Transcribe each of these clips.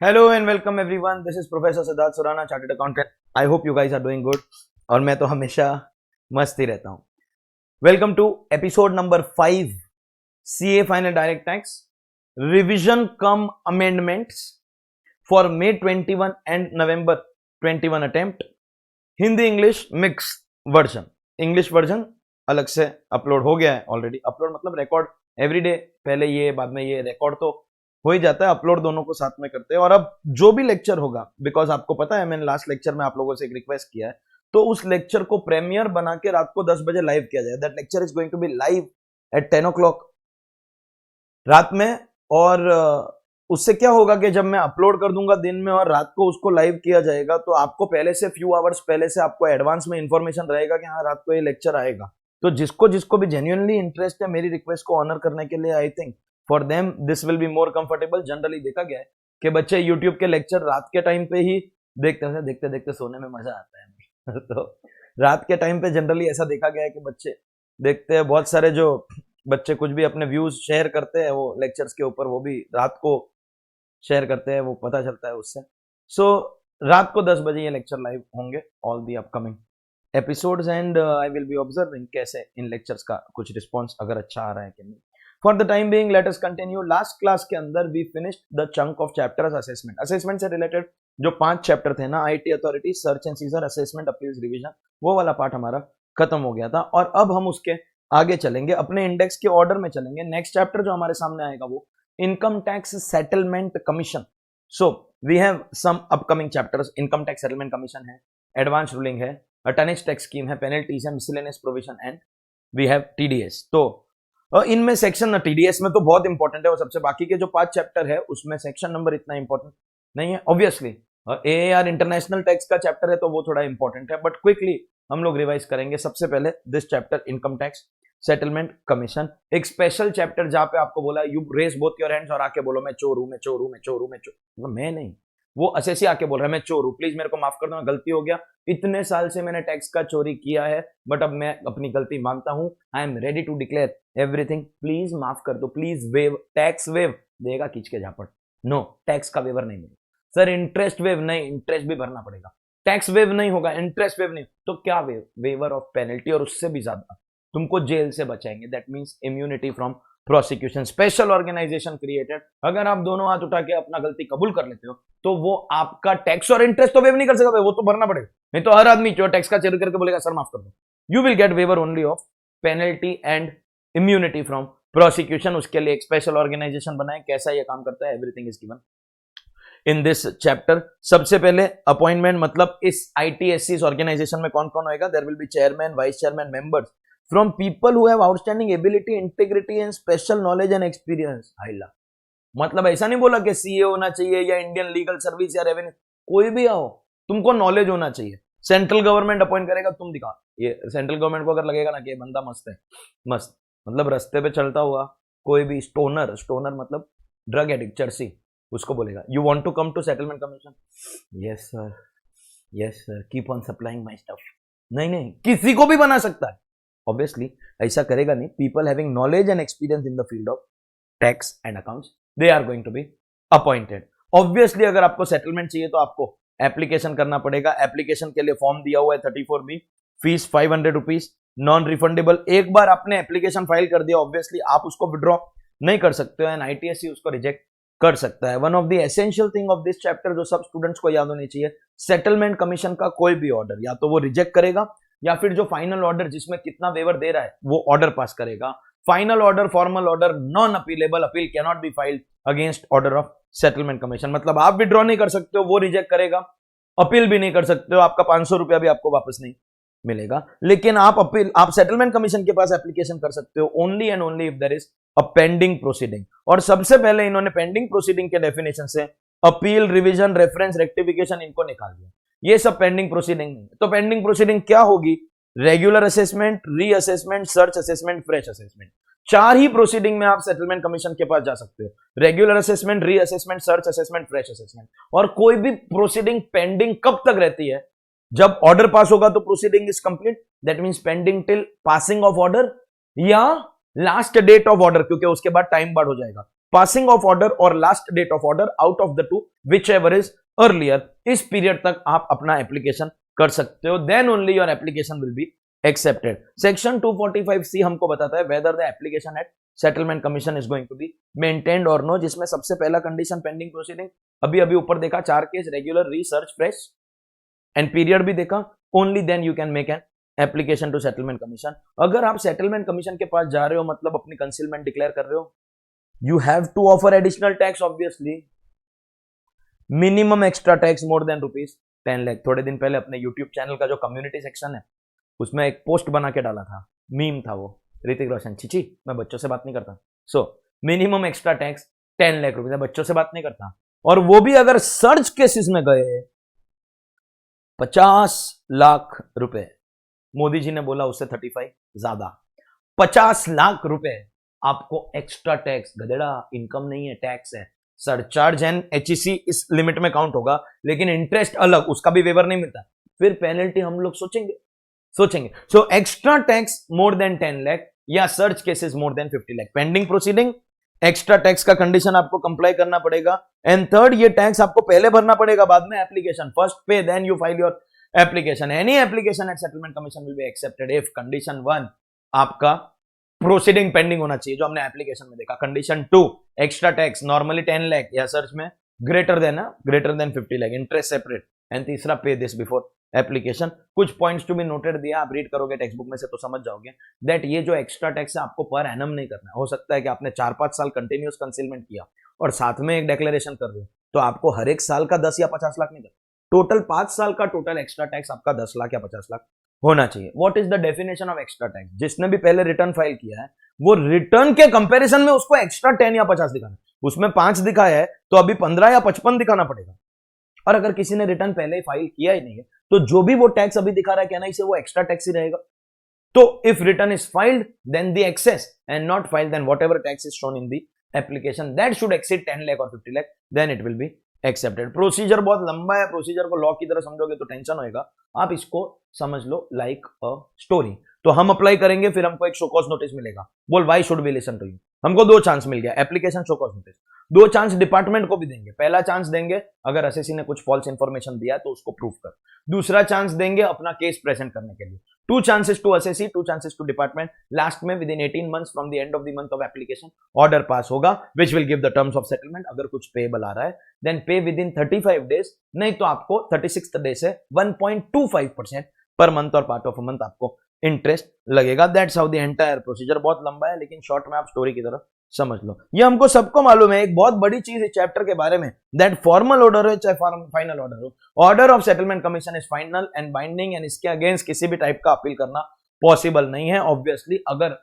Hello and welcome everyone, this is professor Siddharth Surana, chartered accountant. I hope you guys are doing good. और मैं तो हमेशा मस्त ही रहता हूं। Welcome to episode number 5, CA final direct tax revision cum amendments for May 21 and November 21 attempt, Hindi English mix version. English version अलग से अपलोड हो गया है ऑलरेडी। अपलोड मतलब रिकॉर्ड एवरीडे, पहले ये बाद में ये, रिकॉर्ड तो हो ही जाता है, अपलोड दोनों को साथ में करते हैं। और अब जो भी लेक्चर होगा, बिकॉज आपको पता है मैंने लास्ट लेक्चर में आप लोगों से एक रिक्वेस्ट किया है, तो उस लेक्चर को प्रीमियर बना के रात को 10 बजे लाइव किया जाए। That lecture is going to be live at 10 o'clock रात में। और उससे क्या होगा कि जब मैं अपलोड कर दूंगा दिन में और रात को उसको लाइव किया जाएगा, तो आपको पहले से फ्यू आवर्स पहले से आपको एडवांस में इंफॉर्मेशन रहेगा कि हाँ रात को ये लेक्चर आएगा। तो जिसको जिसको भी जेन्युइनली इंटरेस्ट है मेरी रिक्वेस्ट को ऑनर करने के लिए, I think for them this will be more comfortable. Generally देखा गया है कि बच्चे यूट्यूब के लेक्चर रात के टाइम पे ही देखते हैं, देखते देखते सोने में मजा आता है तो रात के टाइम पे जनरली ऐसा देखा गया है कि बच्चे देखते हैं। बहुत सारे जो बच्चे कुछ भी अपने व्यूज शेयर करते हैं वो लेक्चर्स के ऊपर, वो भी रात को शेयर करते हैं, वो पता चलता है उससे। सो रात को 10 बजे ये लेक्चर लाइव होंगे, all the upcoming episodes, and I will be observing कैसे इन लेक्चर्स का कुछ रिस्पॉन्स अगर अच्छा आ रहा है कि नहीं। For the time being let us continue. Last class के अंदर we finished the chunk of chapters assessment. Assessment से रिलेटेड जो 5 चैप्टर थे ना, IT authority, search and seizure, assessment, appeals, revision, वो वाला पार्ट हमारा खत्म हो गया था। और अब हम उसके आगे चलेंगे, अपने इंडेक्स के ऑर्डर में चलेंगे। नेक्स्ट चैप्टर जो हमारे सामने आएगा वो income tax settlement commission. So we have some upcoming chapters. Income tax settlement commission है, एडवांस रूलिंग है, टनेज टैक्स स्कीम है, पेनल्टीज है, miscellaneous provision, and we have TDS. तो इनमें सेक्शन टीडीएस में तो बहुत इंपॉर्टेंट है वो सबसे। बाकी के जो 5 चैप्टर है उसमें सेक्शन नंबर इतना इंपॉर्टेंट नहीं है। ऑब्वियसली एआर इंटरनेशनल टैक्स का चैप्टर है तो वो थोड़ा इंपॉर्टेंट है, बट क्विकली हम लोग रिवाइज करेंगे। सबसे पहले this chapter income tax settlement commission, एक स्पेशल चैप्टर जहां पे आपको बोला you raise both your hands और आके बोलो मैं चोर हूं, मैं चोर हूं, मैं चोर हूं, मैं चोर। मतलब मैं नहीं, वो असेसी आके बोल रहा है मैं चोर हूं, प्लीज मेरे को माफ कर दो, गलती हो गया, इतने साल से मैंने टैक्स का चोरी किया है, बट अब मैं अपनी गलती मानता हूं, I am ready to declare everything, please माफ कर दो, प्लीज वेव, टैक्स वेव देगा खींच के झापड़। नो, टैक्स का वेवर नहीं मिलेगा सर। इंटरेस्ट वेव नहीं, इंटरेस्ट भी भरना पड़ेगा। टैक्स वेव नहीं होगा, इंटरेस्ट वेव नहीं, तो क्या वेव? वेवर ऑफ पेनल्टी, और उससे भी ज्यादा तुमको जेल से बचाएंगे। That means immunity from prosecution. Special organisation created. अगर आप दोनों हाथ उठा के अपना गलती कबूल कर लेते हो तो वो आपका टैक्स और इंटरेस्ट तो वेव नहीं कर सकता, वो तो भरना पड़ेगा। नहीं तो हर आदमी जो टैक्स का चोरी करके बोलेगा सर माफ कर दो, you will get waiver only of penalty and immunity from prosecution. उसके लिए एक स्पेशल ऑर्गेनाइजेशन बनाए। कैसा ये काम करता है, everything is given in this chapter. सबसे पहले अपॉइंटमेंट, मतलब इस आईटीएससी ऑर्गेनाइजेशन में कौन कौन होएगा? There will be chairman, vice chairman, members from people who have outstanding ability, integrity and special knowledge and experience। हाइला, मतलब ऐसा नहीं बोला कि सीए होना चाहिए या इंडियन लीगल सर्विस या रेवेन्यू, कोई भी आओ, तुमको नॉलेज होना चाहिए। सेंट्रल गवर्नमेंट अपॉइंट करेगा, तुम दिखा। ये सेंट्रल गवर्नमेंट को अगर लगेगा ना कि बंदा मस्त है, मस्त मतलब रास्ते पे चलता हुआ कोई भी स्टोनर, स्टोनर मतलब ड्रग एडिक्ट, चर्सी, उसको बोलेगा you want to come to settlement commission, yes sir, yes sir, keep on supplying my stuff. नहीं नहीं, किसी को भी बना सकता है। ऑब्वियसली ऐसा करेगा नहीं। People having knowledge and experience in the field of tax and accounts, they are going to be appointed. Obviously अगर आपको सेटलमेंट चाहिए तो आपको एप्लीकेशन करना पड़ेगा। एप्लीकेशन के लिए फॉर्म दिया हुआ है 34B, fees 500 rupees, non refundable. एक बार आपने एप्लीकेशन फाइल कर दिया, ऑब्वियसली आप उसको विड्रॉ नहीं कर सकते हो एंड आईटीएससी उसको रिजेक्ट कर सकता है। One of the essential thing of this chapter जो सब स्टूडेंट्स को याद होनी चाहिए, सेटलमेंट कमीशन का कोई भी ऑर्डर या तो वो रिजेक्ट करेगा या फिर जो फाइनल ऑर्डर जिसमें कितना वेवर दे रहा है वो ऑर्डर पास करेगा। Final order, formal order, non appealable, appeal can not be filed against order of settlement commission. मतलब आप विड्रॉ नहीं कर सकते हो, वो रिजेक्ट करेगा, अपील भी नहीं कर सकते हो, आपका 500 रुपया भी आपको वापस नहीं मिलेगा। लेकिन आप अपील, आप सेटलमेंट कमीशन के पास एप्लीकेशन कर सकते हो only and only if there is a pending proceeding. और सबसे पहले इन्होंने पेंडिंग प्रोसीडिंग के डेफिनेशन से अपील, रिवीजन, रेफरेंस, रेक्टिफिकेशन इनको निकाल दिया। ये सब पेंडिंग प्रोसीडिंग नहीं है। तो पेंडिंग प्रोसीडिंग क्या होगी? Regular assessment, reassessment, search assessment, fresh assessment. 4 ही प्रोसीडिंग में आप सेटलमेंट कमीशन के पास जा सकते हो। Regular assessment, reassessment, search assessment, fresh assessment. और कोई भी प्रोसीडिंग पेंडिंग कब तक रहती है? जब ऑर्डर पास होगा तो proceeding is complete, that means pending till passing of order या लास्ट डेट ऑफ ऑर्डर, क्योंकि उसके बाद टाइम बार्ड हो जाएगा। पासिंग ऑफ ऑर्डर और last date of order out of the two which ever is earlier, इस period तक आप अपना एप्लीकेशन कर सकते हो, then only your application will be accepted. Section 245C हमको बताता है whether the application at settlement commission is going to be maintained और नो, जिसमें सबसे पहला कंडीशन पेंडिंग प्रोसीडिंग, अभी ऊपर देखा 4 case, regular, research, fresh and period भी देखा, only then you can make an application to settlement commission. अगर आप सेटलमेंट कमीशन के पास जा रहे हो मतलब अपनी कंसीलमेंट डिक्लेयर कर रहे हो, you have to offer additional tax obviously, minimum extra tax more than ₹10 lakh. थोड़े दिन पहले अपने यूट्यूब चैनल का जो कम्युनिटी सेक्शन है उसमें एक पोस्ट बना के डाला था, मीम था वो, ऋतिक रोशन, चिची मैं बच्चों से बात नहीं करता, so minimum extra tax 10 lakh रुपए, बच्चों से बात नहीं करता, और वो भी अगर सर्च केसेस में गए 50 लाख रुपए, मोदी जी ने बोला उससे 35 ज्यादा, 50 लाख रुपए आपको एक्स्ट्रा टैक्स, गधेड़ा इनकम नहीं है, टैक्स है, सरचार्ज एंड एचईसी इस लिमिट में काउंट होगा, लेकिन इंटरेस्ट अलग, उसका भी वेवर नहीं मिलता, फिर पेनल्टी हम लोग सोचेंगे। So extra tax more than 10 lakh या search cases more than 50 lakh, pending proceeding, extra tax का कंडीशन आपको कंप्लाई करना पड़ेगा, एंड थर्ड ये टैक्स आपको पहले भरना पड़ेगा, बाद में application, first pay then you file your application, any application at settlement commission will be accepted if condition 1 आपका प्रोसीडिंग पेंडिंग होना चाहिए, जो हमने एप्लीकेशन में देखा, condition 2 extra tax normally 10 lakh या सर्च में greater than 50 lakh, interest separate, and तीसरा पे दिस बिफोर एप्लीकेशन। कुछ पॉइंट्स टू बी नोटेड दिया, आप रीड करोगे टेक्स्ट बुक में से तो समझ जाओगे दैट ये जो एक्स्ट्रा टैक्स है आपको पर एनम नहीं करना है। हो सकता है कि आपने 4-5 साल कंटिन्यूअस कंसीलमेंट किया और साथ में एक डिक्लेरेशन कर रहे हो, तो आपको हर एक साल का 10 या 50 लाख नहीं करना, टोटल 5 साल का टोटल एक्स्ट्रा टैक्स आपका 10 लाख या 50 लाख होना चाहिए। What is the definition of extra tax? जिसने भी पहले रिटर्न फाइल किया है वो रिटर्न के कंपैरिजन में उसको एक्स्ट्रा 10 या 50 दिखाना, उसमें 5 दिखाया है तो अभी 15 या 55 दिखाना पड़ेगा, और अगर किसी ने रिटर्न पहले ही फाइल किया ही नहीं है तो जो भी वो टैक्स अभी दिखा रहा है कहना इसे, वो एक्स्ट्रा टैक्स ही रहेगा। तो if return is filed then the excess and not filed then whatever tax is shown in the application that should exceed 10 lakh और 50 lakh then it will be accepted. Procedure बहुत लंबा है, प्रोसीजर को लॉ की तरह समझोगे तो टेंशन होएगा, आप इसको समझ लो लाइक अ स्टोरी। तो हम अप्लाई करेंगे, फिर हमको एक शो कॉज नोटिस मिलेगा, बोल why should we listen to you, हमको 2 चांस मिल गया, application, show cause notice, 2 chance department को भी देंगे। पहला चांस देंगे अगर एसएससी ने कुछ फॉल्स इंफॉर्मेशन दिया है तो उसको प्रूव कर, दूसरा चांस देंगे अपना केस प्रेजेंट करने के लिए। 2 chances to SSC, 2 chances to department, last में within 18 months from the end of the month of application order pass होगा which will give the terms of settlement. अगर कुछ पेएबल आ रहा है देन पे विद इन 35 डेज, नहीं तो आपको 36th डे से 1.25% पर मंथ और पार्ट ऑफ अ मंथ आपको इंटरेस्ट लगेगा। That's how the entire procedure. बहुत लंबा है लेकिन शॉर्ट में आप स्टोरी की तरह समझ लो। ये हमको सबको मालूम है, एक बहुत बड़ी चीज इस चैप्टर के बारे में, दैट फॉर्मल ऑर्डर हो चाहे फाइनल ऑर्डर हो, order of settlement commission is final and binding, and इसके अगेंस्ट किसी भी टाइप का अपील करना पॉसिबल नहीं है। ऑब्वियसली अगर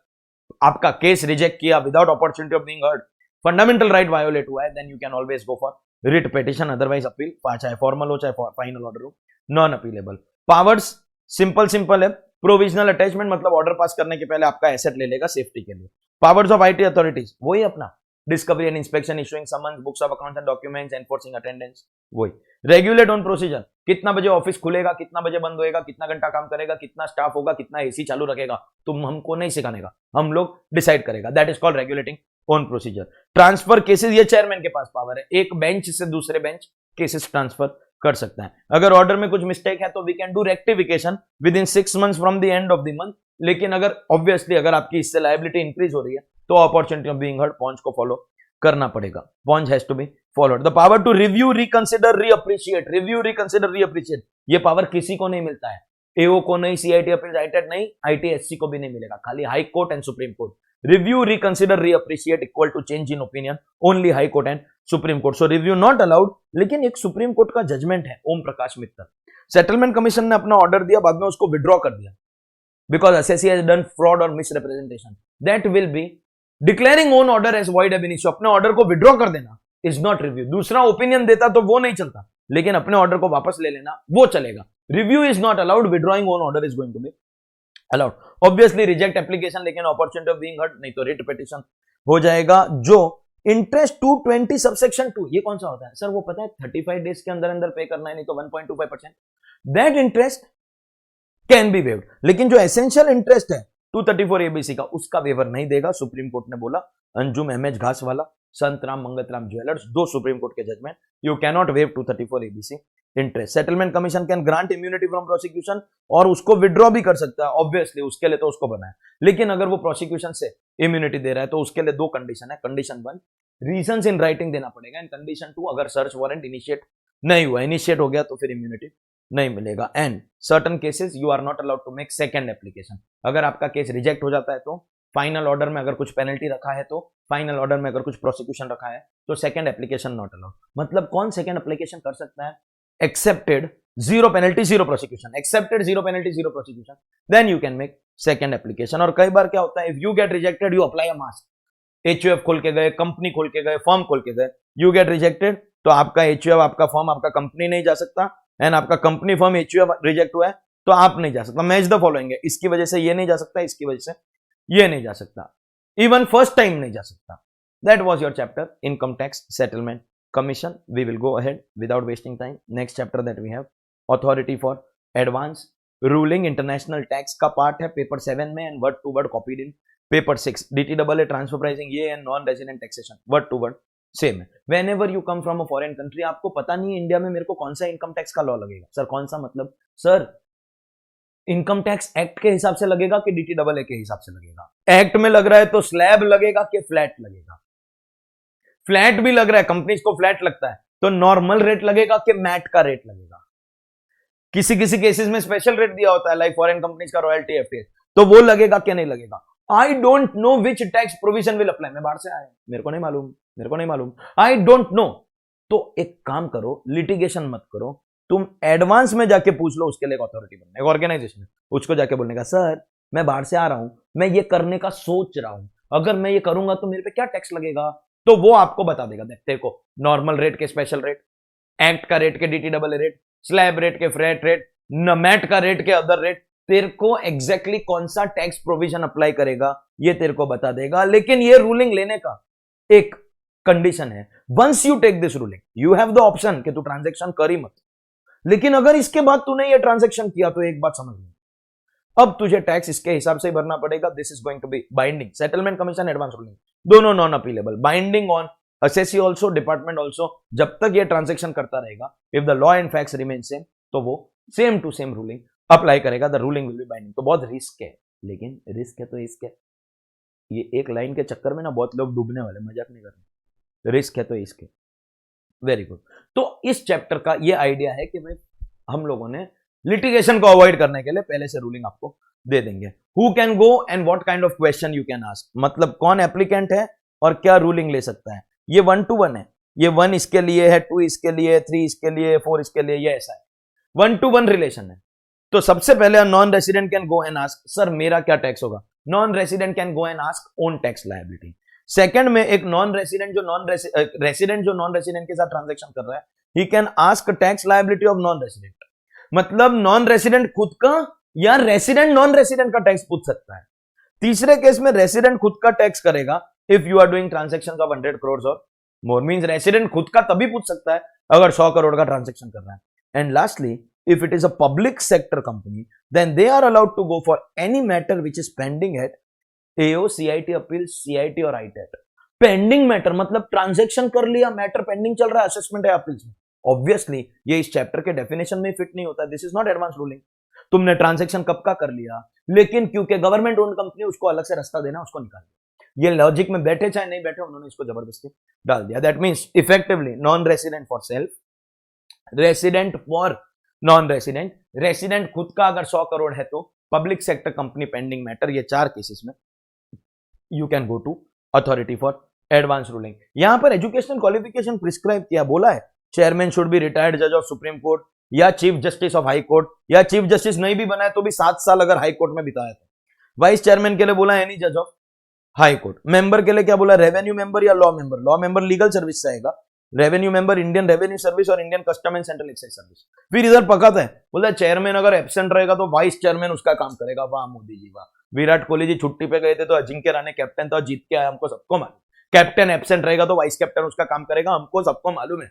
आपका केस रिजेक्ट किया without opportunity of being heard, fundamental right violate हुआ है, then you can always go for writ petition, otherwise appeal, चाहे फॉर्मल हो चाहे फाइनल ऑर्डर हो, नॉन अपीलेबल। पावर्स सिंपल है, प्रोविजनल अटैचमेंट मतलब ऑर्डर पास करने के पहले आपका एसेट ले लेगा सेफ्टी के लिए। पावर्स ऑफ आईटी अथॉरिटीज वही अपना discovery and inspection, issuing summons, books of accounts and documents, enforcing attendance, वही। रेगुलेट ऑन प्रोसीजर, कितना बजे ऑफिस खुलेगा, कितना बजे बंद होएगा, कितना घंटा काम करेगा, कितना स्टाफ होगा, कितना एसी चालू रखेगा, तुम हमको नहीं सिखाने का, हम लोग डिसाइड करेगा, that is called regulating on procedure. Transfer cases, ये चेयरमैन के पास पावर है, एक बेंच से दूसरे बेंच केसेस ट्रांसफर कर सकता है। अगर ऑर्डर में कुछ मिस्टेक है तो we can do rectification within 6 months from the end of the month, लेकिन अगर ऑब्वियसली अगर आपकी इससे लायबिलिटी इंक्रीज हो रही है तो opportunity of being heard points को फॉलो करना पड़ेगा, point has to be followed. The power to review, reconsider, reappreciate, review, reconsider, reappreciate, ये पावर किसी को नहीं मिलता है, एओ को नहीं, सीआईटी अपील आईटेट नहीं, आईटीएससी को भी नहीं मिलेगा, खाली high court and supreme court. Review, reconsider, reappreciate equal to change in opinion, only high court and supreme court, so review not allowed. लेकिन एक सुप्रीम कोर्ट का जजमेंट है, ओम प्रकाश मित्तल, सेटलमेंट कमीशन ने अपना ऑर्डर दिया, बाद में उसको विड्रॉ कर दिया because SSC has done fraud और misrepresentation, that will be declaring own order as void ab initio, अपने ऑर्डर को विड्रॉ कर देना इज नॉट रिव्यू। दूसरा ओपिनियन देता तो वो नहीं चलता, लेकिन अपने ऑर्डर को वापस ले लेना वो चलेगा। Review is not allowed, withdrawing own order is going to be allowed. Obviously reject application, लेकिन अपॉर्चुनिटी ऑफ बीइंग हर्ड नहीं तो रिट पिटीशन हो जाएगा। जो इंटरेस्ट 220 सबसेक्शन 2, ये कौन सा होता है सर? वो पता है 35 डेज के अंदर अंदर पे करना है, नहीं तो 1.25%, that interest can be waived. लेकिन जो एसेंशियल इंटरेस्ट है 234 एबीसी का, उसका वेवर नहीं देगा, सुप्रीम कोर्ट ने बोला। Anjum MH Ghaswala Santram Mangatram jewellers, 2 supreme court के judgment. You cannot waive 234 ABC interest. Settlement commission can grant immunity from prosecution, और उसको विड्रॉ भी कर सकता है ऑब्वियसली, उसके लिए तो उसको बना है. लेकिन अगर वो प्रोसिक्यूशन से इम्यूनिटी दे रहा है तो उसके लिए 2 कंडीशन है. कंडीशन 1, रीजंस इन राइटिंग देना पड़ेगा, एंड कंडीशन 2, अगर सर्च वारंट इनिशिएट नहीं हुआ, इनिशिएट हो गया तो फिर इम्यूनिटी नहीं मिलेगा. And certain cases you are not allowed to make second application. अगर आपका केस रिजेक्ट हो जाता है तो फाइनल ऑर्डर में अगर कुछ पेनल्टी रखा है, तो फाइनल ऑर्डर में अगर कुछ प्रोसिक्यूशन रखा है तो सेकंड एप्लीकेशन नॉट अलाउड. मतलब कौन सेकंड एप्लीकेशन कर सकता है? Accepted, zero penalty zero prosecution, accepted zero penalty zero prosecution, then you can make second application. और कई बार क्या होता है, if you get rejected you apply a mask. HUF खोल के गए, कंपनी खोल के गए, फर्म खोल के गए, यू गेट रिजेक्टेड, तो आपका एचयूएफ, आपका फर्म, आपका कंपनी नहीं जा सकता, एंड आपका कंपनी फर्म एचयूएफ रिजेक्ट हुआ है तो आप नहीं जा सकता. मैच द फॉलोइंग है, इसकी वजह से ये नहीं जा सकता, इसकी वजह से ये नहीं जा सकता, इवन फर्स्ट टाइम नहीं जा सकता. That was your chapter income tax settlement commission. We will go ahead without wasting time. Next chapter that we have authority for advance ruling. International tax का पार्ट है पेपर 7 में, and word to word copied in paper 6. DTAA transfer pricing, ये and non resident taxation, word to word same है. Whenever you come from a foreign country, आपको पता नहीं है India में मेरे को कौन सा इनकम टैक्स का लॉ लगेगा. सर कौन सा, मतलब सर इनकम टैक्स एक्ट के हिसाब से लगेगा कि DTAA के हिसाब से लगेगा? एक्ट में लग रहा है तो स्लैब लगेगा कि फ्लैट लगेगा? फ्लैट भी लग रहा है, कंपनीज को फ्लैट लगता है, तो नॉर्मल रेट लगेगा कि मैट का रेट लगेगा? किसी किसी केसेस में स्पेशल रेट दिया होता है, लाइक फॉरेन कंपनीज का रॉयल्टी एफटीएस, तो वो लगेगा कि नहीं लगेगा? आई don't know which tax provision will apply. मैं बाहर से आया, मेरे को नहीं मालूम, मेरे को नहीं मालूम, आई डोंट नो. तो एक काम करो, लिटिगेशन मत करो, तुम एडवांस में जाके पूछ लो. उसके लिए एक अथॉरिटी बनना, एक ऑर्गेनाइजेशन है, उसको जाके बोलने का, सर मैं बाहर से आ रहा हूं, मैं ये करने का सोच रहा हूं, अगर मैं ये करूंगा तो मेरे पे क्या टैक्स लगेगा? तो वो आपको बता देगा, देखते को नॉर्मल रेट के स्पेशल रेट, एक्ट का रेट के DTAA रेट, स्लैब रेट के फ्लैट रेट, मैट का रेट के अदर रेट, तेरे को एग्जैक्टली कौन सा टैक्स प्रोविजन अप्लाई करेगा ये तेरे को बता देगा. लेकिन ये रूलिंग लेने का एक कंडीशन है, once you take this ruling you have the option कि तू ट्रांजैक्शन कर ही मत. लेकिन अगर इसके बाद तूने ये ट्रांजैक्शन किया तो एक बात समझ ले, अब तुझे टैक्स इसके हिसाब से भरना पड़ेगा. This is going to be binding. Settlement commission, advance ruling, दोनों non appealable. Binding on assessee also, department also. जब तक ये ट्रांजैक्शन करता रहेगा, if the law and facts remain same, तो वो same to same ruling apply करेगा. The ruling will be binding. तो बहुत रिस्क है, लेकिन रिस्क है तो इसके, ये एक लाइन के चक्कर में ना बहुत लोग डूबने वाले, मजाक नहीं कर रहे. रिस्क है तो इसके. Very good. तो इस चैप्टर का ये आइडिया है कि भाई हम लोगों ने लिटिगेशन को अवॉइड करने के लिए पहले से रूलिंग आपको दे देंगे. Who can go and what kind of question you can ask, मतलब कौन एप्लीकेंट है और क्या रूलिंग ले सकता है. ये 1 to 1 है, ये 1 इसके लिए है, 2 इसके लिए, 3 इसके लिए, 4 इसके लिए, ये ऐसा है, 1 to 1 रिलेशन है. तो सबसे पहले non resident can go and ask, sir मेरा क्या टैक्स होगा? Non resident can go and ask own tax liability. Second में एक नॉन रेसिडेंट जो नॉन रेसिडेंट के साथ ट्रांजैक्शन कर रहा है, he can ask tax liability of non resident. मतलब नॉन रेसिडेंट खुद का या रेसिडेंट नॉन रेसिडेंट का टैक्स पूछ सकता है. तीसरे केस में रेसिडेंट खुद का टैक्स करेगा if you are doing transactions of 100 crores और मोर. मींस रेसिडेंट खुद का तभी पूछ सकता है अगर 100 करोड़ का ट्रांजैक्शन कर रहा है. And lastly, if it is a public sector company, then they are allowed to go for any matter which is pending at AO, CIT appeals, CIT और ITAT. पेंडिंग मैटर मतलब ट्रांजैक्शन कर लिया, matter pending चल रहा है, assessment है appeals में. Obviously ये इस चैप्टर के डेफिनेशन में फिट नहीं होता. This is not advance ruling. तुमने ट्रांजैक्शन कब का कर लिया, लेकिन क्योंकि गवर्नमेंट ओन कंपनी, उसको अलग से रास्ता देना, उसको निकाल दिया. ये लॉजिक में बैठे चाहे नहीं बैठे, उन्होंने इसको जबरदस्ती डाल दिया. That means effectively non resident for self, resident for non resident, resident खुद का अगर 100 करोड़ है तो public sector company pending matter. ये 4 केसेस में you can go to authority for advance ruling. यहां पर एजुकेशनल क्वालिफिकेशन प्रिस्क्राइब किया, बोला है चेयरमैन शुड बी रिटायर्ड जज ऑफ सुप्रीम कोर्ट या chief justice of high court, या चीफ जस्टिस नहीं भी बना है तो भी 7 साल अगर हाई कोर्ट में बिताया तो. वाइस चेयरमैन के लिए बोला एनी जज ऑफ हाई कोर्ट. मेंबर के लिए क्या बोला, रेवेन्यू मेंबर या law member. Law member legal service से आएगा, revenue member Indian revenue service और Indian custom and central excise service. फिर इधर पकाता है, बोला चेयरमैन अगर एब्सेंट रहेगा तो वाइस चेयरमैन उसका काम करेगा. वाह मोदी जी वाह. विराट कोहली जी छुट्टी पे गए थे तो अजिंक्य राणे कैप्टन था, जीत के आया, हमको सबको मालूम. कैप्टन एब्सेंट रहेगा तो वाइस कैप्टन उसका काम करेगा, हमको सबको मालूम है.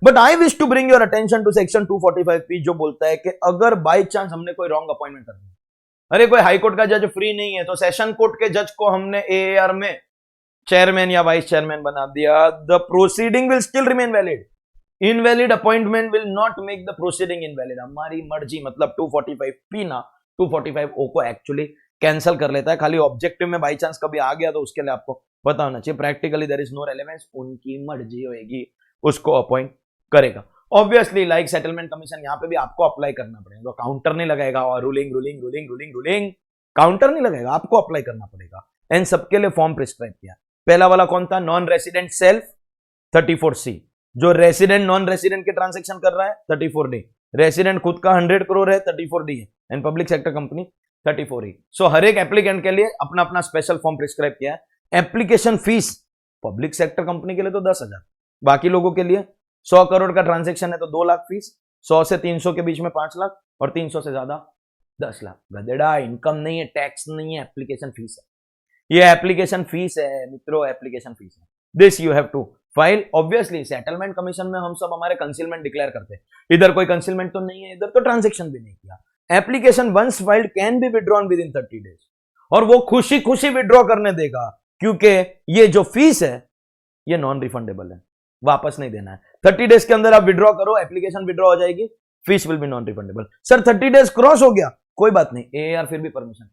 But I wish to bring your attention to section 245P जो बोलता है कि अगर बाई चांस हमने कोई रॉन्ग अपॉइंटमेंट कर दिया, अरे कोई हाई कोर्ट का जज फ्री नहीं है तो सेशन कोर्ट के जज को हमने AAR में चेयरमैन या वाइस चेयरमैन बना दिया, the proceeding will still remain valid, invalid appointment will not make the proceeding invalid. हमारी मर्जी, मतलब 245P ना 245O को एक्चुअली कैंसिल कर लेता है, खाली ऑब्जेक्टिव में बाई चांस कभी आ गया तो उसके लिए आपको पता होना चाहिए, practically there is no relevance, उनकी मर्जी होगी, उसको अपॉइंट करेगा। ऑब्वियसली लाइक सेटलमेंट कमीशन, यहाँ पे भी आपको अप्लाई करना पड़ेगा, तो काउंटर नहीं लगाएगा और ruling ruling ruling ruling ruling, counter नहीं लगेगा, आपको अप्लाई करना पड़ेगा। एंड सबके लिए फॉर्म प्रिस्क्राइब किया। पहला वाला कौन था? नॉन रेसिडेंट सेल्फ 34C, जो रेसिडेंट नॉन रेसिडेंट के ट्रांजेक्शन कर रहा है 34D, रेसिडेंट खुद का 100 करोड़ है 34D है, and public sector company 34E। सो हर एक एप्लीकेंट के लिए अपना अपना स्पेशल फॉर्म प्रिस्क्राइब किया है। Application fees public sector company के लिए तो 10,000, बाकी लोगों के लिए 100 करोड़ का ट्रांजेक्शन है तो 2 लाख फीस, 100 से 300 के बीच में 5 लाख, और 300 से ज्यादा 10 लाख। गधेड़ा, इनकम नहीं है, टैक्स नहीं है, एप्लीकेशन फीस है, ये एप्लीकेशन फीस है मित्रों, एप्लीकेशन फीस है। This you have to file. Obviously settlement commission में हम सब हमारे कंसीलमेंट डिक्लेयर करते हैं, इधर कोई कंसीलमेंट तो नहीं है, इधर तो ट्रांजेक्शन भी नहीं किया। Application once filed can be withdrawn within 30 days, और वो खुशी खुशी विड्रॉ करने देगा, क्योंकि ये जो फीस है ये नॉन रिफंडेबल है, वापस नहीं देना है। 30 डेज के अंदर आप विड्रॉ करो, एप्लीकेशन विड्रॉ हो जाएगी, fees will be non refundable. Sir 30 days cross हो गया, कोई बात नहीं, एआर फिर भी permission,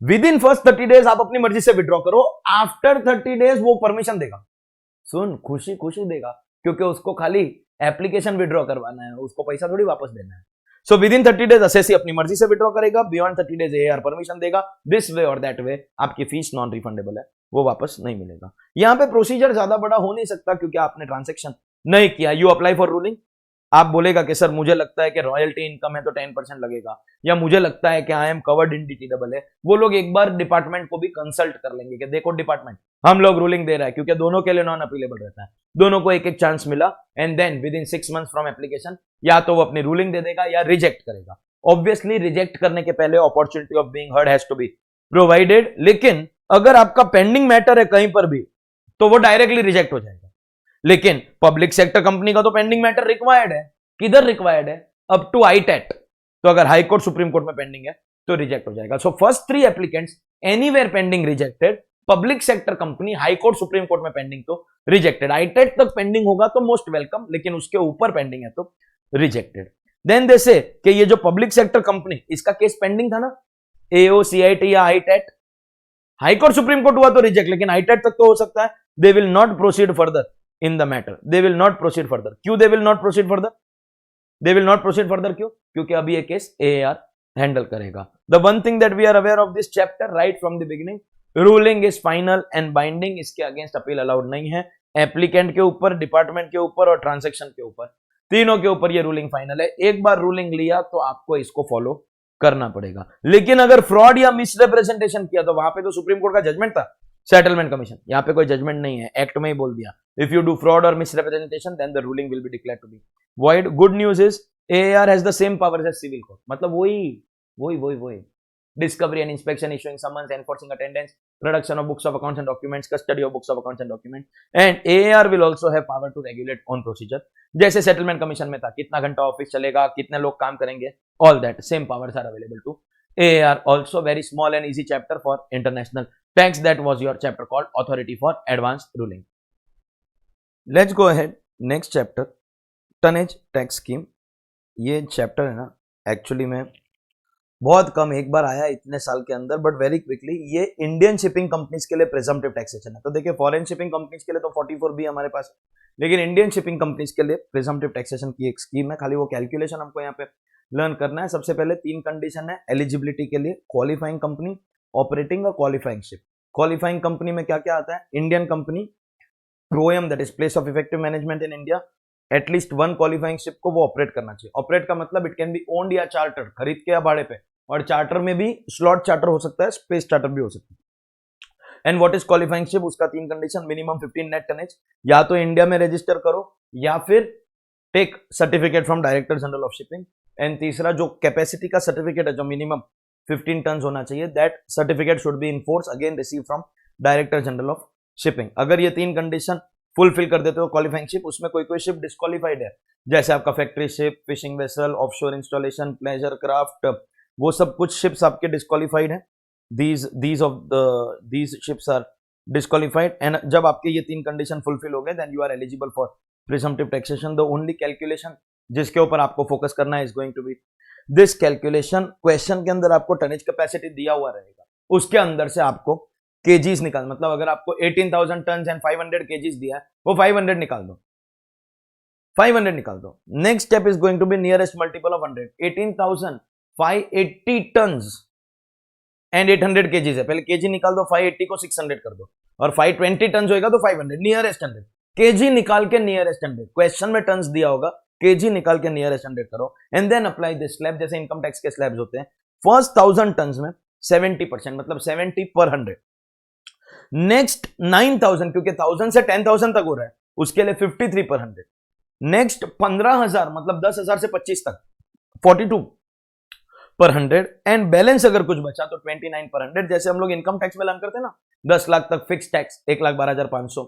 with in first 30 days आप अपनी मर्जी से विड्रॉ करो, आफ्टर 30 डेज वो परमिशन देगा। सुन, खुशी खुशी देगा, क्योंकि उसको खाली एप्लीकेशन विड्रॉ करवाना है, उसको पैसा थोड़ी वापस देना है। So with in 30 days assessee अपनी मर्जी से विड्रॉ करेगा, बियॉन्ड 30 डेज एआर परमिशन देगा। दिस वे और दैट वे आपकी फीस नॉन रिफंडेबल है, वो वापस नहीं मिलेगा। यहां पे प्रोसीजर ज्यादा बड़ा हो नहीं सकता, क्योंकि आपने ट्रांजेक्शन नहीं किया। यू अप्लाई फॉर रूलिंग, आप बोलेगा कि सर मुझे लगता है कि रॉयल्टी इनकम है तो 10% लगेगा, या मुझे लगता है कि आई एम कवर्ड इन डीटीडबल है। वो लोग एक बार डिपार्टमेंट को भी कंसल्ट कर लेंगे कि देखो डिपार्टमेंट, हम लोग रूलिंग दे रहा है, क्योंकि दोनों के लिए नॉन अपीलेबल रहता है, दोनों को एक एक चांस मिला, and then within 6 months from application या तो वो अपनी रूलिंग दे देगा या रिजेक्ट करेगा। ऑब्वियसली रिजेक्ट करने के पहले opportunity of being heard has to be provided, लेकिन अगर आपका पेंडिंग मैटर है कहीं पर भी तो वो डायरेक्टली रिजेक्ट हो जाएगा। लेकिन पब्लिक सेक्टर कंपनी का तो पेंडिंग मैटर रिक्वायर्ड है, किधर रिक्वायर्ड है? अप टू ITAT, तो अगर हाई कोर्ट सुप्रीम कोर्ट में पेंडिंग है तो रिजेक्ट हो जाएगा। So first 3 applicants anywhere pending rejected, public sector company high court supreme court में पेंडिंग तो रिजेक्टेड, ITAT तक पेंडिंग होगा तो मोस्ट वेलकम, लेकिन उसके ऊपर पेंडिंग है तो रिजेक्टेड। देन दे से कि ये जो पब्लिक सेक्टर कंपनी, इसका केस पेंडिंग था ना, AO CIT या ITAT, high court supreme court हुआ तो रिजेक्ट, लेकिन ITAT तक तो हो सकता है। They will not proceed further in the matter, they will not proceed further. क्यों they will not proceed further? They will not proceed further क्यों? क्योंकि अभी ये केस AAR हैंडल करेगा। The one thing that we are aware of this chapter right from the beginning, ruling is final and binding, इसके against appeal allowed नहीं है। Applicant के ऊपर, डिपार्टमेंट के ऊपर और ट्रांजेक्शन के ऊपर, तीनों के ऊपर ये रूलिंग फाइनल है। एक बार रूलिंग लिया तो आपको इसको फॉलो करना पड़ेगा। लेकिन अगर फ्रॉड या मिसरिप्रेजेंटेशन किया तो वहां पे तो सुप्रीम कोर्ट का जजमेंट था, सेटलमेंट कमीशन, यहां पे कोई जजमेंट नहीं है, एक्ट में ही बोल दिया, इफ यू डू फ्रॉड और misrepresentation then the ruling will be declared to be void। Good news is AAR has the same powers as civil court, मतलब वही discovery and inspection, issuing summons, enforcing attendance, production of books of accounts and documents, custody of books of accounts and documents, and AAR will also have power to regulate on procedure, जैसे settlement commission में था, कितना घंटा office चलेगा, कितने लोग काम करेंगे, all that same powers are available to AAR। also very small and easy chapter for international tax, that was your chapter called authority for advanced ruling। let's go ahead, next chapter, tonnage tax scheme. ये chapter है ना, actually में बहुत कम, एक बार आया इतने साल के अंदर, बट वेरी क्विकली। ये इंडियन शिपिंग कंपनीज के लिए प्रिजम्पटिव टैक्सेशन है। तो देखिए फॉरेन शिपिंग कंपनीज के लिए तो 44B हमारे पास, लेकिन इंडियन शिपिंग कंपनीज के लिए प्रिजम्पटिव टैक्सेशन की एक स्कीम है। खाली वो कैलकुलेशन हमको यहाँ पे लर्न करना है। सबसे पहले 3 कंडीशन है एलिजिबिलिटी के लिए, क्वालिफाइंग कंपनी, ऑपरेटिंग और क्वालिफाइंग शिप। क्वालिफाइंग कंपनी में क्या क्या आता है? Indian company, POEM that is place of effective management in India, at least 1 qualifying ship को वो ऑपरेट करना चाहिए। ऑपरेट का मतलब इट कैन बी ओन्ड या चार्टर, खरीद के या भाड़े पे, और चार्टर में भी स्लॉट चार्टर हो सकता है, स्पेस चार्टर भी हो सकता है। And what is qualifying ship? उसका 3 कंडीशन, मिनिमम 15 नेट टनेज, या तो इंडिया में रजिस्टर करो या फिर take certificate from director general of shipping. And तीसरा जो कैपेसिटी का सर्टिफिकेट है, जो मिनिमम 15 टन होना चाहिए, that certificate should be in force again receive from director general of shipping. अगर ये 3 कंडीशन फुलफिल कर देते हो क्वालिफाइंग शिप, उसमें कोई कोई शिप डिस्क्वालिफाइड है, जैसे आपका factory ship, fishing vessel, offshore installation, pleasure craft, वो सब कुछ शिप्स आपके डिस्क्वालिफाइड है। these ships are disqualified. And जब आपके ये 3 कंडीशन फुलफिल हो गए then you are eligible for presumptive taxation. The only calculation जिसके ऊपर आपको फोकस करना है is going to be this calculation. Question के अंदर आपको टनेज कैपेसिटी दिया हुआ रहेगा, उसके अंदर से आपको केजीज निकाल, मतलब अगर आपको 18,000 टन एंड 500 केजीज दिया है वो 500 निकाल दो, 500 निकाल दो। Next step is going to be nearest multiple of 100। 18,580 tons and 800 kgs है, पहले केजी निकाल दो, 580 को 600 कर दो, और 520 टन होगा तो 500, नियरेस्ट 100। केजी निकाल के नियरेस्ट 100, क्वेश्चन में टन्स दिया होगा, केजी निकाल के नियरेस्ट 100 करो and then apply this slab, जैसे इनकम टैक्स के स्लैब्स होते हैं। फर्स्ट 1000 टन्स में 70%, मतलब 70 पर 100। नेक्स्ट 9,000, क्योंकि 1000 से 10,000 तक हो रहा है, उसके लिए 53 पर 100। नेक्स्ट 15,000, मतलब 10,000 से 25 तक 42 पर 100। एंड बैलेंस अगर कुछ बचा तो 29 पर 100। जैसे हम लोग इनकम टैक्स में लर्न करते हैं ना, 10 लाख तक फिक्स टैक्स 1,12,500,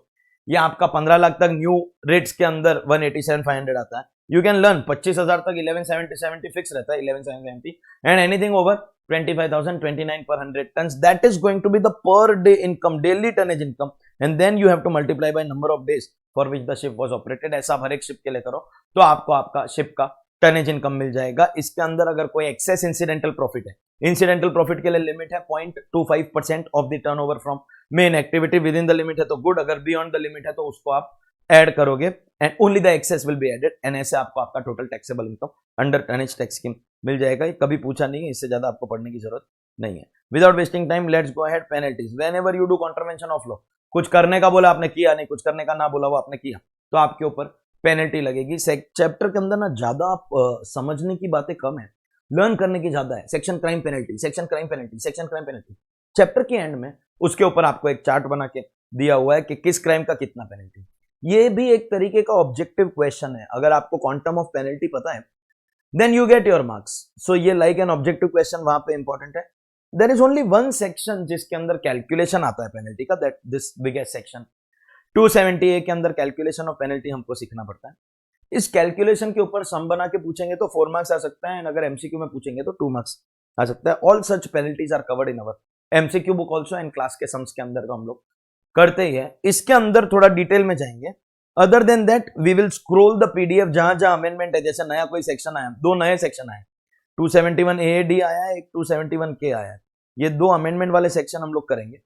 या आपका 15 लाख तक न्यू रेट्स के अंदर 187,500 आता है। यू कैन लर्न 25,000 तक 1170 फिक्स रहता है, 11,770, एंड एनीथिंग ओवर 25,000 29 पर 100 tons, that is going to be the per day income, daily tonnage income, and then you have to multiply by number of days for which the ship was operated. ऐसा हर एक ship के लिए करो तो आपको आपका शिप का टनेज इनकम मिल जाएगा। इसके अंदर अगर कोई एक्सेस इंसिडेंटल प्रॉफिट है, इंसिडेंटल प्रॉफिट के लिए लिमिट है 0.25% of the turnover from main activity, with in the limit है तो गुड, अगर बियॉन्ड द लिमिट है तो उसको आप ऐड करोगे and only the excess will be added, and ऐसे आपको आपका total taxable income under tonnage tax scheme मिल जाएगा। ये कभी पूछा नहीं है, इससे ज्यादा आपको पढ़ने की जरूरत नहीं है। Without wasting time let's go ahead. Penalties, whenever you do contravention of law, कुछ करने का बोला आपने किया नहीं, कुछ करने का ना बोला वो आपने किया, तो आपके ऊपर पेनल्टी लगेगी। चैप्टर के अंदर ना ज्यादा आप समझने की बातें कम है, लर्न करने की ज्यादा है। Section crime penalty, section crime penalty, section crime penalty. Chapter के एंड में उसके ऊपर आपको एक चार्ट बना के दिया हुआ है कि किस क्राइम का कितना पेनल्टी। ये भी एक तरीके का ऑब्जेक्टिव क्वेश्चन है, अगर आपको क्वांटम ऑफ पेनल्टी पता है then you get your marks. So ये लाइक एन ऑब्जेक्टिव क्वेश्चन वहां पे इंपॉर्टेंट है। There is only one section जिसके अंदर कैलकुलेशन आता है पेनल्टी का, that this biggest section 270A के अंदर कैलकुलेशन ऑफ पेनल्टी हमको सीखना पड़ता है। इस कैलकुलेशन के ऊपर सम बना के पूछेंगे तो 4 मार्क्स आ सकता है, अगर एमसीक्यू में पूछेंगे तो 2 मार्क्स आ सकता है। All such penalties are covered in our MCQ book also and class के सम्स के अंदर तो हम लोग करते ही है। इसके अंदर थोड़ा डिटेल में जाएंगे। Other than that we will scroll the PDF, जहां जहां अमेंडमेंट है, जैसे नया कोई सेक्शन आया, 2 नए सेक्शन आए, 271A आया है, एक 271K आया है, ये 2 अमेंडमेंट वाले सेक्शन हम लोग करेंगे।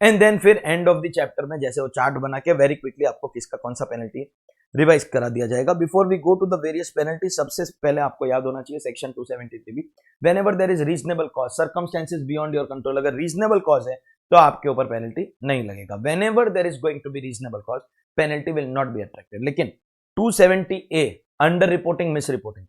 एंड देन फिर एंड ऑफ द चैप्टर में जैसे वो चार्ट बना के वेरी क्विकली आपको किसका कौन सा पेनल्टी रिवाइज करा दिया जाएगा। Before we go to the various penalty, सबसे पहले आपको याद होना चाहिए सेक्शन 273 भी, whenever there is reasonable cause, circumstances beyond your control, अगर रीजनेबल कॉज है तो आपके ऊपर पेनल्टी नहीं लगेगा। Whenever there is going to be reasonable cause, penalty will not be attracted. लेकिन 270A under reporting, misreporting,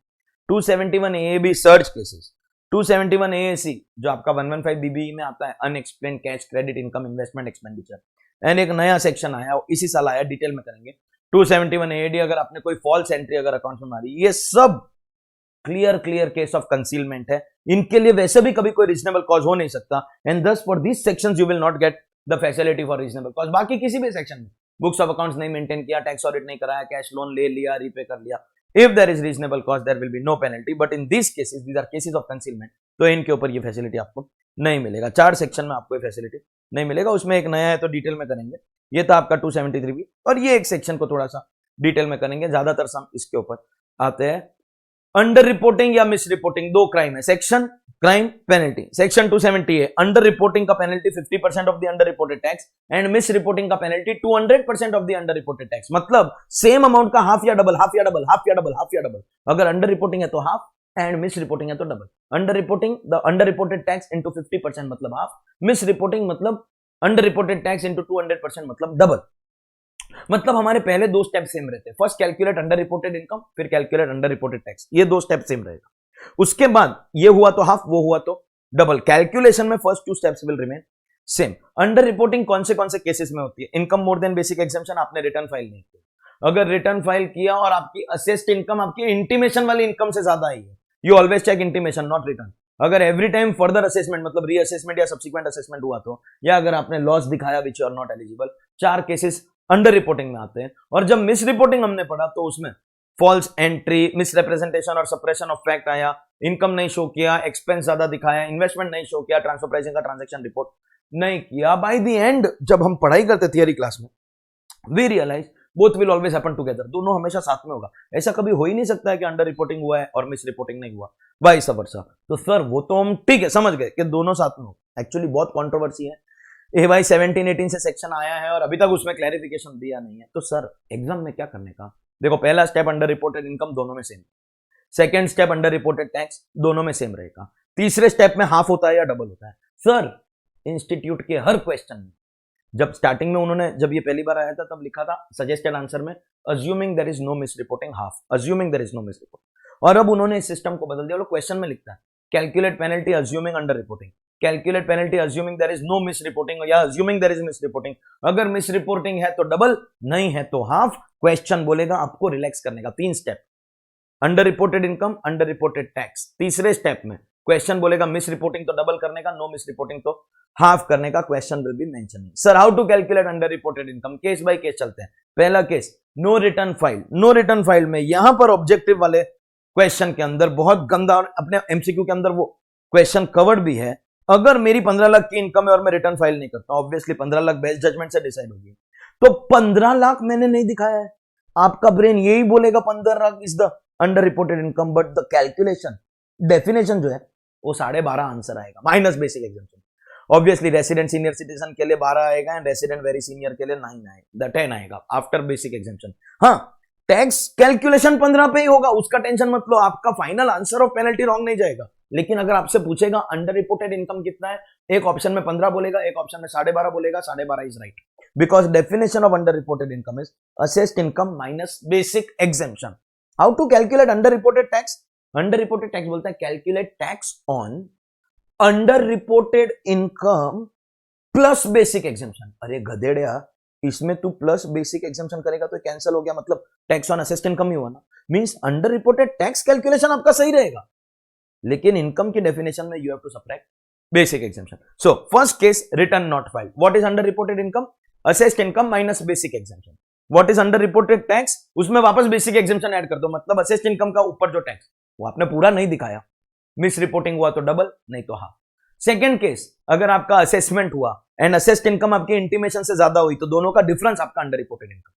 271AB search cases, 271AAC जो आपका 115BBE में आता है, unexplained cash credit income investment expenditure, and एक नया सेक्शन आया इसी साल आया, डिटेल में करेंगे। 271AD अगर आपने कोई फॉल्स एंट्री अगर अकाउंट में मारी, ये सब क्लियर केस ऑफ कंसीलमेंट है, इनके लिए वैसे भी कभी कोई रीजनेबल कॉज हो नहीं सकता, and thus for this sections you will not get the facility for reasonable cause. बाकी किसी भी सेक्शन में बुक्स ऑफ अकाउंट्स नहीं मेंटेन किया, टैक्स ऑडिट नहीं कराया, कैश लोन ले लिया, रीपे कर लिया, if there is reasonable cause there will be no penalty, but in this cases these are cases of concealment, तो इनके ऊपर ये फैसिलिटी आपको नहीं मिलेगा। 4 सेक्शन में आपको ये फैसिलिटी नहीं मिलेगा, उसमें एक नया है तो डिटेल में करेंगे। ये था आपका 273 भी, और ये एक सेक्शन को थोड़ा सा डिटेल में करेंगे, ज्यादातर सम इसके ऊपर आते हैं। अंडर रिपोर्टिंग या मिस रिपोर्टिंग, 2 क्राइम है, सेक्शन क्राइम पेनल्टी। सेक्शन 270 है, अंडर रिपोर्टिंग का penalty 50% of the under reported tax, and misreporting का penalty 200% of the under reported tax, मतलब सेम अमाउंट का हाफ या डबल, हाफ या double, half या double, half या डबल। अगर अंडर रिपोर्टिंग है तो हाफ, एंड मिस रिपोर्टिंग है तो double. Under reporting the under reported tax into 50% मतलब हाफ, मिस रिपोर्टिंग मतलब अंडर रिपोर्टेड टैक्स इंटू 200% मतलब डबल। मतलब हमारे पहले 2 स्टेप सेम रहते हैं, first calculate under reported income, फिर कैलकुलेट अंडर रिपोर्टेड टैक्स, ये 2 स्टेप सेम रहेगा। उसके बाद ये हुआ तो हाफ, वो हुआ तो डबल। कैलकुलेशन में first 2 steps will remain same. Under reporting कौन से केसेस में होती है? Income more than basic exemption, आपने रिटर्न फाइल नहीं किया, अगर रिटर्न फाइल किया और आपकी असेस्ड इनकम आपकी इंटीमेशन वाली इनकम से ज्यादा आई है, you always check intimation not return. अगर एवरी टाइम फर्दर असेसमेंट मतलब रीअसेसमेंट या सब्सिक्वेंट असेसमेंट हुआ तो, या अगर आपने लॉस दिखाया विच you are not eligible, 4 cases under reporting में आते हैं। और जब मिस रिपोर्टिंग हमने पढ़ा तो उसमें फॉल्स एंट्री, मिस रिप्रेजेंटेशन और सप्रेशन ऑफ फैक्ट आया, इनकम नहीं शो किया, एक्सपेंस ज्यादा दिखाया, इन्वेस्टमेंट नहीं शो किया, ट्रांसफर प्राइसिंग का ट्रांजैक्शन रिपोर्ट नहीं किया। बाय द एंड जब हम पढ़ाई करते थियरी क्लास में, we realise both will always happen together, दोनों हमेशा साथ में होगा। ऐसा कभी हो ही नहीं सकता है कि अंडर रिपोर्टिंग हुआ है और मिस रिपोर्टिंग नहीं हुआ, वाइस वर्सा। तो सर वो तो हम ठीक है समझ गए कि दोनों साथ में हो। एक्चुअली बहुत कंट्रोवर्सी है, ए भाई 17-18 से सेक्शन आया है और अभी तक उसमें क्लैरिफिकेशन दिया नहीं है। तो सर एग्जाम में क्या करने का, देखो पहला स्टेप अंडर रिपोर्टेड इनकम दोनों में same, second step under reported tax दोनों में सेम रहेगा, तीसरे स्टेप में हाफ होता है या डबल होता है। सर इंस्टीट्यूट के हर क्वेश्चन में, जब स्टार्टिंग में उन्होंने जब ये पहली बार आया था तब लिखा था सजेस्टेड आंसर में assuming there is no misreporting half, assuming there is no misreporting. और अब उन्होंने इस सिस्टम को बदल दिया, वो क्वेश्चन में लिखता है calculate penalty assuming under reporting, calculate penalty assuming there is no misreporting या assuming there is misreporting. अगर मिस रिपोर्टिंग है तो डबल, नहीं है तो हाफ। क्वेश्चन बोलेगा आपको रिलैक्स करने का, 3 step, under reported income, under reported tax. तीसरे स्टेप में क्वेश्चन बोलेगा मिस रिपोर्टिंग तो डबल करने का, नो मिस रिपोर्टिंग तो हाफ करने का। Question will be mentioning sir how to calculate under reported income. Case by case चलते हैं। पहला case no return file. No return file में यहां पर ऑब्जेक्टिव वाले क्वेश्चन के अंदर बहुत गंदा, अपने एमसीक्यू के अंदर वो क्वेश्चन कवर्ड भी है। अगर मेरी 15 लाख की इनकम है और मैं रिटर्न फाइल नहीं करता, ऑब्वियसली 15 लाख बेस्ट जजमेंट से डिसाइड होगी, तो 15 लाख मैंने नहीं दिखाया है, आपका ब्रेन यही बोलेगा 15 lakh is the under reported income, but the calculation definition जो है वो 12.5 आंसर आएगा minus basic exemption. Obviously resident senior citizen के लिए 12 आएगा एंड रेसिडेंट वेरी सीनियर के लिए 9 आएगा, 10 आएगा आफ्टर बेसिक एग्जाम्पशन। हाँ टैक्स कैलकुलेशन 15 पे ही होगा, उसका टेंशन मत लो, आपका final answer of penalty wrong नहीं जाएगा। लेकिन अगर आपसे पूछेगा अंडर रिपोर्टेड इनकम कितना है, एक ऑप्शन में 15 बोलेगा, एक ऑप्शन में 12.5 बोलेगा, 12.5 is right, because definition of under reported income is assessed income minus basic exemption. How to calculate under reported tax? Under reported tax बोलता है calculate tax on under reported income plus basic exemption. अरे गधेड़िया, इसमें तू plus basic exemption करेगा तो cancel हो गया, मतलब टैक्स ऑन असेस्ड इनकम ही हुआ ना। Means under reported tax calculation आपका सही रहेगा, लेकिन इनकम की डेफिनेशन में you have to subtract basic exemption. So first case return not filed. What is under reported income? Assessed income minus basic exemption. What is under reported tax? उसमें वापस basic exemption add कर दो, मतलब assessed income का ऊपर जो tax वो आपने पूरा नहीं दिखाया, मिस रिपोर्टिंग हुआ तो डबल, नहीं तो हाफ। सेकेंड केस, अगर आपका असेसमेंट हुआ एंड असेस्ड इनकम आपकी इंटीमेशन से ज्यादा हुई तो दोनों का डिफरेंस आपका अंडर रिपोर्टेड इनकम।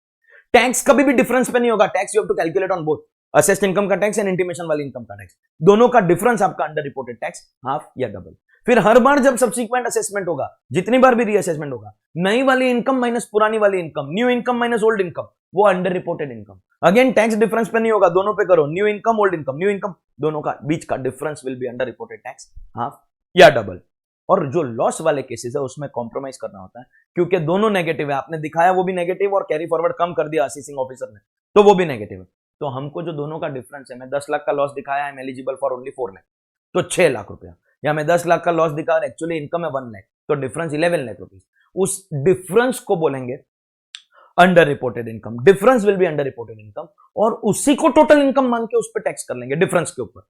टैक्स कभी भी डिफरेंस पे नहीं होगा, tax you have to calculate on both, assessed income का टैक्स एंड इंटीमेशन वाली इनकम का टैक्स, दोनों का डिफरेंस आपका अंडर रिपोर्टेड टैक्स हाफ या डबल। फिर हर बार जब सब्सिक्वेंट असेसमेंट होगा, जितनी बार भी रीअसेसमेंट होगा, नई वाली इनकम माइनस पुरानी वाली income, new income minus old income, वो under reported income. Again tax difference पे नहीं होगा, दोनों पे करो, new income old income, new income, दोनों का बीच का difference will be under reported tax half या डबल। और जो लॉस वाले केसेस है उसमें कॉम्प्रोमाइज करना होता है, क्योंकि दोनों नेगेटिव है, आपने दिखाया वो भी नेगेटिव और कैरी फॉरवर्ड कम कर दिया असेसिंग ऑफिसर ने तो वो भी नेगेटिव है। तो हमको जो दोनों का डिफरेंस है, मैं 10 लाख का लॉस दिखाया, I am eligible for only 4 lakh तो 6 लाख रुपया, या मैं 10 लाख का लॉस दिखा और एक्चुअली इनकम है 1 लाख तो डिफरेंस 11 लाख रुपीज। उस डिफरेंस को बोलेंगे under reported income, difference will be under reported income, और उसी को टोटल इनकम मान के उस पर टैक्स कर लेंगे डिफरेंस के ऊपर।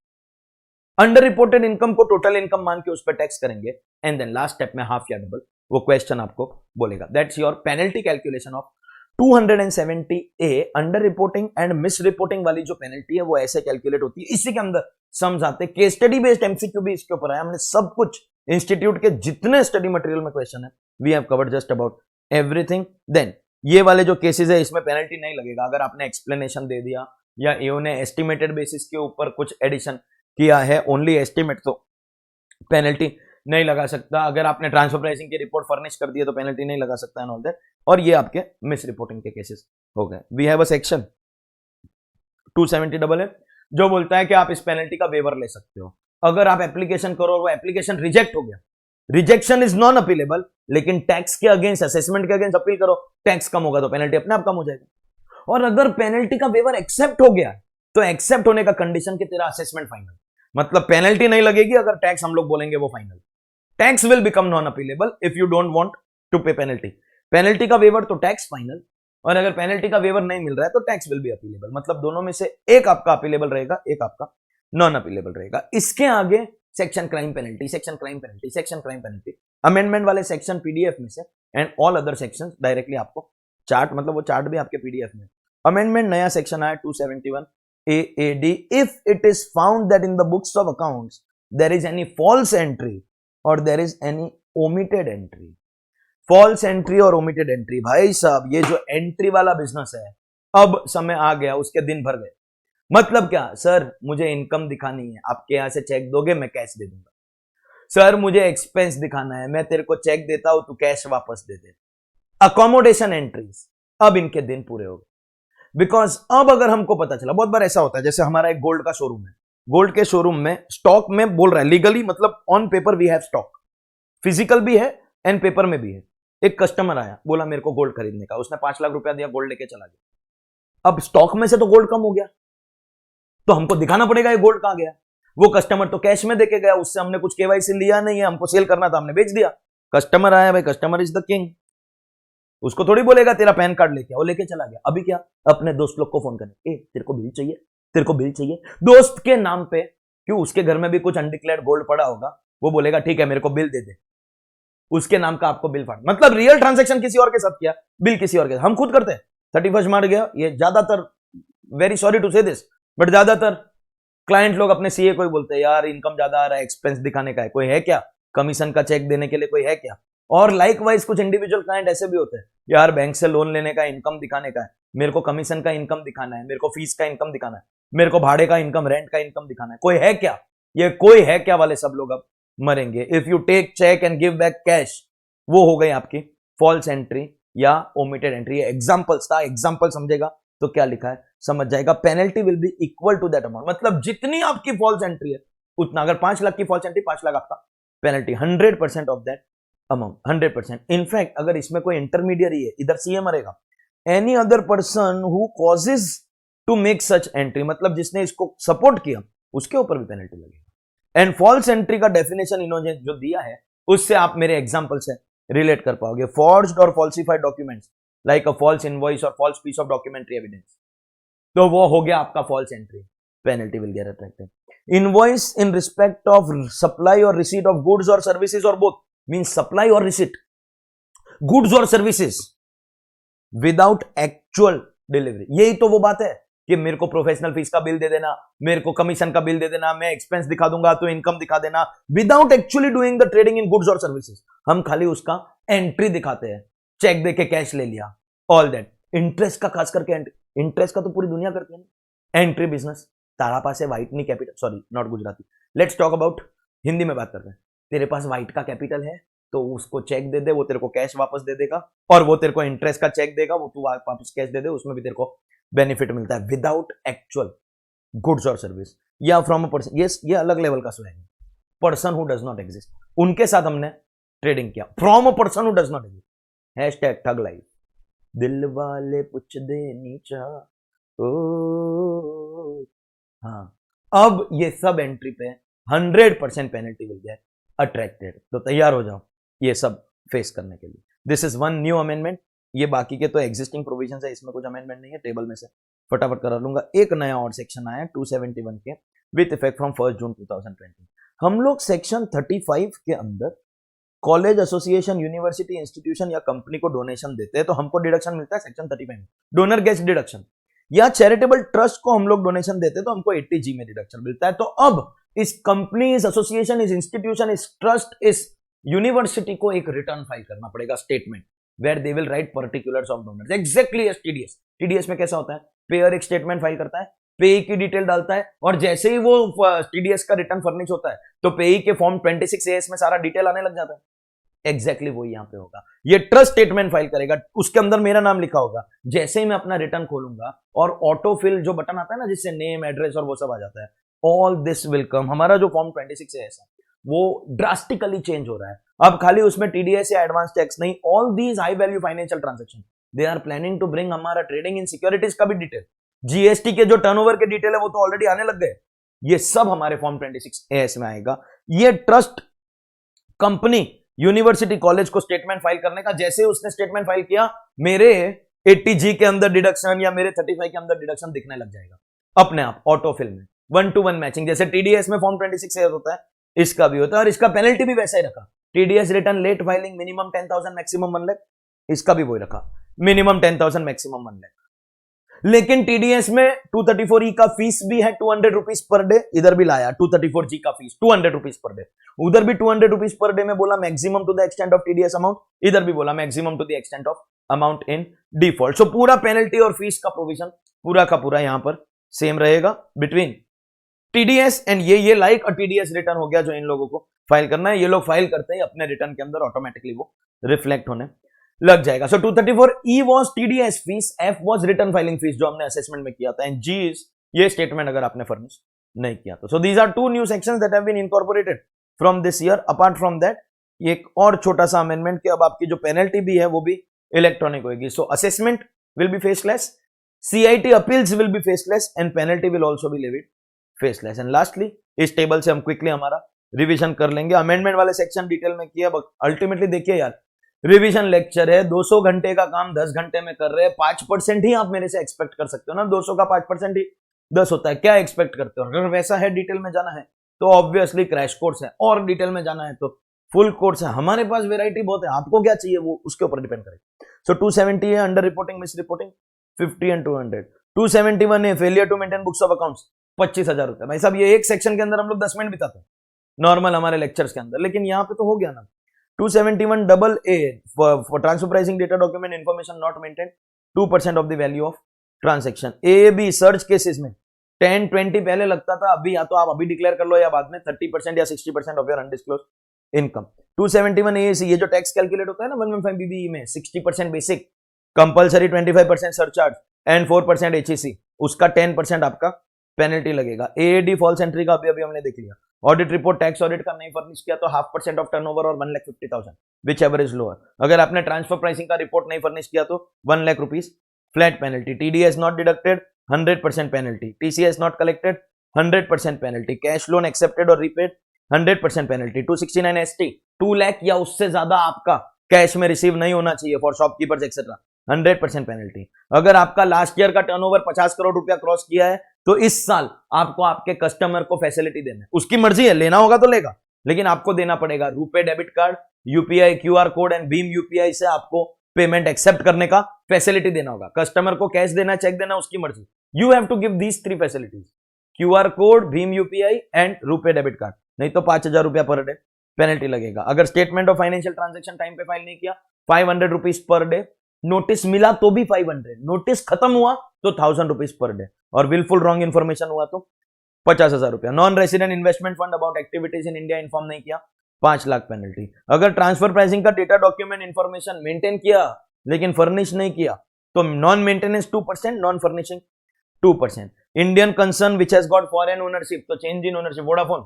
अंडर रिपोर्टेड इनकम को टोटल इनकम मान के उस पर टैक्स करेंगे एंड देन लास्ट स्टेप में हाफ या डबल वो क्वेश्चन आपको बोलेगा। That's your penalty calculation of 270A। Under reporting and miss reporting वाली जो पेनल्टी है वो ऐसे कैलकुलेट होती है, इसी के अंदर सम्स आते हैं। केस स्टडी बेस्ड एमसीक्यू भी इसके ऊपर है, हमने सब कुछ इंस्टीट्यूट के जितने स्टडी मटेरियल में क्वेश्चन है we have covered just about everything. Then ये वाले जो केसेस है इसमें पेनल्टी नहीं लगेगा, अगर आपने एक्सप्लेनेशन दे दिया या एओ ने एस्टिमेटेड बेसिस के ऊपर कुछ एडिशन किया है, ओनली एस्टिमेट, तो पेनल्टी नहीं लगा सकता। अगर आपने ट्रांसफर प्राइसिंग की रिपोर्ट फर्निश कर दी है तो पेनल्टी नहीं लगा सकता एंड ऑल दैट। और ये आपके मिस रिपोर्टिंग के केसेस हो गए। We have a section 270AA जो बोलता है कि आप इस पेनल्टी का वेवर ले सकते हो अगर आप एप्लीकेशन करो और वो एप्लीकेशन रिजेक्ट हो गया। रिजेक्शन इज नॉन अपीलेबल, लेकिन टैक्स के अगेंस्ट, असेसमेंट के अगेंस्ट अपील करो, टैक्स कम होगा तो पेनल्टी अपने आप कम हो जाएगा। और अगर पेनल्टी का वेवर एक्सेप्ट हो गया तो एक्सेप्ट होने का कंडीशन कि तेरा असेसमेंट फाइनल, मतलब पेनल्टी नहीं लगेगी अगर टैक्स हम लोग बोलेंगे वो final. Tax will become non appealable if you don't want to pay penalty. Penalty का वेवर तो टैक्स फाइनल, और अगर पेनल्टी का वेवर नहीं मिल रहा है तो टैक्स विल बी अपीलेबल, मतलब दोनों में से एक आपका अपीलेबल रहेगा, एक आपका नॉन अपीलेबल रहेगा। इसके आगे section crime penalty, section crime penalty, section crime penalty, amendment वाले सेक्शन पीडीएफ में से and all other sections directly आपको चार्ट, मतलब वो चार्ट भी आपके पीडीएफ में। अमेंडमेंट नया सेक्शन आया 271AAD, if it is found that in the books of accounts there is any false entry or there is any omitted entry, false entry और omitted entry. भाई साहब ये जो एंट्री वाला बिजनेस है, अब समय आ गया, उसके दिन भर गए। मतलब क्या सर, मुझे इनकम दिखानी है, आपके यहां से चेक दोगे मैं कैश दे दूंगा। सर मुझे एक्सपेंस दिखाना है, मैं तेरे को चेक देता हूं तू कैश वापस दे दे। अकोमोडेशन एंट्रीज, अब इनके दिन पूरे हो गए। बिकॉज अब अगर हमको पता चला, बहुत बार ऐसा होता है, जैसे हमारा एक गोल्ड का शोरूम है, गोल्ड के शोरूम में स्टॉक में बोल रहा है लीगली, मतलब on paper we have stock, physical भी है एंड पेपर में भी है। एक कस्टमर आया, बोला मेरे को गोल्ड खरीदने का, उसने 5 लाख रुपया दिया, गोल्ड लेके चला गया। अब स्टॉक में से तो गोल्ड कम हो गया, तो हमको दिखाना पड़ेगा ये गोल्ड कहां गया। वो कस्टमर तो कैश में देके गया, उससे हमने कुछ केवाईसी लिया नहीं है, हमको सेल करना था, हमने बेच दिया। कस्टमर आया, भाई कस्टमर इज द किंग, उसको थोड़ी बोलेगा तेरा पैन कार्ड लेके, वो लेके चला गया। अभी क्या, अपने दोस्त लोग को फोन करने, ए तेरे को बिल चाहिए, तेरे को बिल चाहिए, दोस्त के नाम पे, क्यों उसके घर में भी कुछ अनडिक्लेयर्ड गोल्ड पड़ा होगा, वो बोलेगा ठीक है मेरे को बिल दे दे, उसके नाम का आपको बिल फाड़, मतलब रियल ट्रांजैक्शन किसी और के साथ किया, बिल किसी और के साथ। हम खुद करते हैं, 31 मार्च गया, ये ज्यादातर, वेरी सॉरी टू से दिस, बट ज्यादातर क्लाइंट लोग अपने सीए को ही बोलते हैं यार इनकम ज्यादा आ रहा है, एक्सपेंस दिखाने का है, कोई है क्या, कमीशन का चेक देने के लिए कोई है क्या। और लाइकवाइज कुछ इंडिविजुअल क्लाइंट ऐसे भी होते हैं, यार बैंक से लोन लेने का इनकम दिखाने का है, मेरे को कमीशन का इनकम दिखाना है, मेरे को फीस का इनकम दिखाना है, मेरे को भाड़े का इनकम, रेंट का इनकम दिखाना है, कोई है क्या। ये कोई है क्या वाले सब लोग अब मरेंगे। If you take cheque and give back cash, वो हो गई आपकी फॉल्स एंट्री या ओमिटेड एंट्री। एग्जाम्पल्स था, एग्जाम्पल समझेगा तो क्या लिखा है समझ जाएगा। Penalty will be equal to that amount, मतलब जितनी आपकी फॉल्स एंट्री है उतना, अगर 5 लाख की फॉल्स एंट्री, 5 लाख आपका penalty, 100% of that amount, 100%। In fact अगर इसमें कोई इंटरमीडियरी है, इधर सीए मरेगा, any other person who causes to make such entry, मतलब जिसने इसको सपोर्ट किया, उसके ऊपर भी पेनल्टी लगेगी। एंड फॉल्स एंट्री का डेफिनेशन इन्होंने जो दिया है उससे आप मेरे एग्जांपल से रिलेट कर पाओगे। फॉर्ज्ड और falsified documents like a false invoice और false piece of documentary evidence, तो वो हो गया आपका false entry, penalty will get attracted. Invoice in respect of supply और रिसीट ऑफ गुड्स और सर्विसेज, और बोथ मींस सप्लाई और रिसीट, गुड्स और सर्विसेज विदाउट एक्चुअल डिलीवरी। यही तो वो बात है कि मेरे को प्रोफेशनल फीस का बिल दे देना, मेरे को कमीशन का बिल दे देना, मैं एक्सपेंस दिखा दूंगा तो इनकम दिखा देना, without actually doing the trading in goods और सर्विसेज। हम खाली उसका एंट्री दिखाते हैं, चेक देके कैश ले लिया, ऑल दैट। इंटरेस्ट का खास करके, इंटरेस्ट का तो पूरी दुनिया करती है ना। एंट्री बिजनेस, तारा पास है व्हाइट नहीं capital, sorry not Gujarati, let's talk about, Hindi में बात करते हैं। तेरे पास व्हाइट का कैपिटल है तो उसको चेक दे दे, वो तेरे को कैश वापस दे देगा, और वो तेरे को इंटरेस्ट का चेक देगा, वो तू वापस कैश दे दे, उसमें भी तेरे को बेनिफिट मिलता है, विदाउट एक्चुअल गुड्स और सर्विस। या फ्रॉम अ पर्सन, ये अलग लेवल का स्वैग है, person who does not exist, उनके साथ हमने ट्रेडिंग किया, from a person who does not exist. Hashtag thug life, दिल वाले पूछ दे नीचा, ओ हाँ। अब ये सब एंट्री पे 100% पेनल्टी विल गेट अट्रैक्टेड, तो तैयार हो जाओ ये सब फेस करने के लिए। This is one new amendment, ये बाकी के तो एग्जिस्टिंग प्रोविजन है, इसमें कुछ अमेंडमेंट नहीं है, टेबल में से फटाफट करा लूंगा। एक नया और सेक्शन आया 271 के, विथ इफेक्ट फ्रॉम 1 जून 2020। हम लोग सेक्शन 35 के अंदर कॉलेज, एसोसिएशन, यूनिवर्सिटी, इंस्टीट्यूशन या कंपनी को डोनेशन देते हैं तो हमको डिडक्शन मिलता है सेक्शन 35 में, डोनर गेट्स डिडक्शन। या चैरिटेबल ट्रस्ट को हम लोग डोनेशन देते हैं तो हमको 80G में डिडक्शन मिलता है। तो अब इस कंपनी, इस एसोसिएशन, इस इंस्टीट्यूशन, इस ट्रस्ट, इस यूनिवर्सिटी को एक रिटर्न फाइल करना पड़ेगा, statement, where they will write particulars of donors, exactly as TDS. TDS में कैसा होता है, पेयर एक स्टेटमेंट फाइल करता है, पेई की डिटेल डालता है, और जैसे ही वो टीडीएस का रिटर्न फर्निश होता है तो पेई के फॉर्म 26AS में सारा डिटेल आने लग जाता है। एग्जैक्टली वही यहां पे होगा, ये ट्रस्ट स्टेटमेंट फाइल करेगा, उसके अंदर मेरा नाम लिखा होगा। जैसे ही मैं अपना रिटर्न खोलूंगा और ऑटोफिल जो बटन आता है ना, जिससे नेम, एड्रेस और वो सब आ जाता है, ऑल दिस विल कम। हमारा जो फॉर्म 26AS है वो ड्रास्टिकली चेंज हो रहा है, अब खाली उसमें टीडीएस या एडवांस टैक्स नहीं, all these high value financial transaction they are planning to bring हमारा ट्रेडिंग इन सिक्योरिटीज का भी डिटेल, जीएसटी के जो टर्नओवर के डिटेल है वो तो ऑलरेडी आने लग गए, ये सब हमारे फॉर्म 26AS में आएगा। ये ट्रस्ट, कंपनी, यूनिवर्सिटी, कॉलेज को स्टेटमेंट फाइल करने का, जैसे उसने स्टेटमेंट फाइल किया मेरे 80G के अंदर डिडक्शन या मेरे 35 के अंदर डिडक्शन दिखने लग जाएगा अपने आप, ऑटोफिल में 1-to-1 मैचिंग। जैसे टीडीएस में फॉर्म 26AS होता है, इसका भी होता है, और इसका पेनल्टी भी वैसा ही रखा, TDS return late filing minimum 10,000 maximum 1 lakh, इसका भी वही रखा, मिनिमम 10,000 मैक्सिमम 1 लाख। लेकिन टीडीएस में 234E का फीस भी है 200 रुपीज पर डे, इधर भी लाया 234G का फीस 200 रुपीज पर डे, उधर भी 200 रुपीज पर डे में बोला maximum to the extent of TDS amount, इधर भी बोला maximum to the extent of amount in default. So पूरा पेनल्टी और फीस का प्रोविजन पूरा का पूरा यहां पर सेम रहेगा बिटवीन टीडीएस एंड ये लाइक अ टीडीएस रिटर्न हो गया जो इन लोगों को फाइल करना है। ये लोग फाइल करते हैं अपने रिटर्न के अंदर ऑटोमेटिकली वो रिफ्लेक्ट होने लग जाएगा। So 234E was TDS fees, F was return filing fees जो हमने असेसमेंट में किया था, एंड G इज ये स्टेटमेंट अगर आपने फर्निश नहीं किया तो। So these are two new sections that have been incorporated from this year. Apart from that एक और छोटा सा अमेंडमेंट कि अब आपकी जो पेनल्टी भी है वो भी इलेक्ट्रॉनिक होगी। सो assessment will be faceless, CIT appeals will be faceless and penalty will also be levied faceless. And lastly इस टेबल से हम क्विकली हमारा रिवीजन कर लेंगे। अमेंडमेंट वाले सेक्शन डिटेल में किया, अल्टीमेटली देखिए यार रिवीजन लेक्चर है, 200 घंटे का काम 10 घंटे में कर रहे हैं, 5% ही आप मेरे से एक्सपेक्ट कर सकते हो ना, 200 का 5% ही 10 होता है, क्या एक्सपेक्ट करते हो? अगर वैसा है डिटेल में जाना है तो ऑब्वियसली क्रैश कोर्स है, और डिटेल में जाना है तो फुल कोर्स है। हमारे पास वेराइटी बहुत है, आपको क्या चाहिए वो उसके ऊपर डिपेंड करेगा। सो 270 है under reporting misreporting 50 and 200। 271 है failure to maintain books of accounts 25,000 रुपए। भाई साहब ये एक सेक्शन के अंदर हम लोग 10 मिनट बिताते हैं नॉर्मल हमारे लेक्चर्स के अंदर, लेकिन यहाँ पे तो हो गया ना। 271 double A for transfer pricing data document information not maintain 2% of the value of transaction. A B search cases में 10-20 पहले लगता था, अभी या तो आप अभी डिक्लेयर कर लो या बाद में 30% या 60% ऑफ योर अनडिस्क्लोज इनकम। 271 ए ये जो टैक्स कैलकुलेट होता है ना 115 बीबी में 60% basic, compulsory 25% surcharge and 4% HEC, उसका 10% आपका पेनल्टी लगेगा। AAD फॉल्स एंट्री का अभी हमने देख लिया। ऑडिट रिपोर्ट टैक्स ऑडिट का नहीं फर्निश किया तो 0.5% ऑफ टर्नओवर और 1,50,000 विच एवर इज लोअर। अगर आपने ट्रांसफर प्राइसिंग का रिपोर्ट नहीं फर्निश किया तो 1 lakh rupees flat penalty. TDS not deducted 100% penalty. TCS not collected 100% penalty. Cash loan accepted और रीपेड 100% पेनल्टी। 269 ST 2 लाख या उससे ज्यादा आपका कैश में रिसीव नहीं होना चाहिए फॉर शॉपकीपर्स एक्सेट्रा 100% पेनल्टी। अगर आपका लास्ट ईयर का टर्नओवर 50 करोड़ रुपया क्रॉस किया है तो इस साल आपको आपके कस्टमर को फैसिलिटी देना है, उसकी मर्जी है, लेना होगा तो लेगा, लेकिन आपको देना पड़ेगा। RuPay debit card, UPI QR code and Bhim UPI से आपको पेमेंट एक्सेप्ट करने का फैसिलिटी देना होगा। कस्टमर को कैश देना, चेक देना, उसकी मर्जी। You have to give these 3 facilities, QR code, भीम UPI and RuPay debit card, नहीं तो 5,000 रुपया पर डे पेनल्टी लगेगा। अगर statement of financial transaction time पे फाइल नहीं किया 500 रुपीज पर डे, नोटिस मिला तो भी 500, नोटिस खत्म हुआ तो 1,000 रुपीज पर डे, और विलफुल रॉन्ग इन्फॉर्मेशन हुआ तो 50,000 रुपया। Non resident investment fund about activities in India inform नहीं किया 5 लाख पेनल्टी। अगर ट्रांसफर प्राइसिंग का डेटा डॉक्यूमेंट इन्फॉर्मेशन मेंटेन किया लेकिन फर्निश नहीं किया तो non maintenance 2%, non furnishing 2%। Indian concern which has got foreign ownership, तो change in ownership, Vodafone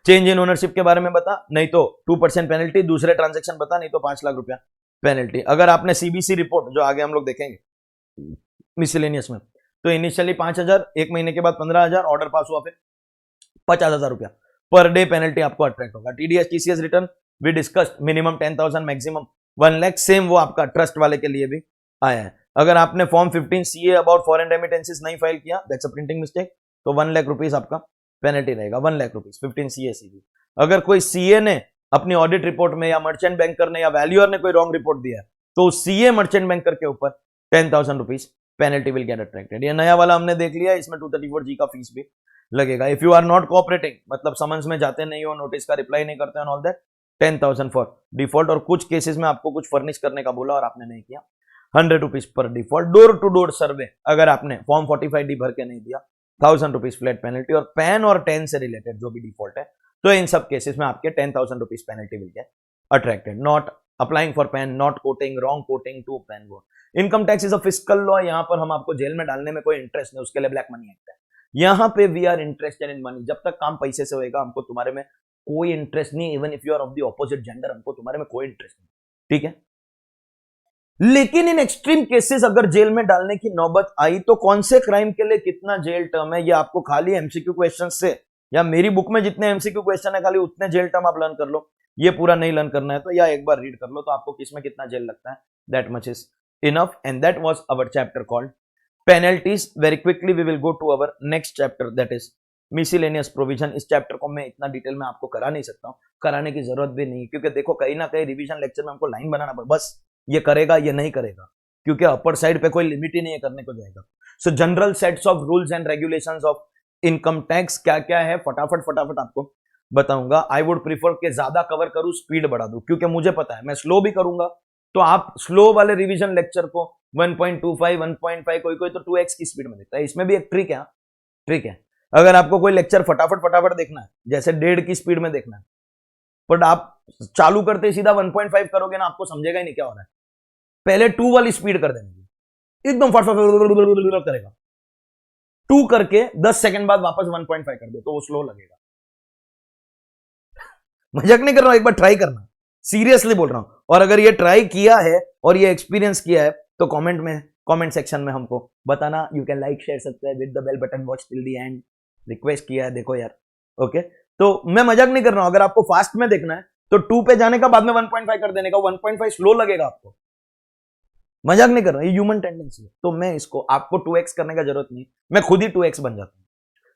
change in ownership के बारे में बता, नहीं तो 2% पेनल्टी। दूसरे ट्रांजेक्शन बता, नहीं तो 5 लाख रुपया पेनल्टी। अगर आपने CBC रिपोर्ट जो आगे हम लोग देखेंगे मिसलेनियस में, तो इनिशियली 5,000, एक महीने के बाद 15,000, ऑर्डर पास हुआ फिर 50,000 रुपया पर डे पेनल्टी आपको अट्रैक्ट होगा। TDS TCS return we discussed, minimum 10,000 maximum 1 lakh, same वो आपका ट्रस्ट वाले के लिए भी आया है। अगर आपने form 15 CA about foreign remittances नहीं फाइल किया, दैट्स अ प्रिंटिंग मिस्टेक, तो 1 लाख रुपीज आपका पेनल्टी रहेगा। 1 लाख रुपीज 15 CA CB। अगर कोई CA ने अपनी ऑडिट रिपोर्ट में या मर्चेंट बैंकर ने या वैल्यूअर ने कोई रॉन्ग रिपोर्ट दिया तो CA मर्चेंट बैंकर के ऊपर 10,000 rupees penalty will get attracted. ये नया वाला हमने देख लिया, इसमें 234G का फीस भी लगेगा। If you are not cooperating, मतलब समन्स में जाते नहीं हो, नोटिस का रिप्लाई नहीं करते ऑल दैट, 10,000 फॉर डिफॉल्ट। और कुछ केसेस में आपको कुछ फर्निश करने का बोला और आपने नहीं किया, 100 rupees per default. Door to door survey अगर आपने फॉर्म 45D भर के नहीं दिया, 1,000 रुपीज फ्लैट पेनल्टी। और पैन और 10 से रिलेटेड जो भी डिफॉल्ट है, तो इन सब केसेस में आपके 10,000 rupees penalty will get attracted. Not applying for PAN, not quoting, wrong quoting to PAN board. Income tax is a fiscal law, यहाँ पर हम आपको जेल में डालने में कोई इंटरेस्ट नहीं, उसके लिए ब्लैक मनी एक्ट है। यहाँ पे we are interested in money, जब तक काम पैसे से होएगा हमको तुम्हारे में कोई इंटरेस्ट नहीं। Even if you are of the opposite gender, हमको तुम्हारे में कोई इंटरेस्ट नहीं, ठीक है। लेकिन इन एक्सट्रीम केसेस अगर जेल में डालने की नौबत आई तो कौन से क्राइम के लिए कितना जेल टर्म है, ये आपको खाली MCQ क्वेश्चन से या मेरी बुक में जितने MCQ क्वेश्चन है खाली उतने जेल टर्म आप लर्न कर लो। ये पूरा नहीं लर्न करना है तो या एक बार रीड कर लो, तो आपको किसमें कितना जेल लगता है, that much is enough. And that was our chapter called penalties. Very quickly we will go to our next chapter, that is miscellaneous provision. इस चैप्टर को मैं इतना डिटेल में आपको करा नहीं सकता हूं, कराने की जरूरत भी नहीं, क्योंकि देखो कहीं ना कहीं रिवीजन लेक्चर में हमको लाइन बनाना पड़े, बस ये करेगा ये नहीं करेगा, क्योंकि अपर साइड पे कोई लिमिट ही नहीं है करने को जाएगा. सो general sets of rules and regulations of income tax क्या क्या है फटाफट आपको बताऊंगा. आई वुड प्रीफर कि ज्यादा कवर करूं, स्पीड बढ़ा दूं, क्योंकि मुझे पता है मैं स्लो भी करूंगा तो आप स्लो वाले रिवीजन लेक्चर को 1.25 1.5 कोई तो 2x की स्पीड में देखता है. इसमें भी एक ट्रिक है. अगर आपको कोई लेक्चर फटाफट देखना है, जैसे 1.5 की स्पीड में देखना है, बट आप चालू करते सीधा 1.5 करोगे ना, आपको समझेगा ही नहीं क्या हो रहा है. पहले 2 वाली स्पीड कर देंगे, एकदम फटाफट करेगा. 2 करके 10 सेकंड बाद वापस 1.5 कर दो तो वो स्लो लगेगा. मजाक नहीं कर रहा हूं, एक बार ट्राई करना, सीरियसली बोल रहा हूं. और अगर ये ट्राई किया है और ये एक्सपीरियंस किया है तो कमेंट सेक्शन में हमको बताना. You can like share subscribe with the bell button, watch till the end. Request किया है, देखो यार. ओके, तो मैं मजाक नहीं कर रहा हूं. अगर आपको फास्ट में देखना है तो 2 पे जाने का बाद में 1.5 कर देने का. 1.5 स्लो लगेगा आपको, मजाक नहीं कर रहा, ये ह्यूमन टेंडेंसी है. तो मैं इसको, आपको 2x करने का जरूरत नहीं, मैं खुद ही 2x बन जाता हूं.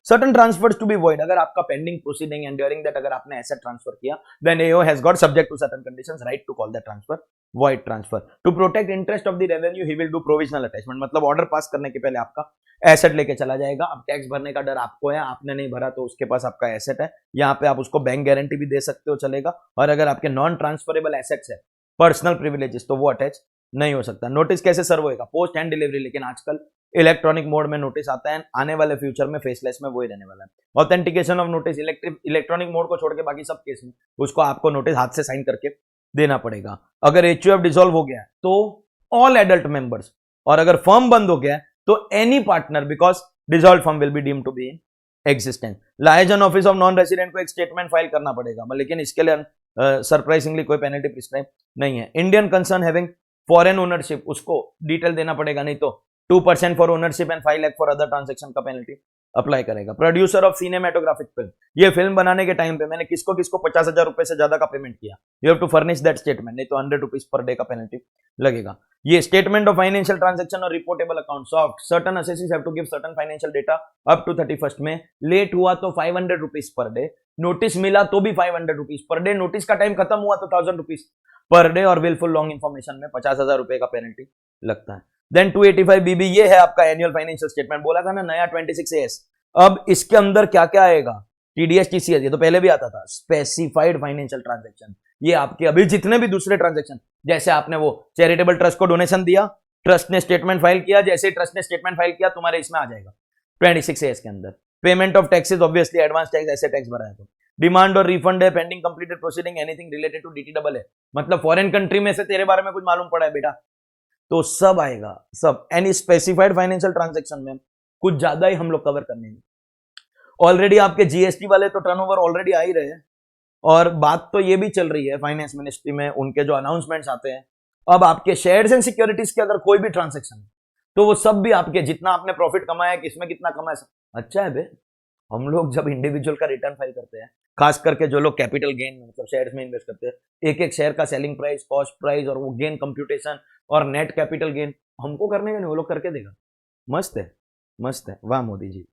Certain transfers to be void, अगर आपका pending proceeding and during that अगर आपने एसेट ट्रांसफर किया, then AO has got subject to certain conditions right to call that transfer void transfer. To protect interest of the revenue he will do provisional attachment. मतलब order pass करने के पहले आपका asset लेके चला जाएगा. अब टैक्स भरने का डर आपको है, आपने नहीं भरा तो उसके पास आपका एसेट है, यहाँ पे आप उसको बैंक गारंटी भी दे सकते हो, चलेगा. और अगर आपके नॉन ट्रांसफरेबल एसेट्स है, पर्सनल प्रिविलेजेस, तो वो अटैच नहीं हो सकता. नोटिस कैसे सर्व होएगा? पोस्ट एंड डिलीवरी, लेकिन आजकल इलेक्ट्रॉनिक मोड में नोटिस आता है. आने वाले फ्यूचर में फेसलेस में वही रहने वाला है. Authentication of notice, electronic mode को छोड़ के बाकी सब केस में उसको आपको नोटिस हाथ से साइन करके देना पड़ेगा. अगर एचयूएफ डिसॉल्व हो गया तो ऑल एडल्ट मेंबर्स, और अगर फर्म बंद हो गया तो any partner, because dissolve firm will be deemed to be in existent. Liaison office of non resident को एक स्टेटमेंट फाइल करना पड़ेगा, लेकिन इसके लिए सरप्राइजिंगली कोई पेनल्टी प्रिस्क्राइब नहीं है. Indian concern having foreign ownership, उसको डिटेल देना पड़ेगा, नहीं तो 2% for ownership and 5 lakh for other transaction का पेनल्टी अप्लाई करेगा. प्रोड्यूसर ऑफ सिनेमेटोग्राफिक फिल्म, ये फिल्म बनाने के टाइम पे मैंने किसको 50,000 रुपए से ज्यादा का पेमेंट किया, you have to furnish that statement, नहीं तो 100 रुपीज पर डे का पेनल्टी लगेगा. ये स्टेटमेंट ऑफ फाइनेंशियल ट्रांजेक्शन और reportable account soft, certain assessees have to give certain financial data up to 31st में. लेट हुआ तो 500 रुपीज पर डे, नोटिस मिला तो भी 500 रुपीज पर डे, नोटिस का टाइम खत्म हुआ तो 1000 रुपीज पर डे, और विलफुल लॉन्ग इन्फॉर्मेशन में 50,000 रुपए का पेनल्टी लगता है. देन 285 बीबी, ये है आपका एनुअल फाइनेंशियल स्टेटमेंट. बोला था ना नया 26AS. अब इसके अंदर क्या क्या आएगा? टीडीएस टीसीएस, ये तो पहले भी आता था. स्पेसिफाइड फाइनेंशियल ट्रांजैक्शन, ये आपके अभी जितने भी दूसरे ट्रांजैक्शन, जैसे आपने वो चैरिटेबल ट्रस्ट को डोनेशन दिया, ट्रस्ट ने स्टेटमेंट फाइल किया, जैसे ट्रस्ट ने स्टेटमेंट फाइल किया तुम्हारे इसमें आ जाएगा 26AS के अंदर. Payment of taxes, obviously advance tax, ऐसे टैक्स भरा है तो. डिमांड और रिफंड है, pending completed proceeding, anything related to DT double है, मतलब फॉरेन कंट्री में से तेरे बारे में कुछ मालूम पड़ा है बेटा, तो सब आएगा, सब. एनी स्पेसिफाइड फाइनेंशियल ट्रांजैक्शन में कुछ ज्यादा ही हम लोग कवर करने हैं. ऑलरेडी आपके जीएसटी वाले तो टर्नओवर ऑलरेडी आ ही रहे हैं, और बात तो ये भी चल रही है फाइनेंस मिनिस्ट्री में, उनके जो अनाउंसमेंट्स आते हैं, अब आपके शेयर्स एंड सिक्योरिटीज के अगर कोई भी ट्रांजैक्शन है तो वो सब भी आपके, जितना आपने प्रॉफिट कमाया, किसमें कितना कमाया, अच्छा है बे. हम लोग जब इंडिविजुअल का रिटर्न फाइल करते हैं, खास करके जो लोग कैपिटल गेन मतलब शेयर्स में इन्वेस्ट करते हैं, एक एक शेयर का सेलिंग प्राइस, कॉस्ट प्राइस, और वो गेन कंप्यूटेशन और नेट कैपिटल गेन हमको करने का नहीं, वो लोग करके देगा. मस्त है, मस्त है. वाह मोदी जी,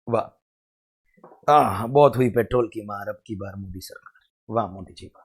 वाह. बहुत हुई पेट्रोल की मार अब की बार मोदी सरकार. वाह मोदी जी, वाह.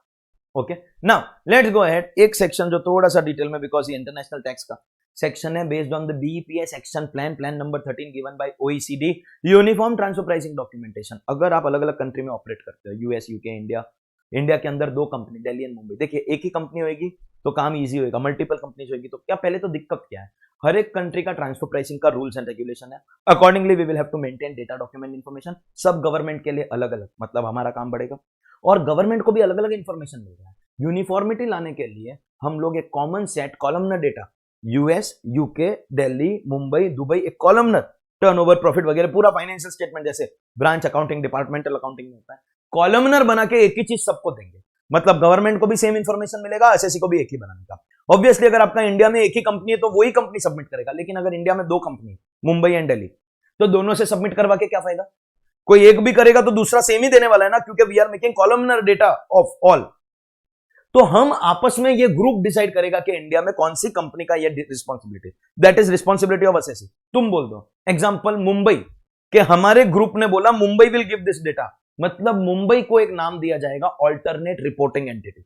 Okay, now let's go ahead. एक सेक्शन जो थोड़ा सा डिटेल में, बिकॉज ये इंटरनेशनल टैक्स का सेक्शन है, based on the BEPS action plan number 13 given by OECD, uniform transfer pricing documentation. अगर आप अलग अलग कंट्री में ऑपरेट करते हो, यूएस, यूके, इंडिया के अंदर 2 कंपनी, दिल्ली एंड मुंबई. देखिए, एक ही कंपनी होगी तो काम इजी होगा, मल्टीपल कंपनीज होगी तो क्या, पहले तो दिक्कत क्या है, हर एक कंट्री का ट्रांसफर प्राइसिंग का रूल्स एंड रेगुलेशन है. Accordingly we will have to maintain data, document, information, सब गवर्नमेंट के लिए अलग अलग, मतलब हमारा काम बढ़ेगा और गवर्नमेंट को भी अलग अलग इन्फॉर्मेशन मिल रहा है. यूनिफॉर्मिटी लाने के लिए हम लोग एक common set columnar data, US, UK, Delhi, Mumbai, Dubai, एक कॉलमनर टर्नओवर, प्रॉफिट वगैरह पूरा फाइनेंशियल स्टेटमेंट, जैसे ब्रांच अकाउंटिंग, डिपार्टमेंटल अकाउंटिंग में होता है, कॉलमनर बना के एक ही चीज सबको देंगे. मतलब गवर्नमेंट को भी सेम इंफॉर्मेशन मिलेगा, एसएससी को भी एक ही बनाने का. ऑब्वियसली अगर आपका इंडिया में एक ही कंपनी है तो वही कंपनी सबमिट करेगा, लेकिन अगर इंडिया में 2 कंपनी, मुंबई एंड दिल्ली, तो दोनों से सबमिट करवा के क्या फायदा? कोई एक भी करेगा तो दूसरा सेम ही देने वाला है ना, क्योंकि we are making columnar data of all. तो हम आपस में ये ग्रुप डिसाइड करेगा कि इंडिया में कौन सी कंपनी का ये responsibility, that is responsibility of SSC. तुम बोल दो एग्जांपल मुंबई के, हमारे ग्रुप ने बोला Mumbai will give this data, मतलब मुंबई को एक नाम दिया जाएगा alternate reporting entity.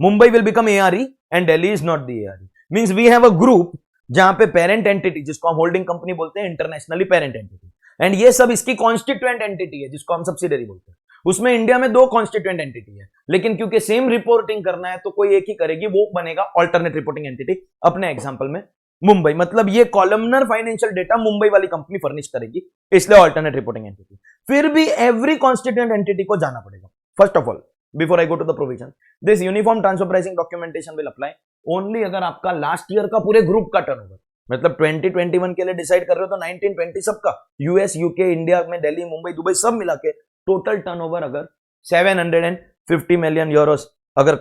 Mumbai will become ARE and Delhi is not the ARE. Means we have a group जहां पे पेरेंट एंटिटी, जिसको हम होल्डिंग कंपनी बोलते हैं, इंटरनेशनली पेरेंट एंटिटी, एंड ये सब इसकी कॉन्स्टिट्यूएंट एंटिटी है जिसको हम सब्सिडरी बोलते हैं। उसमें इंडिया में 2 कॉन्स्टिट्यूएंट एंटिटी है, लेकिन क्योंकि सेम रिपोर्टिंग करना है तो कोई एक ही करेगी, वो बनेगा ऑल्टरनेट रिपोर्टिंग एंटिटी। अपने एग्जांपल में मुंबई, मतलब ये कॉलमनर फाइनेंशियल डेटा मुंबई वाली कंपनी फर्निश करेगी, इसलिए ऑल्टरनेट रिपोर्टिंग एंटिटी। फिर भी एवरी कॉन्स्टिट्यूएंट एंटिटी को जाना पड़ेगा। First of all, before I go to the provision, this uniform transfer pricing documentation will apply only अगर आपका लास्ट ईयर का पूरे ग्रुप का टर्नओवर, मतलब 2021 के लिए डिसाइड कर रहे हो तो 1920 सबका, यूएस, यूके, इंडिया में दिल्ली, मुंबई, दुबई सब मिला के टोटल टर्नओवर अगर 750 मिलियन यूरोस अगर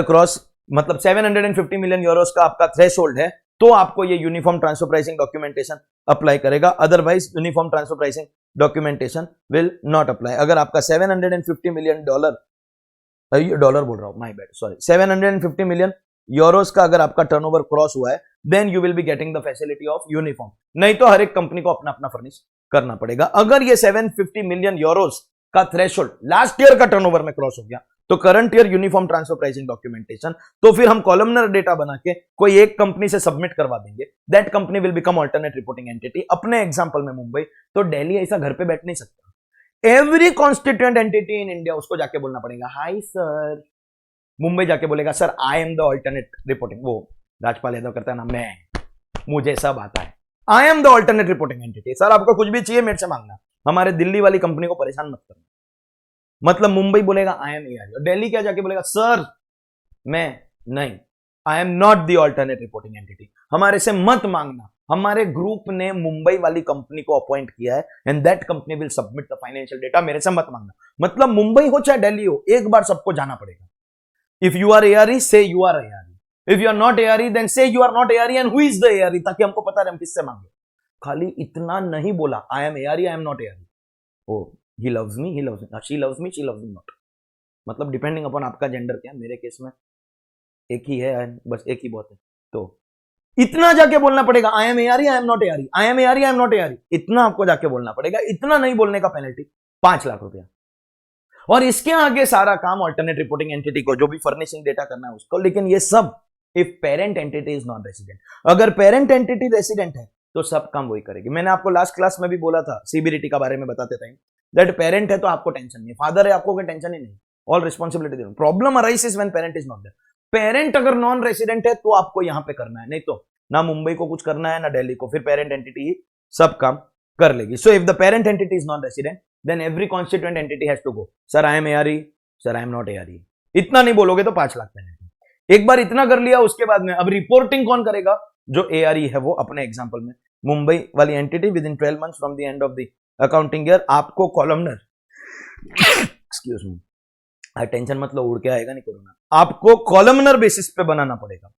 क्रॉस मतलब 750 मिलियन यूरोस का आपका थ्रेशोल्ड है, तो आपको ये uniform transfer pricing documentation apply करेगा। Otherwise uniform transfer pricing documentation will not apply. अगर आपका 750 मिलियन डॉलर बोल रहा हूं, my bad, sorry, 750 million euros का अगर आपका टर्नओवर क्रॉस हुआ है, then you will be getting the facility of uniform. नहीं तो हर एक कंपनी को अपना अपना फर्निश करना पड़ेगा। अगर ये 750 मिलियन यूरोस का थ्रेशोल्ड लास्ट ईयर का टर्नओवर में क्रॉस हो गया, तो current year uniform transfer pricing documentation, तो फिर हम कॉलमनर डेटा बना के कोई एक कंपनी से सबमिट करवा देंगे, that company will become alternate reporting entity. अपने एग्जांपल में मुंबई, तो दिल्ली ऐसा घर पे बैठ नहीं सकता। Every constituent entity in India उसको जाके बोलना पड़ेगा, हाय सर। मुंबई जाके बोलेगा, sir I am the alternate reporting, वो राजपाल यादव करता है ना, मैं, मुझे सब आता है, I am the alternate reporting entity. Sir आपको कुछ भी चाहिए मेरे से मांगना, हमारे दिल्ली वाली कंपनी को परेशान मत करना। मतलब मुंबई बोलेगा आई एम एआरई, और दिल्ली क्या जाके बोलेगा, सर मैं नहीं, आई am not the alternate reporting entity, हमारे से मत मांगना, हमारे ग्रुप ने मुंबई वाली कंपनी को अपॉइंट किया है and that company will submit the financial data, मेरे से मत मांगना। मतलब मुंबई हो चाहे दिल्ली हो, एक बार सबको जाना पड़ेगा। If you are ARE, say you are ARE, if you are not ARE, then say you are not ARE and who is the ARE, ताकि हमको पता रहे हम किससे मांगे। खाली इतना नहीं बोला, I am ARE, I am not ARE, oh he loves me, she loves me, she loves me not, मतलब डिपेंडिंग अपॉन आपका जेंडर क्या है। मेरे केस में एक ही है, बस एक ही बहुत है, तो इतना जाके बोलना पड़ेगा, आई am ARE, I am not are, I am ARE, I am not ARE, इतना आपको जाके बोलना पड़ेगा। इतना नहीं बोलने का पेनल्टी 5 लाख रुपया, और इसके आगे सारा काम ऑल्टरनेट रिपोर्टिंग एंटिटी को, जो भी फर्निशिंग डेटा करना है उसको। लेकिन ये सब if parent entity is non resident, अगर पेरेंट एंटिटी रेसिडेंट है तो सब काम वही करेगी। मैंने आपको लास्ट क्लास में भी बोला था सीबीडीटी का बारे में बताते टाइम, दैट पेरेंट है तो आपको टेंशन नहीं, फादर है आपको कोई टेंशन ही नहीं, all responsibility. Problem arises when parent is not there. Parent अगर नॉन रेसिडेंट है तो आपको यहां पे करना है, नहीं तो ना मुंबई को कुछ करना है ना दिल्ली को, फिर पेरेंट एंटिटी ही सब काम कर लेगी। So if the parent entity is non resident, then every constituent entity has to go, sir I am ARE, sir I am not ARE. इतना नहीं बोलोगे तो 5 लाख पेनल्टी। एक बार इतना कर लिया, उसके बाद में अब रिपोर्टिंग कौन करेगा, जो एआरई है वो। अपने एग्जांपल में मुंबई वाली entity with in 12 months from the end of the accounting year, आपको कॉलमनर एक्सक्यूज मी, टेंशन मतलब उड़ के आएगा नहीं कोरोना, आपको कॉलमनर बेसिस पे बनाना पड़ेगा।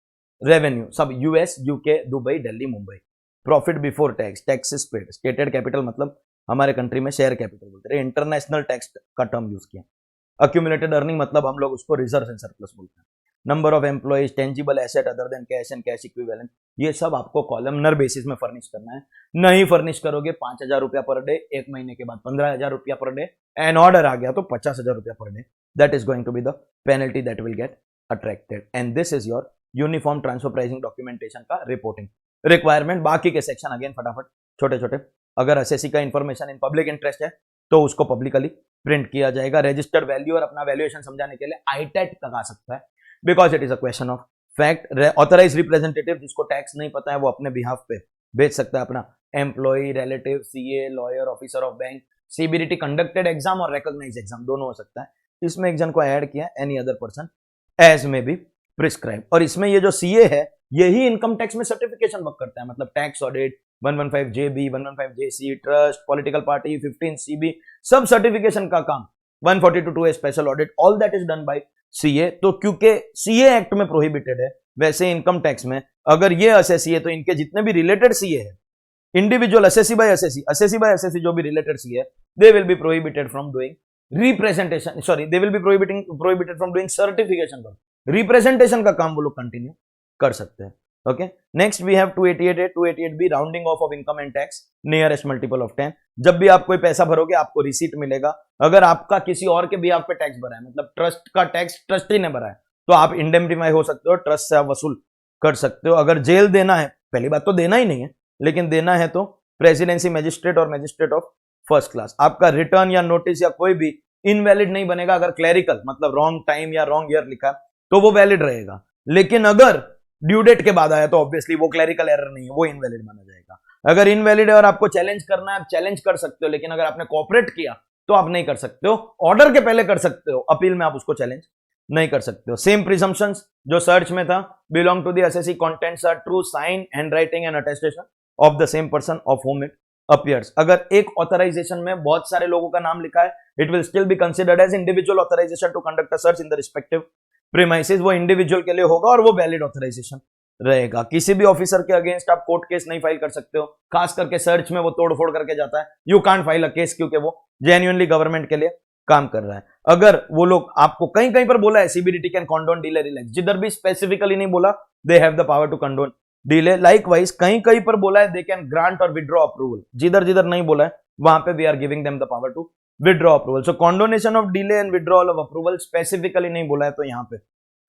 रेवेन्यू सब US, UK, Dubai, Delhi, Mumbai. Profit before tax, taxes paid, stated capital मतलब हमारे कंट्री में शेयर कैपिटल बोलते हैं, इंटरनेशनल टैक्स का टर्म यूज किया। अक्यूमुलेटेड अर्निंग मतलब हम लोग उसको रिजर्व एंड सरप्लस बोलते हैं। Number of employees, tangible asset other than cash and cash equivalent, ये सब आपको कॉलमनर बेसिस में फर्निश करना है। नहीं फर्निश करोगे 5,000 रुपया पर डे, एक महीने के बाद 15,000 रुपया पर डे, एन ऑर्डर आ गया तो 50,000 रुपया per day, that is going to be the penalty that will get attracted. And this is your uniform transfer pricing documentation का रिपोर्टिंग रिक्वायरमेंट। बाकी के सेक्शन अगेन फटाफट छोटे छोटे। अगर एसएससी का इंफॉर्मेशन इन पब्लिक इंटरेस्ट है तो उसको पब्लिकली प्रिंट किया जाएगा। रजिस्टर्ड वैल्यू और अपना वैल्यूएशन समझाने के लिए आईटेट तक आ सकता है, because it is a question of fact. Authorise representative जिसको टैक्स नहीं पता है वो अपने बिहाफ पे भेज सकता है अपना employ, relative, CA, lawyer, officer of bank. CBDT conducted exam और रिकॉग्नाइज्ड एग्जाम दोनों हो सकता है। इसमें एक जन को ऐड किया, एनी अदर पर्सन एज में बी प्रिस्क्राइब। और इसमें ये जो सीए है यही इनकम टैक्स में सर्टिफिकेशन वर्क करता है, मतलब tax audit, 115JB, 115JC, trust, political party, 15CB, सब सर्टिफिकेशन का काम, 142 special audit, all that is done by CA. तो क्योंकि सीए एक्ट में प्रोहिबिटेड है, वैसे इनकम टैक्स में अगर ये असेसी है तो इनके जितने भी रिलेटेड सीए है, इंडिविजुअल असेसी बाय असेसी जो भी रिलेटेड सीए है, they will be prohibited from doing representation, sorry they will be prohibited from doing certification work. Representation का काम वो लोग कंटिन्यू कर सकते हैं। Okay, next we have 288A, 288B, rounding off income and tax, nearest multiple of 10। जब भी आप कोई पैसा भरोगे आपको रिसीट मिलेगा। अगर आपका किसी और के बिहाफ पे टैक्स भरा है, मतलब ट्रस्ट का टैक्स ट्रस्टी ने भरा है, तो आप इंडेमनिफाई हो सकते हो, ट्रस्ट से आप वसूल कर सकते हो। अगर जेल देना है, पहली बात तो देना ही नहीं है, लेकिन देना है तो प्रेसिडेंसी मैजिस्ट्रेट और मैजिस्ट्रेट ऑफ फर्स्ट क्लास। आपका रिटर्न या नोटिस या कोई भी इनवैलिड नहीं बनेगा। अगर क्लैरिकल मतलब रॉन्ग टाइम या रॉन्ग ईयर लिखा तो वो वैलिड रहेगा, लेकिन अगर ड्यू डेट के बाद आया तो ऑब्वियसली वो क्लैरिकल एरर नहीं है, वो इनवैलिड माना जाएगा। अगर इनवैलिड है और आपको चैलेंज करना है, आप चैलेंज कर सकते हो, लेकिन अगर आपने कोऑपरेट किया तो आप नहीं कर सकते हो। ऑर्डर के पहले कर सकते हो, अपील में आप उसको चैलेंज नहीं कर सकते हो। सेम प्रिजम्पशंस जो सर्च में था, belong to the SSC, contents are true, sign, handwriting and attestation of the same person of whom it appears. अगर एक ऑथराइजेशन में बहुत सारे लोगों का नाम लिखा है, it will still be considered as individual authorisation to conduct a search in the respective premises. वो इंडिविजुअल के लिए होगा और वो वैलिड ऑथराइजेशन रहेगा। किसी भी ऑफिसर के अगेंस्ट आप कोर्ट केस नहीं फाइल कर सकते हो, खास करके सर्च में वो तोड़फोड़ करके जाता है। You can't file a case, क्योंकि वो जेन्युइनली गवर्नमेंट के लिए काम कर रहा है। अगर वो लोग आपको कहीं कहीं पर बोला है CBDT can condone delay relax, जिधर भी स्पेसिफिकली नहीं बोला they have the power to condone delay. Likewise कहीं कहीं पर बोला है दे कैन ग्रांट और विड्रॉ अप्रूवल, जिधर जिधर नहीं बोला है वहां पे we are giving them the power to withdraw approval. So condonation of delay and withdrawal of approval specifically नहीं बोला है तो यहां पे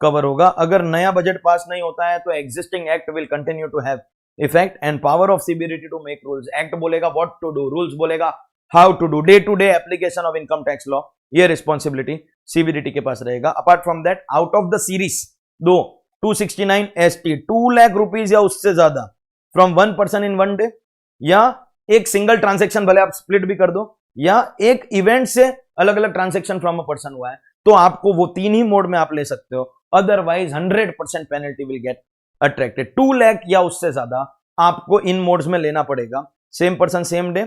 कवर होगा। अगर नया बजट पास नहीं होता है तो existing act will continue to have effect and power of CBDT to make rules. Act बोलेगा व्हाट टू डू, रूल्स बोलेगा how to do. Day to day application of income tax law, ये responsibility CBDT के पास रहेगा। Apart from that, out of the series दो 269 ST 2 lakh rupees या उससे ज्यादा from one person in one day, या एक सिंगल ट्रांजेक्शन, भले आप स्प्लिट भी कर दो, या एक इवेंट से अलग अलग ट्रांजेक्शन फ्रॉम अ पर्सन हुआ है, तो आपको वो तीन ही मोड में आप ले सकते हो। Otherwise 100% penalty will get attracted. 2 lakh या उससे ज्यादा आपको इन मोड्स में लेना पड़ेगा। Same person same day,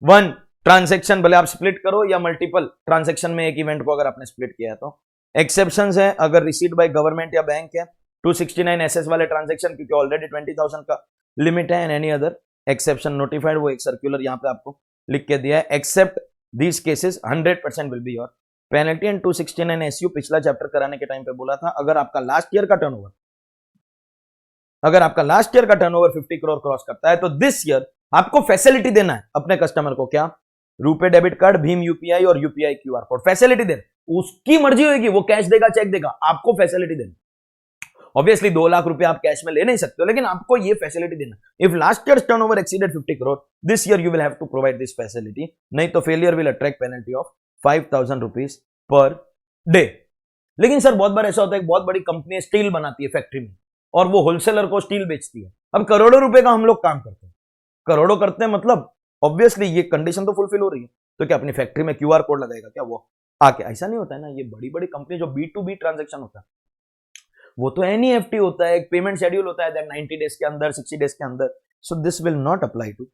one transaction, भले आप स्प्लिट करो या मल्टीपल ट्रांजेक्शन में एक इवेंट को अगर आपने स्प्लिट किया है तो। एक्सेप्शंस है अगर रिसीट बाय गवर्नमेंट या बैंक है, 269 SS वाले ट्रांजेक्शन, क्योंकि ऑलरेडी 20,000 का लिमिट है, and any other exception notified, वो एक सर्कुलर यहां पे आपको लिख के दिया है। Except these cases 100% will be your penalty. And 269 SU पिछला चैप्टर कराने के टाइम पे बोला था, अगर आपका लास्ट ईयर का टर्नओवर 50 करोड़ क्रॉस करता है तो दिस ईयर आपको फैसिलिटी देना है अपने कस्टमर को। क्या? RuPay debit card, Bhim UPI और यूपीआई क्यूआर कोड। फैसिलिटी देना, उसकी मर्जी होगी, वो कैश देगा चेक देगा, आपको फैसिलिटी देना। ऑब्वियसली 2 लाख रुपए आप कैश में ले नहीं सकते हो, लेकिन आपको ये फैसिलिटी देना। If last year turnover exceeded 50 crore, this year you will have to provide this facility, नहीं तो failure will attract penalty of 5,000 rupees per day. लेकिन सर बहुत बार ऐसा होता है, एक बहुत बड़ी कंपनी स्टील बनाती है फैक्ट्री में और वो होलसेलर को स्टील बेचती है। अब करोड़ों रुपए का हम लोग काम करते हैं, करोड़ों करते हैं, मतलब ऑब्वियसली ये कंडीशन तो फुलफिल हो रही है, तो क्या अपनी फैक्ट्री में क्यूआर कोड लगाएगा क्या वो आके? ऐसा नहीं होता है ना। ये बड़ी बड़ी कंपनी जो B2B ट्रांजेक्शन होता है वो तो NEFT होता है, एक पेमेंट शेड्यूल होता है दैट 90 डेज के अंदर, 60 डेज के अंदर। So this will not apply to,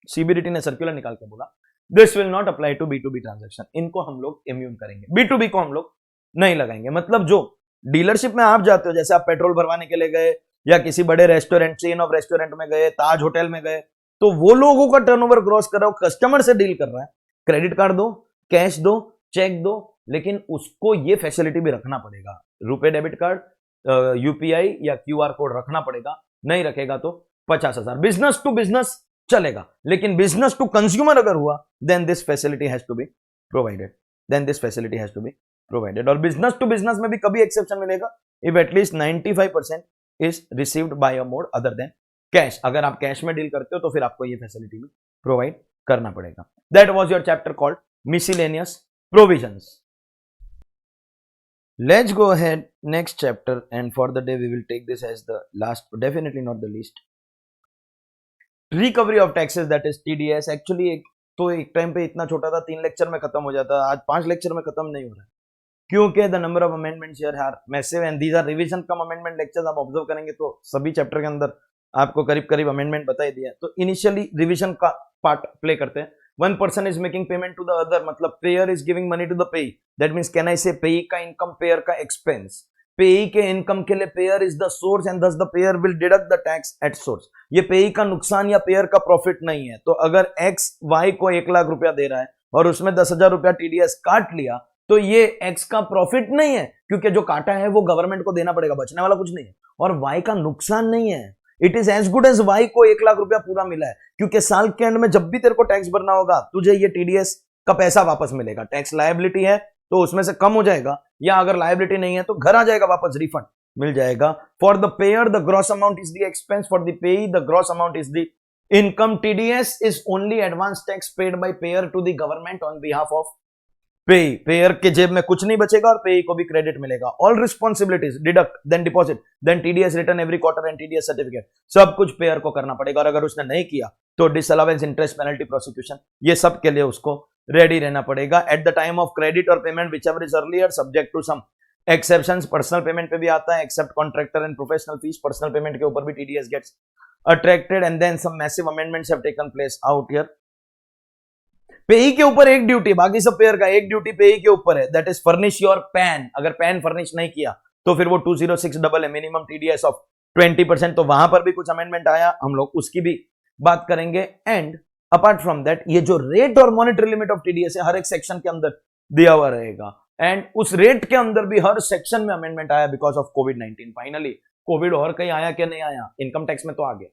CBDT ने सर्कुलर निकाल के बोला this will not apply to B2B transaction. इनको हम लोग इम्यून करेंगे, B2B को हम लोग नहीं लगाएंगे। मतलब जो डीलरशिप में आप जाते हो, जैसे आप पेट्रोल भरवाने के लिए गए या किसी बड़े रेस्टोरेंट, चेन ऑफ रेस्टोरेंट में गए, ताज होटल में गए, तो वो लोगों का टर्नओवर क्रॉस कर रहा हो, कस्टमर से डील कर रहा है, क्रेडिट कार्ड दो, कैश दो, चेक दो, लेकिन उसको ये फैसिलिटी भी रखना पड़ेगा। रुपए डेबिट कार्ड, यूपीआई या क्यूआर कोड रखना पड़ेगा, नहीं रखेगा तो 50,000। बिजनेस टू बिजनेस चलेगा, लेकिन बिजनेस टू कंज्यूमर अगर हुआ then this facility has to be provided, और बिजनेस टू बिजनेस में भी कभी एक्सेप्शन मिलेगा if at least 95% is received by a mode other than cash. अगर आप कैश में डील करते हो तो फिर आपको ये फैसिलिटी भी प्रोवाइड करना पड़ेगा। That was your chapter called miscellaneous provisions. Let's go ahead next chapter, and for the day we will take this as the last, definitely not the least. Recovery of taxes, that is TDS. Actually एक time पे इतना छोटा था, 3 lecture में खत्म हो जाता, आज 5 लेक्चर में खत्म नहीं हो रहा है, क्योंकि the number of amendments here are massive and these are revision cum amendment lectures. आप ऑब्जर्व करेंगे तो सभी चैप्टर के अंदर आपको करीब करीब अमेंडमेंट बता ही दिया है। तो इनिशियली रिवीजन का पार्ट प्ले करते हैं। One person is making payment to the other, मतलब payer is giving money to the payee. That means can I say payee का income, payer का expense. Payee के income के लिए payer is the source and thus the payer will deduct the tax at source. ये payee का नुकसान या payer का profit नहीं है। तो अगर X Y को 1 लाख रुपया दे रहा है और उसमें 10,000 रुपया TDS काट लिया, तो ये X का प्रॉफिट नहीं है, क्योंकि जो काटा है वो गवर्नमेंट को देना पड़ेगा, बचने वाला कुछ नहीं है। और Y का नुकसान नहीं है, it is as good as Y को 1 लाख रुपया पूरा मिला है, क्योंकि साल के एंड में जब भी तेरे को टैक्स भरना होगा तुझे ये टीडीएस का पैसा वापस मिलेगा। टैक्स लायबिलिटी है तो उसमें से कम हो जाएगा, या अगर लायबिलिटी नहीं है तो घर आ जाएगा वापस, रिफंड मिल जाएगा. For the payer the gross amount is the expense, for the payee the gross amount is the income. TDS is only advance tax paid by payer to the government on behalf of payee. Payer के जेब में कुछ नहीं बचेगा और पेई को भी क्रेडिट मिलेगा. All responsibilities deduct then deposit then TDS return every quarter and TDS certificate. सब कुछ पेयर को करना पड़ेगा और अगर उसने नहीं किया तो डिसअलावेंस, इंटरेस्ट, पेनल्टी, प्रोसिक्यूशन, ये सब के लिए उसको रेडी रहना पड़ेगा. At the time of credit और payment which ever is earlier subject to some exceptions. Personal payment पे भी आता है except contractor and professional fees. Personal payment के ऊपर भी TDS gets attracted and then some massive amendments have taken place out here. Payee के ऊपर एक ड्यूटी, बाकी सब पेयर का एक ड्यूटी पेई के ऊपर है, that is furnish your pan. अगर पैन फर्निश नहीं किया तो फिर वो 206 डबल है, मिनिमम टीडीएस ऑफ 20%. तो वहां पर भी कुछ अमेंडमेंट आया, हम लोग उसकी भी बात करेंगे. एंड अपार्ट फ्रॉम दैट ये जो रेट और मॉनिटरी लिमिट ऑफ टीडीएस है हर एक सेक्शन के अंदर दिया हुआ रहेगा. एंड उस रेट के अंदर भी हर सेक्शन में अमेंडमेंट आया because of covid. Finally Covid और कहीं आया क्या नहीं आया, इनकम टैक्स में तो आ गया,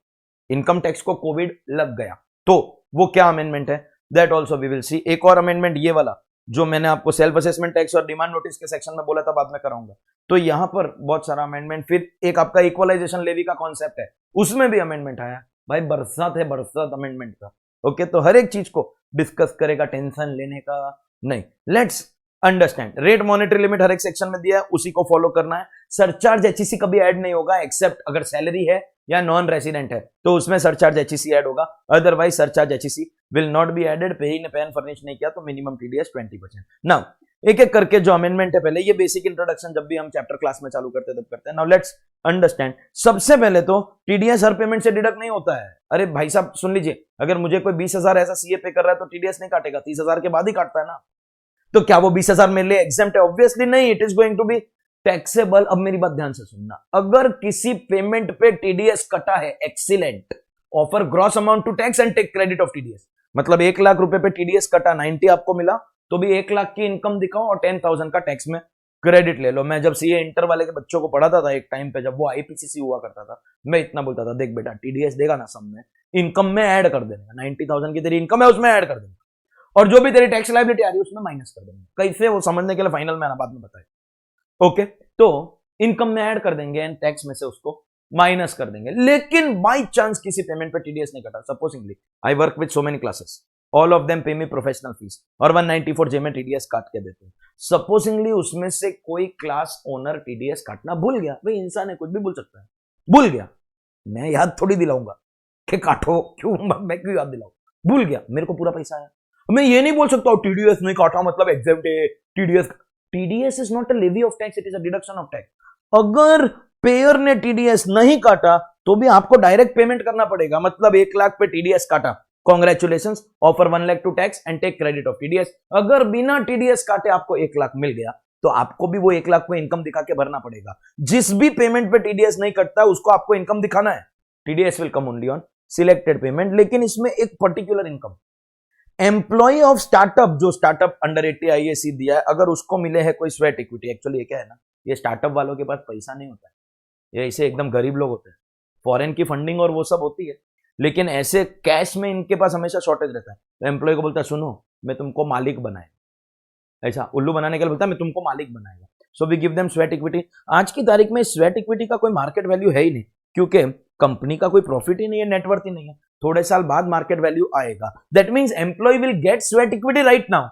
इनकम टैक्स को कोविड लग गया. तो वो क्या अमेंडमेंट है that also we will see. एक और अमेंडमेंट ये वाला जो मैंने आपको सेल्फ असेसमेंट टैक्स और डिमांड नोटिस के सेक्शन में बोला था, बाद में कराऊंगा. तो यहां पर बहुत सारा अमेंडमेंट. फिर एक आपका इक्वलाइजेशन लेवी का कॉन्सेप्ट है, उसमें भी अमेंडमेंट आया. भाई बरसात है, बरसात अमेंडमेंट का. ओके, तो हर एक चीज को डिस्कस करेगा, टेंशन लेने का नहीं. Let's understand. Rate, monetary limit हर एक सेक्शन में दिया है, उसी को फॉलो करना है. सरचार्ज एचईसी कभी ऐड नहीं होगा एक्सेप्ट अगर सैलरी है या नॉन रेसिडेंट है तो उसमें सरचार्ज एचईसी ऐड होगा, otherwise surcharge HEC will not be added. Payee ने पैन फर्निश नहीं किया तो मिनिमम टीडीएस 20%. नाउ एक एक करके जो अमेंडमेंट है, पहले ये बेसिक इंट्रोडक्शन जब भी हम चैप्टर क्लास में चालू करते हैं तब करते हैं. Now let's understand. सबसे पहले तो टीडीएस हर पेमेंट से डिडक्ट नहीं होता है. अरे भाई साहब सुन लीजिए, अगर मुझे कोई 20,000 ऐसा सीए पे कर रहा है तो टीडीएस नहीं काटेगा, 30,000 के बाद ही काटता है ना. तो क्या वो 20,000 मेरे लिए एग्जेम्प्ट है? ऑब्वियसली नहीं, it is going to be taxable. अब मेरी बात ध्यान से सुनना, अगर किसी पेमेंट पे टीडीएस कटा है, excellent, offer gross amount to tax and take credit of TDS. मतलब 1 लाख रुपए पे टीडीएस कटा, 90 आपको मिला, तो भी 1 लाख की इनकम दिखाओ और 10,000 का टैक्स में क्रेडिट ले लो. मैं जब सीए इंटर वाले के बच्चों को पढ़ाता था एक टाइम पे, जब वो आईपीसीसी हुआ करता था, मैं इतना बोलता था, देख बेटा टीडीएस देगा ना सब में, इनकम में ऐड कर देगा. 90,000 की तेरी इनकम है उसमें ऐड कर देगा और जो भी तेरी टैक्स लायबिलिटी आ रही है उसमें माइनस कर देंगे. कैसे वो समझने के लिए फाइनल में आना, बाद में बताए. ओके, तो इनकम में ऐड कर देंगे एंड टैक्स में से उसको माइनस कर देंगे. लेकिन बाई चांस किसी पेमेंट पे टीडीएस नहीं कटा, supposedly I work with so many classes, all of them पे मी प्रोफेशनल फीस और 194 जे में टीडीएस काट के देते हैं. सपोजिंगली उसमें से कोई क्लास ओनर टीडीएस काटना भूल गया. भाई इंसान है, कुछ भी भूल सकता है, भूल गया, मैं याद थोड़ी दिलाऊंगा कि काटो, क्यों मैं क्यों याद दिलाऊं, भूल गया, मेरे को पूरा पैसा आया. मैं ये नहीं बोल सकता टीडीएस नहीं काटा मतलब एग्जेम्प्ट है. TDS is not a levy of tax, it is a deduction of tax. अगर पेयर ने टीडीएस नहीं काटा तो भी आपको डायरेक्ट पेमेंट करना पड़ेगा. मतलब 1 लाख पे टीडीएस काटा, congratulations, offer 1 lakh to tax and take credit of TDS. अगर बिना टीडीएस काटे आपको 1 लाख मिल गया तो आपको भी वो 1 लाख को इनकम दिखा के भरना पड़ेगा. जिस भी पेमेंट पे टीडीएस नहीं कटता उसको आपको इनकम दिखाना है. TDS will come only on selected payment. लेकिन इसमें एक particular income, employ of startup, जो स्टार्टअप अंडर 80 आईएसी दिया है, अगर उसको मिले है कोई स्वेट इक्विटी. एक्चुअली ये क्या है ना, ये स्टार्टअप वालों के पास पैसा नहीं होता है, ये ऐसे एकदम गरीब लोग होते हैं. फॉरेन की फंडिंग और वो सब होती है, लेकिन ऐसे कैश में इनके पास हमेशा शॉर्टेज रहता है. तो एम्प्लॉय को बोलता है सुनो मैं तुमको मालिक बनाएगा, ऐसा उल्लू बनाने के लिए बोलता है मैं तुमको मालिक बनाएगा. So we give them sweat equity. आज की तारीख में स्वेट इक्विटी का कोई मार्केट वैल्यू है ही नहीं, क्योंकि कंपनी का कोई प्रॉफिट ही नहीं है, नेटवर्थ ही नहीं है. थोड़े साल बाद मार्केट वैल्यू आएगा. That means employ will get sweat equity right now.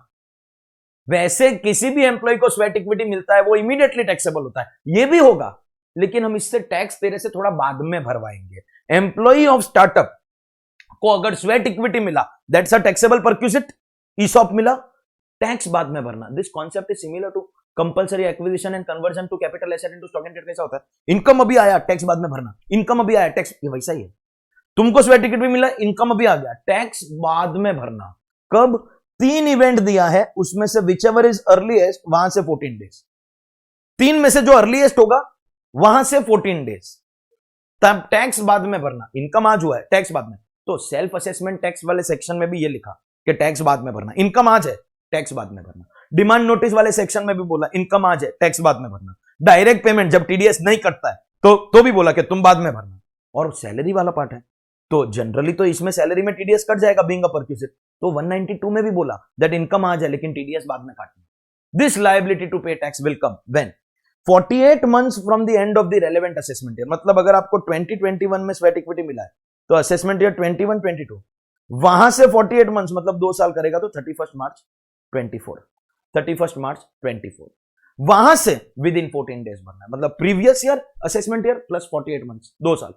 वैसे किसी भी एम्प्लॉय को स्वेट इक्विटी मिलता है वो इमीडिएटली टैक्सेबल होता है, ये भी होगा, लेकिन हम इससे टैक्स तेरे से थोड़ा बाद में भरवाएंगे. एम्प्लॉय ऑफ स्टार्टअप को अगर स्वेट इक्विटी मिला, that's a taxable perquisite. ESOP मिला, टैक्स बाद में भरना. This concept is similar to compulsory acquisition and conversion to capital asset into stock and trade. कैसा होता है, इनकम अभी आया, टैक्स बाद में भरना. इनकम अभी आया, टैक्स, ये वैसा ही है. तुमको स्वेट टिकट भी मिला, इनकम अभी आ गया, टैक्स बाद में भरना. कब? 3 इवेंट दिया है, उसमें से विच एवर इज अर्लीएस्ट, वहां से 14 डेज. 3 में से जो अर्लीएस्ट होगा वहां से 14 डेज, तब टैक्स बाद में भरना. इनकम आज हुआ है, टैक्स बाद में. तो सेल्फ असेसमेंट टैक्स वाले सेक्शन में भी ये लिखा कि टैक्स बाद में भरना. इनकम आज है, टैक्स बाद में भरना. डिमांड नोटिस वाले सेक्शन में भी बोला इनकम आज है, टैक्स बाद में भरना. डायरेक्ट पेमेंट जब टीडीएस नहीं कटता है तो भी बोला कि तुम बाद में भरना. और सैलरी वाला पार्ट है तो जनरली तो इसमें सैलरी में टीडीएस कट जाएगा बीइंग अ परक्विजिट. तो 192 में भी बोला दैट इनकम आज है लेकिन टीडीएस बाद में काटना. This liability to pay tax will come when 48 months from the end of the relevant assessment year. मतलब अगर आपको 2021 में स्वेट इक्विटी मिला है तो असेसमेंट ईयर 21-22 वहां से 48 मंथ्स मतलब 2 साल करेगा तो 31 मार्च 24 वहां से विद इन 14 डेज भरना है। मतलब previous year assessment year plus 48 months 2 साल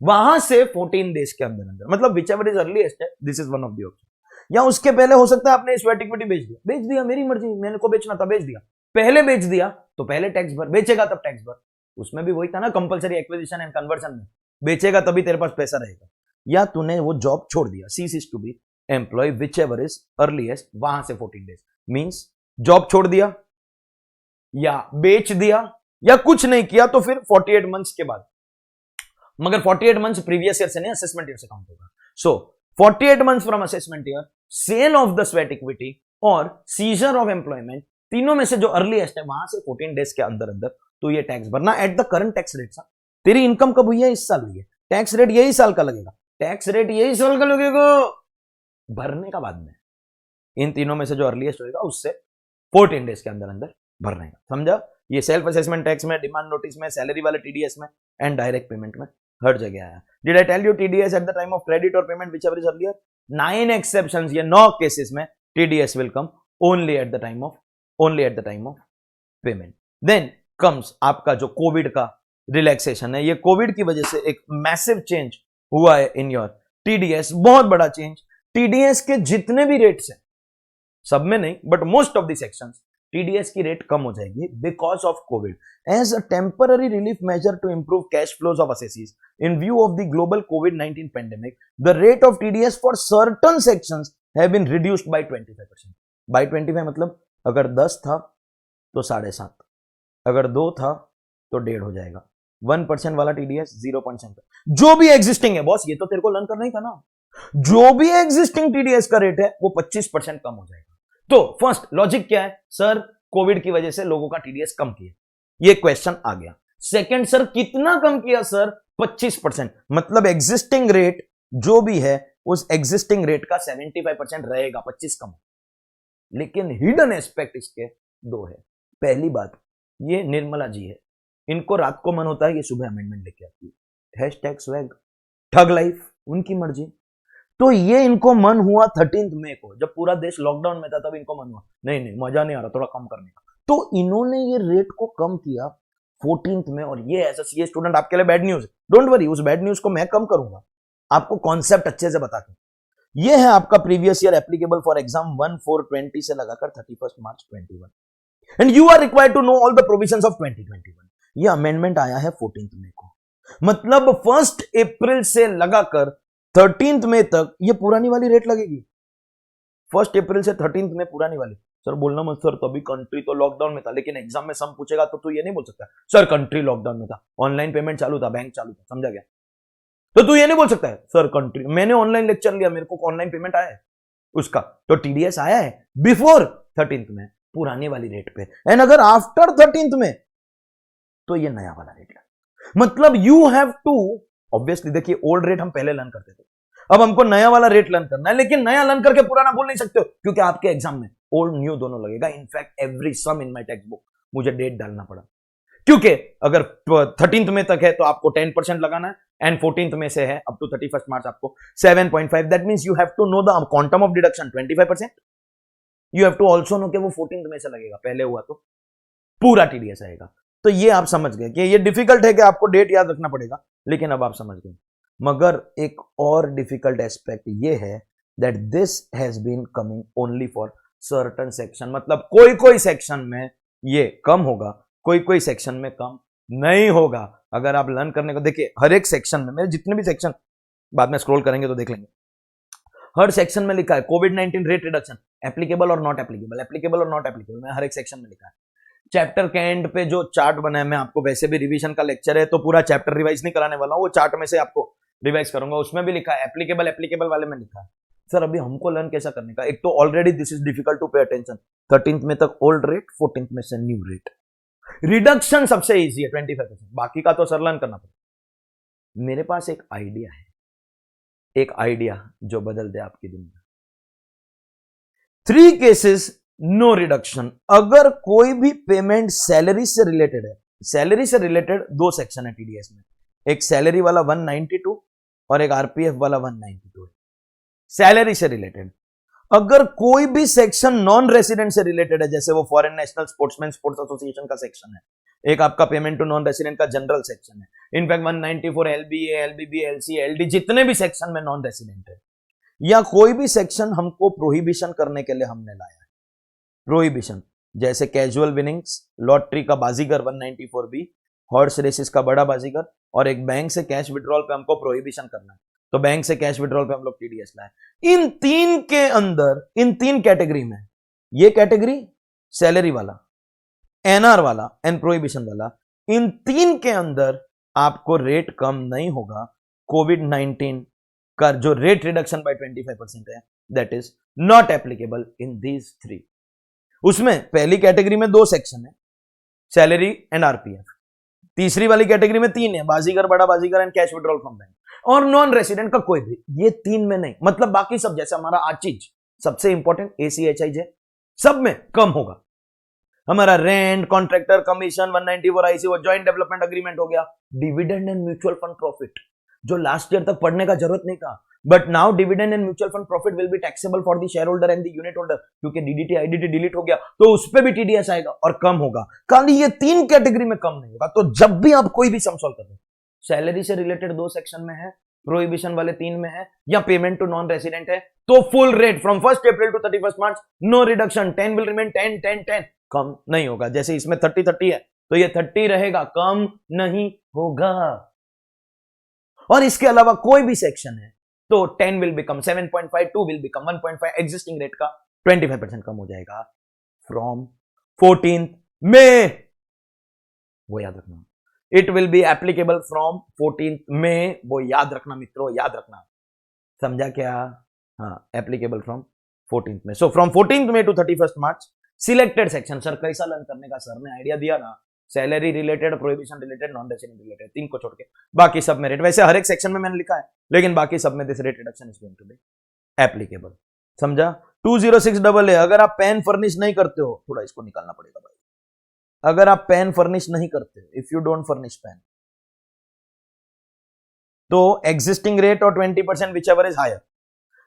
वहां से 14 डेज के अंदर अंदर मतलब विच एवर इज अर्लीएस्ट है this is one of the option. या उसके पहले हो सकता है आपने स्वेट इक्विटी बेच दिया मेरी मर्जी मैंने को बेचना था बेच दिया पहले बेच दिया तो पहले टैक्स भर बेचेगा तब टैक्स भर उसमें भी वही था ना कंपलसरी एक्विजिशन एंड कन्वर्जन में बेचेगा तभी तेरे पास पैसा रहेगा। या तूने वो जॉब छोड़ दिया cease to be employ which ever is earliest वहां से 14 डेज मींस जॉब छोड़ दिया या बेच दिया या कुछ नहीं किया तो फिर 48 मंथ्स के बाद मगर 48 मंथ्स प्रीवियस ईयर से नहीं असेसमेंट ईयर से काउंट होगा। सो 48 months from assessment year cell of the sweat equity और सीजर ऑफ एम्प्लॉयमेंट तीनों में से जो अर्लीएस्ट है वहां से 14 डेज के अंदर अंदर तो ये टैक्स भरना at the current tax rate. सा तेरी इनकम कब हुई है इस साल हुई है टैक्स रेट यही साल का लगेगा टैक्स रेट यही साल का लगेगा भरने का बाद में इन तीनों में से जो अर्लीएस्ट होगा उससे 14 डेज के अंदर अंदर भरने का। समझा ये सेल्फ असेसमेंट टैक्स में डिमांड नोटिस में सैलरी वाले टीडीएस में एंड डायरेक्ट पेमेंट में हर जगह आया। Did I tell you TDS at the time of credit और payment which ever is earlier 9 exceptions ये 9 केसेस में TDS will come only at the time of payment. Then comes आपका जो Covid का रिलैक्सेशन है ये कोविड की वजह से एक मैसिव चेंज हुआ है इन योर टीडीएस बहुत बड़ा चेंज। टीडीएस के जितने भी रेट्स हैं सब में नहीं but most of the sections TDS की रेट कम हो जाएगी because of covid as a temporary relief measure to improve cash flows of assessees in view of the global कोविड-19 pandemic the rate of TDS for certain sections have been reduced by 25%। By 25 मतलब अगर 10 था तो 7.5 अगर 2 था तो 1.5 हो जाएगा 1% वाला टीडीएस 0.7 जो भी एग्जिस्टिंग है बॉस ये तो तेरे को लर्न करना ही था ना जो भी एग्जिस्टिंग टीडीएस का रेट है वो 25% कम हो जाएगा। तो फर्स्ट लॉजिक क्या है सर कोविड की वजह से लोगों का टीडीएस कम किया ये क्वेश्चन आ गया। सेकंड सर कितना कम किया सर 25% मतलब एग्जिस्टिंग रेट जो भी है उस एग्जिस्टिंग रेट का 75% रहेगा 25 कम। लेकिन हिडन एस्पेक्ट इसके 2 है। पहली बात ये निर्मला जी है इनको रात को मन होता है ये सुबह अमेंडमेंट लेके आती है #स्वैग ठग लाइफ उनकी मर्जी। तो ये इनको मन हुआ 13 मई को जब पूरा देश लॉकडाउन में था तब इनको मन हुआ नहीं मजा नहीं आ रहा थोड़ा कम करने का तो इन्होंने ये रेट को कम किया 14 में। और ये एज अ सीए स्टूडेंट आपके लिए बैड न्यूज डोंट वरी उस बैड न्यूज को मैं कम करूंगा आपको कॉन्सेप्ट अच्छे से बता के। ये है आपका previous year applicable for exam 1/4/20 से लगाकर 31 March 21 and you are required to know all the provisions of 2021। ये अमेंडमेंट आया है 14 मई को मतलब 1 अप्रैल से लगाकर 13 मई तक ये पुरानी वाली रेट लगेगी। 1 अप्रैल से 13 मई पुरानी वाली। सर बोलना मत सर तभी कंट्री तो लॉकडाउन में था लेकिन एग्जाम में सम पूछेगा तो तू ये नहीं बोल सकता सर कंट्री लॉकडाउन में था ऑनलाइन पेमेंट चालू था बैंक चालू था समझा गया तो तू ये नहीं बोल सकता है सर कंट्री मैंने ऑनलाइन लेक्चर लिया मेरे को ऑनलाइन पेमेंट आया है उसका तो टीडीएस आया है बिफोर 13 में पुरानी वाली रेट पे एंड अगर आफ्टर 13 में तो ये नया वाला रेट है। मतलब यू हैव टू ऑब्वियसली देखिए ओल्ड रेट हम पहले लर्न करते थे अब हमको नया वाला रेट लर्न करना है लेकिन नया लर्न करके पुराना बोल नहीं सकते हो क्योंकि आपके एग्जाम में ओल्ड न्यू दोनों लगेगा। In fact every sum in my text book मुझे डेट डालना पड़ा क्योंकि अगर 13 में तक है तो आपको 10% लगाना है एंड 14 में से है अप टू 31 मार्च आपको 7.5 that means you have to know the quantum of deduction 25%। You have to also know कि वो 14 में से लगेगा पहले हुआ तो पूरा टीडीएस आएगा। तो ये आप समझ गए कि ये डिफिकल्ट है कि आपको डेट याद रखना पड़ेगा लेकिन अब आप समझ गए। मगर एक और डिफिकल्ट एस्पेक्ट ये है that this has been coming only for certain section मतलब कोई कोई सेक्शन में ये कम होगा कोई कोई सेक्शन में कम नहीं होगा। अगर आप लर्न करने को देखिए हर एक सेक्शन में मेरे जितने भी सेक्शन बाद में स्क्रॉल करेंगे तो देख लेंगे हर सेक्शन में लिखा है कोविड-19 रेट रिडक्शन एप्लीकेबल और नॉट एप्लीकेबल मैं हर एक सेक्शन में लिखा है। चैप्टर के एंड पे जो चार्ट बना है मैं आपको वैसे भी रिवीजन का लेक्चर है तो पूरा चैप्टर रिवाइज नहीं कराने वाला हूं वो चार्ट में से आपको रिवाइज करूंगा उसमें भी लिखा है एप्लीकेबल वाले में लिखा है। सर अभी हमको लर्न कैसा करने का एक तो already this is difficult to pay attention 13 में तक ओल्ड रेट 14 में से न्यू रेट रिडक्शन सबसे इजी है 25% बाकी का तो सर लर्न करना पड़ेगा। मेरे पास एक आइडिया जो बदल दे आपकी दुनिया। 3 केसेस नो रिडक्शन। अगर कोई भी पेमेंट सैलरी से रिलेटेड है, सैलरी से रिलेटेड दो सेक्शन है टीडीएस में, एक सैलरी वाला 192 और एक आरपीएफ वाला 192 है, सैलरी से रिलेटेड। अगर कोई भी सेक्शन नॉन रेसिडेंट से रिलेटेड है, जैसे वो foreign national sportsman sports association का सेक्शन है, एक आपका पेमेंट टू नॉन रेसिडेंट का जनरल सेक्शन है, in fact 194 LBA LBB LC LD जितने भी सेक्शन में नॉन रेसिडेंट है, या कोई भी सेक्शन हमको प्रोहिबिशन करने के लिए हमने लाया है, प्रोहिबिशन जैसे कैजुअल विनिंग्स, लॉटरी का बाजीगर 194 बी, हॉर्स रेसिस का बड़ा बाजीगर, और एक बैंक से कैश विड्रॉल पे हमको प्रोहिबिशन करना है, तो बैंक से कैश विड्रॉल पे हम लोग टीडीएस लाए। इन तीन के अंदर, इन तीन कैटेगरी में, ये कैटेगरी सैलरी वाला, एनआर वाला एंड प्रोहिबिशन वाला, इन तीन के अंदर आपको रेट कम नहीं होगा। कोविड-19 का जो रेट रिडक्शन बाय 25% है, that is not applicable in these three. उसमें पहली कैटेगरी में दो सेक्शन है, सैलरी एंड आरपीएफ। तीसरी वाली कैटेगरी में तीन है, बाजीगर, बड़ा Baazigar and cash withdrawal from bank, और नॉन रेसिडेंट का कोई भी। ये तीन में नहीं, मतलब बाकी सब जैसे हमारा आज चीज सबसे इंपॉर्टेंट एसीएचआईजे, सब में कम होगा। हमारा रेंट, कॉन्ट्रैक्टर कमीशन, 194 आईसी, वो जॉइंट डेवलपमेंट एग्रीमेंट हो गया। Dividend and mutual fund profit जो लास्ट ईयर तक पढ़ने का जरूरत नहीं था, but now dividend and mutual fund profit will be taxable for the share holder and the unit holder, क्योंकि डीडीटी आईडीटी डिलीट हो गया तो उस पर भी टीडीएस आएगा और कम होगा। खाली ये तीन कैटेगरी में कम नहीं होगा। तो जब भी आप कोई भी सम सॉल्व कर रहे हैं, सैलरी से रिलेटेड दो सेक्शन में है, प्रोहिबिशन वाले तीन में है, या पेमेंट टू नॉन रेसिडेंट है, तो full rate from 1 April to 31 March, no reduction, 10 will remain 10 10 10, कम नहीं होगा। जैसे इसमें 30-30 है तो ये 30 रहेगा, कम नहीं होगा। और इसके अलावा कोई भी सेक्शन है तो 10 will become 7.5, 2 will become 1.5, existing rate का 25% कम हो जाएगा फ्रॉम 14 मई, वो याद रखना। It will be applicable from 14 May, वो याद रखना मित्रों, याद रखना। समझा क्या? हाँ, applicable from 14 May. So from 14 May to 31 March selected section. Sir कैसा लर्न करने का सर ने आइडिया दिया ना, salary related, prohibition related, non resident related, तीन को छोड़ के बाकी सब में रेट। वैसे हर एक सेक्शन में मैंने लिखा है, लेकिन बाकी सब में this rate reduction is going to be applicable. समझा? 206 अगर आप पैन फर्निश नहीं करते हो, थोड़ा इसको निकालना पड़ेगा भाई, अगर आप पैन फर्निश नहीं करते, if you don't furnish pan, तो एग्जिस्टिंग रेट और 20% विच एवर इज हायर।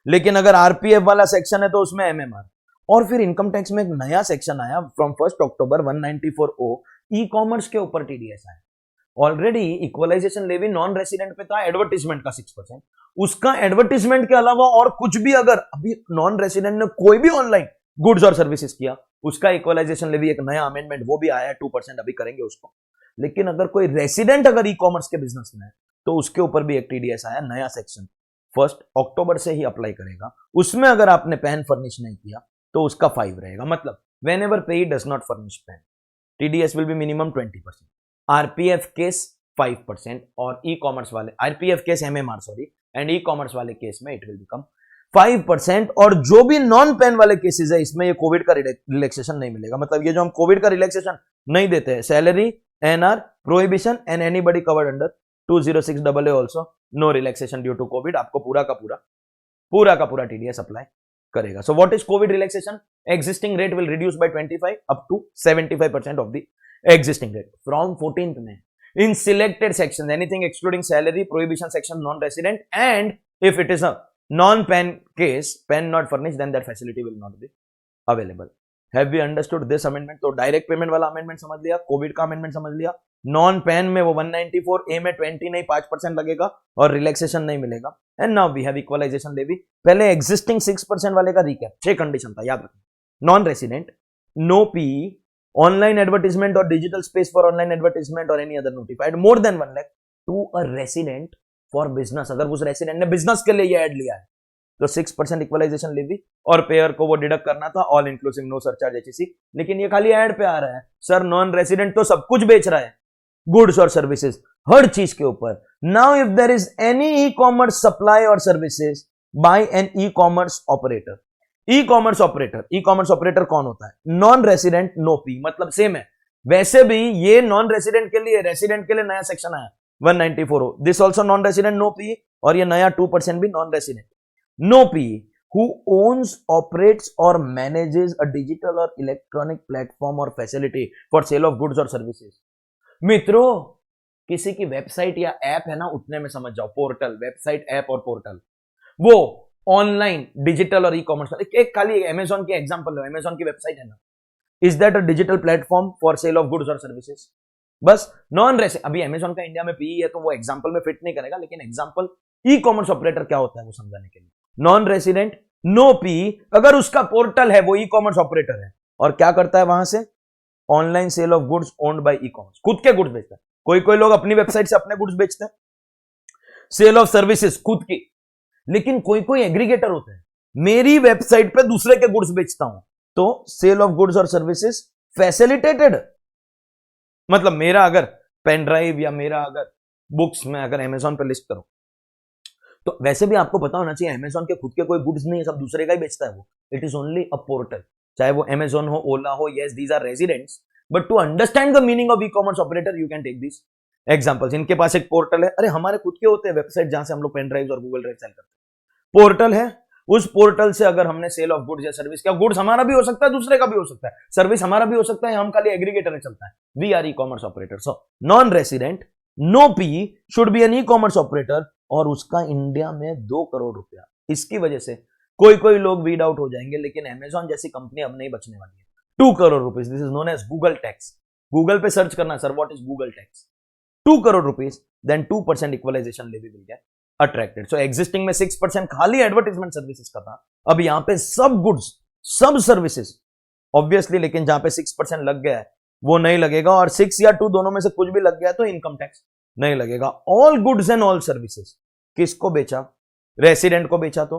लेकिन अगर आरपीएफ वाला सेक्शन है तो उसमें एमएमआर। और फिर इनकम टैक्स में एक नया सेक्शन आया from 1 October 194O, e commerce के ऊपर टीडीएस आया। Already equalization levy non resident पे था, एडवर्टीजमेंट का 6%, उसका एडवर्टीजमेंट के अलावा और कुछ भी अगर अभी नॉन रेसिडेंट ने कोई भी ऑनलाइन गुड्स और सर्विसेज किया, उसका इक्वलाइजेशन लेवी एक नया अमेंडमेंट वो भी आया है, 2% अभी करेंगे उसको। लेकिन अगर कोई रेसिडेंट अगर ई कॉमर्स के बिजनेस में है तो उसके ऊपर भी एक टीडीएस आया, नया सेक्शन 1 अक्टूबर से ही अप्लाई करेगा। उसमें अगर आपने पैन फर्निश नहीं किया तो उसका 5 रहेगा। मतलब वेन एवर पे does not furnish pan, TDS will be minimum 20%, RPF case 5%, और ई कॉमर्स वाले RPF case MMR sorry and e commerce वाले केस में इट विल बिकम 5%। और जो भी नॉन पेन वाले केसेस है, इसमें ये कोविड का रिलैक्सेशन नहीं मिलेगा। मतलब ये जो हम कोविड का रिलैक्सेशन नहीं देते हैं, salary, NR, prohibition and anybody covered under 206AA also, no relaxation due to covid, आपको पूरा का पूरा टीडीएस अप्लाई करेगा। So what is covid relaxation? Existing rate will reduce by 25 up to 75% of the existing rate from 14th में in selected sections, anything excluding salary, prohibition section, non-resident, and if it is a non-PAN case, PAN not furnished, then that facility will not be available. Have we understood this amendment? तो direct payment वाला amendment समझ लिया, Covid का amendment समझ लिया, non pan में वो 194A में 20 नहीं 5% लगेगा और रिलैक्सेशन नहीं मिलेगा। And now we have equalisation levy. पहले एग्जिस्टिंग 6% वाले का रिकैप, 6 कंडीशन था, याद रखना। Non resident, no PE, online advertisement और digital space for online advertisement और any other notified more than 1 lakh to a resident for business. अगर उस रेसिडेंट ने बिजनेस के लिए ये ऐड लिया है तो 6% इक्वलाइजेशन लेवी, और पेयर को वो डिडक्ट करना था, all inclusive, no surcharge HEC. लेकिन ये खाली ऐड पे आ रहा है सर, नॉन रेसिडेंट तो सब कुछ बेच रहा है, गुड्स और सर्विसेज, हर चीज के ऊपर। Now if there is any e commerce supply और services by an e commerce operator, e commerce operator कौन होता है? नॉन रेसिडेंट, नो पी, मतलब सेम है। वैसे भी ये नॉन रेसिडेंट के लिए, रेसिडेंट के लिए नया सेक्शन आया 194, this also non resident, no P, और ये नया 2% भी non resident, no P, who owns, operates or manages a digital or electronic platform or facility for sale of goods or services. मित्रों, किसी की वेबसाइट या ऐप है ना, उतने में समझ जाओ, पोर्टल, वेबसाइट, ऐप और पोर्टल, वो ऑनलाइन, डिजिटल और ई कॉमर्स। एक खाली अमेजॉन की एग्जांपल लो, अमेजॉन की वेबसाइट है ना, is that a digital platform for sale of goods और सर्विसेज? बस नॉन रेसिडेंट, अभी अमेजॉन का इंडिया में पीई है तो वो एग्जांपल में फिट नहीं करेगा, लेकिन एग्जांपल ई कॉमर्स ऑपरेटर क्या होता है वो समझाने के लिए। नॉन रेसिडेंट, नो पीई, अगर उसका पोर्टल है, वो ई कॉमर्स ऑपरेटर है और क्या करता है वहां से? Online sale of goods owned by e commerce, खुद के गुड्स बेचता है। कोई कोई लोग अपनी वेबसाइट से अपने गुड्स बेचते हैं। सेल ऑफ सर्विसेज खुद की, लेकिन कोई कोई एग्रीगेटर होते हैं, मेरी वेबसाइट पे दूसरे के गुड्स बेचता हूं, तो सेल ऑफ गुड्स और सर्विसेज फैसिलिटेटेड। मतलब मेरा अगर पेन ड्राइव या मेरा अगर बुक्स में अगर अमेजॉन पे लिस्ट करो, तो वैसे भी आपको पता होना चाहिए अमेजॉन के खुद के कोई गुड्स नहीं है, सब दूसरे का ही बेचता है वो। It is only a portal, चाहे वो अमेजॉन हो, ओला हो, yes these are residents, but to understand the meaning of e commerce operator you can take this examples. इनके पास एक पोर्टल है, अरे हमारे खुद के होते हैं वेबसाइट जहां से हम लोग पेन ड्राइव और गूगल ड्राइव सेल करते हैं। पोर्टल है, उस पोर्टल से अगर हमने सेल ऑफ गुड्स या सर्विस किया, गुड्स हमारा भी हो सकता है, दूसरे का भी हो सकता है, सर्विस हमारा भी हो सकता है, हम खाली एग्रीगेटर में चलता है। We are e commerce operator. So non resident, no P, should be an e commerce operator, और उसका इंडिया में 2 करोड़ रुपया। इसकी वजह से कोई कोई लोग वीड आउट हो जाएंगे, लेकिन अमेजॉन जैसी कंपनी अब नहीं बचने वाली है। 2 crore rupees, this is known as Google tax. Google पे सर्च करना sir what is Google tax, 2 crore rupees, then 2% equalization levy will get attracted. So existing में 6% खाली एडवर्टाइजमेंट सर्विसेज का था, अब यहां पे सब गुड्स, सब सर्विसेज ऑब्वियसली, लेकिन जहां पे 6% लग गया है वो नहीं लगेगा, और 6 या 2 दोनों में से कुछ भी लग गया तो इनकम टैक्स नहीं लगेगा। All goods and all services किसको बेचा? रेसिडेंट को बेचा। तो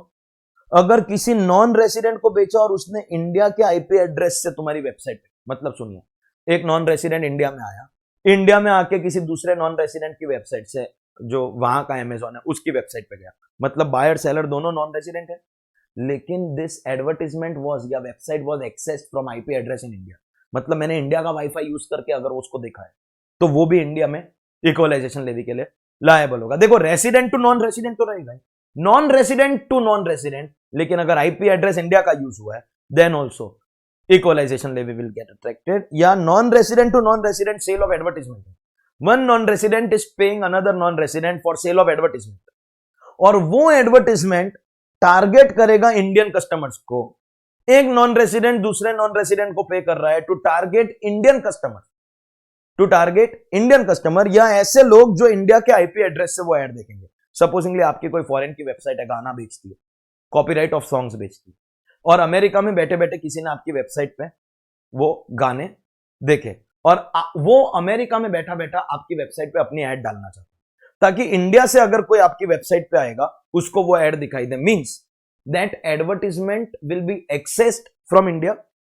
अगर किसी नॉन रेसिडेंट को बेचा और उसने इंडिया के आईपी एड्रेस से तुम्हारी वेबसाइट पे, मतलब सुनिए, एक नॉन रेसिडेंट इंडिया में आया, इंडिया में आके किसी दूसरे नॉन रेसिडेंट की वेबसाइट से, जो वहां का अमेजॉन है उसकी वेबसाइट पे गया, मतलब बायर सेलर दोनों नॉन रेसिडेंट है, लेकिन दिस एडवर्टाइजमेंट वाज या website was accessed from IP address in India, मतलब मैंने इंडिया का वाईफाई यूज करके अगर उसको देखा है, तो वो भी इंडिया में इक्वलाइजेशन लेवी के लिए लायबल होगा। देखो रेसिडेंट टू नॉन रेसिडेंट तो रहेगा, non resident to non resident, लेकिन अगर आईपी एड्रेस इंडिया का यूज हुआ है then also equalisation levy will get attracted. या non resident to non resident sale of advertisement, one non resident is paying another non resident for sale of advertisement, और वो advertisement target करेगा Indian customers को। एक non resident दूसरे non resident को pay कर रहा है to target Indian customer, to target Indian customer, या ऐसे लोग जो इंडिया के आईपी एड्रेस से वो ऐड देखेंगे। सपोजिंगली आपकी कोई फॉरेन की वेबसाइट है, गाना बेचती है, कॉपीराइट ऑफ सॉन्ग्स बेचती है, और अमेरिका में बैठे बैठे किसी ने आपकी वेबसाइट पे वो गाने देखे, और वो अमेरिका में बैठा बैठा आपकी वेबसाइट पे अपनी ऐड डालना चाहता है, ताकि इंडिया से अगर कोई आपकी वेबसाइट पे आएगा उसको वो ऐड दिखाई दे। Means that advertisement will be accessed from India,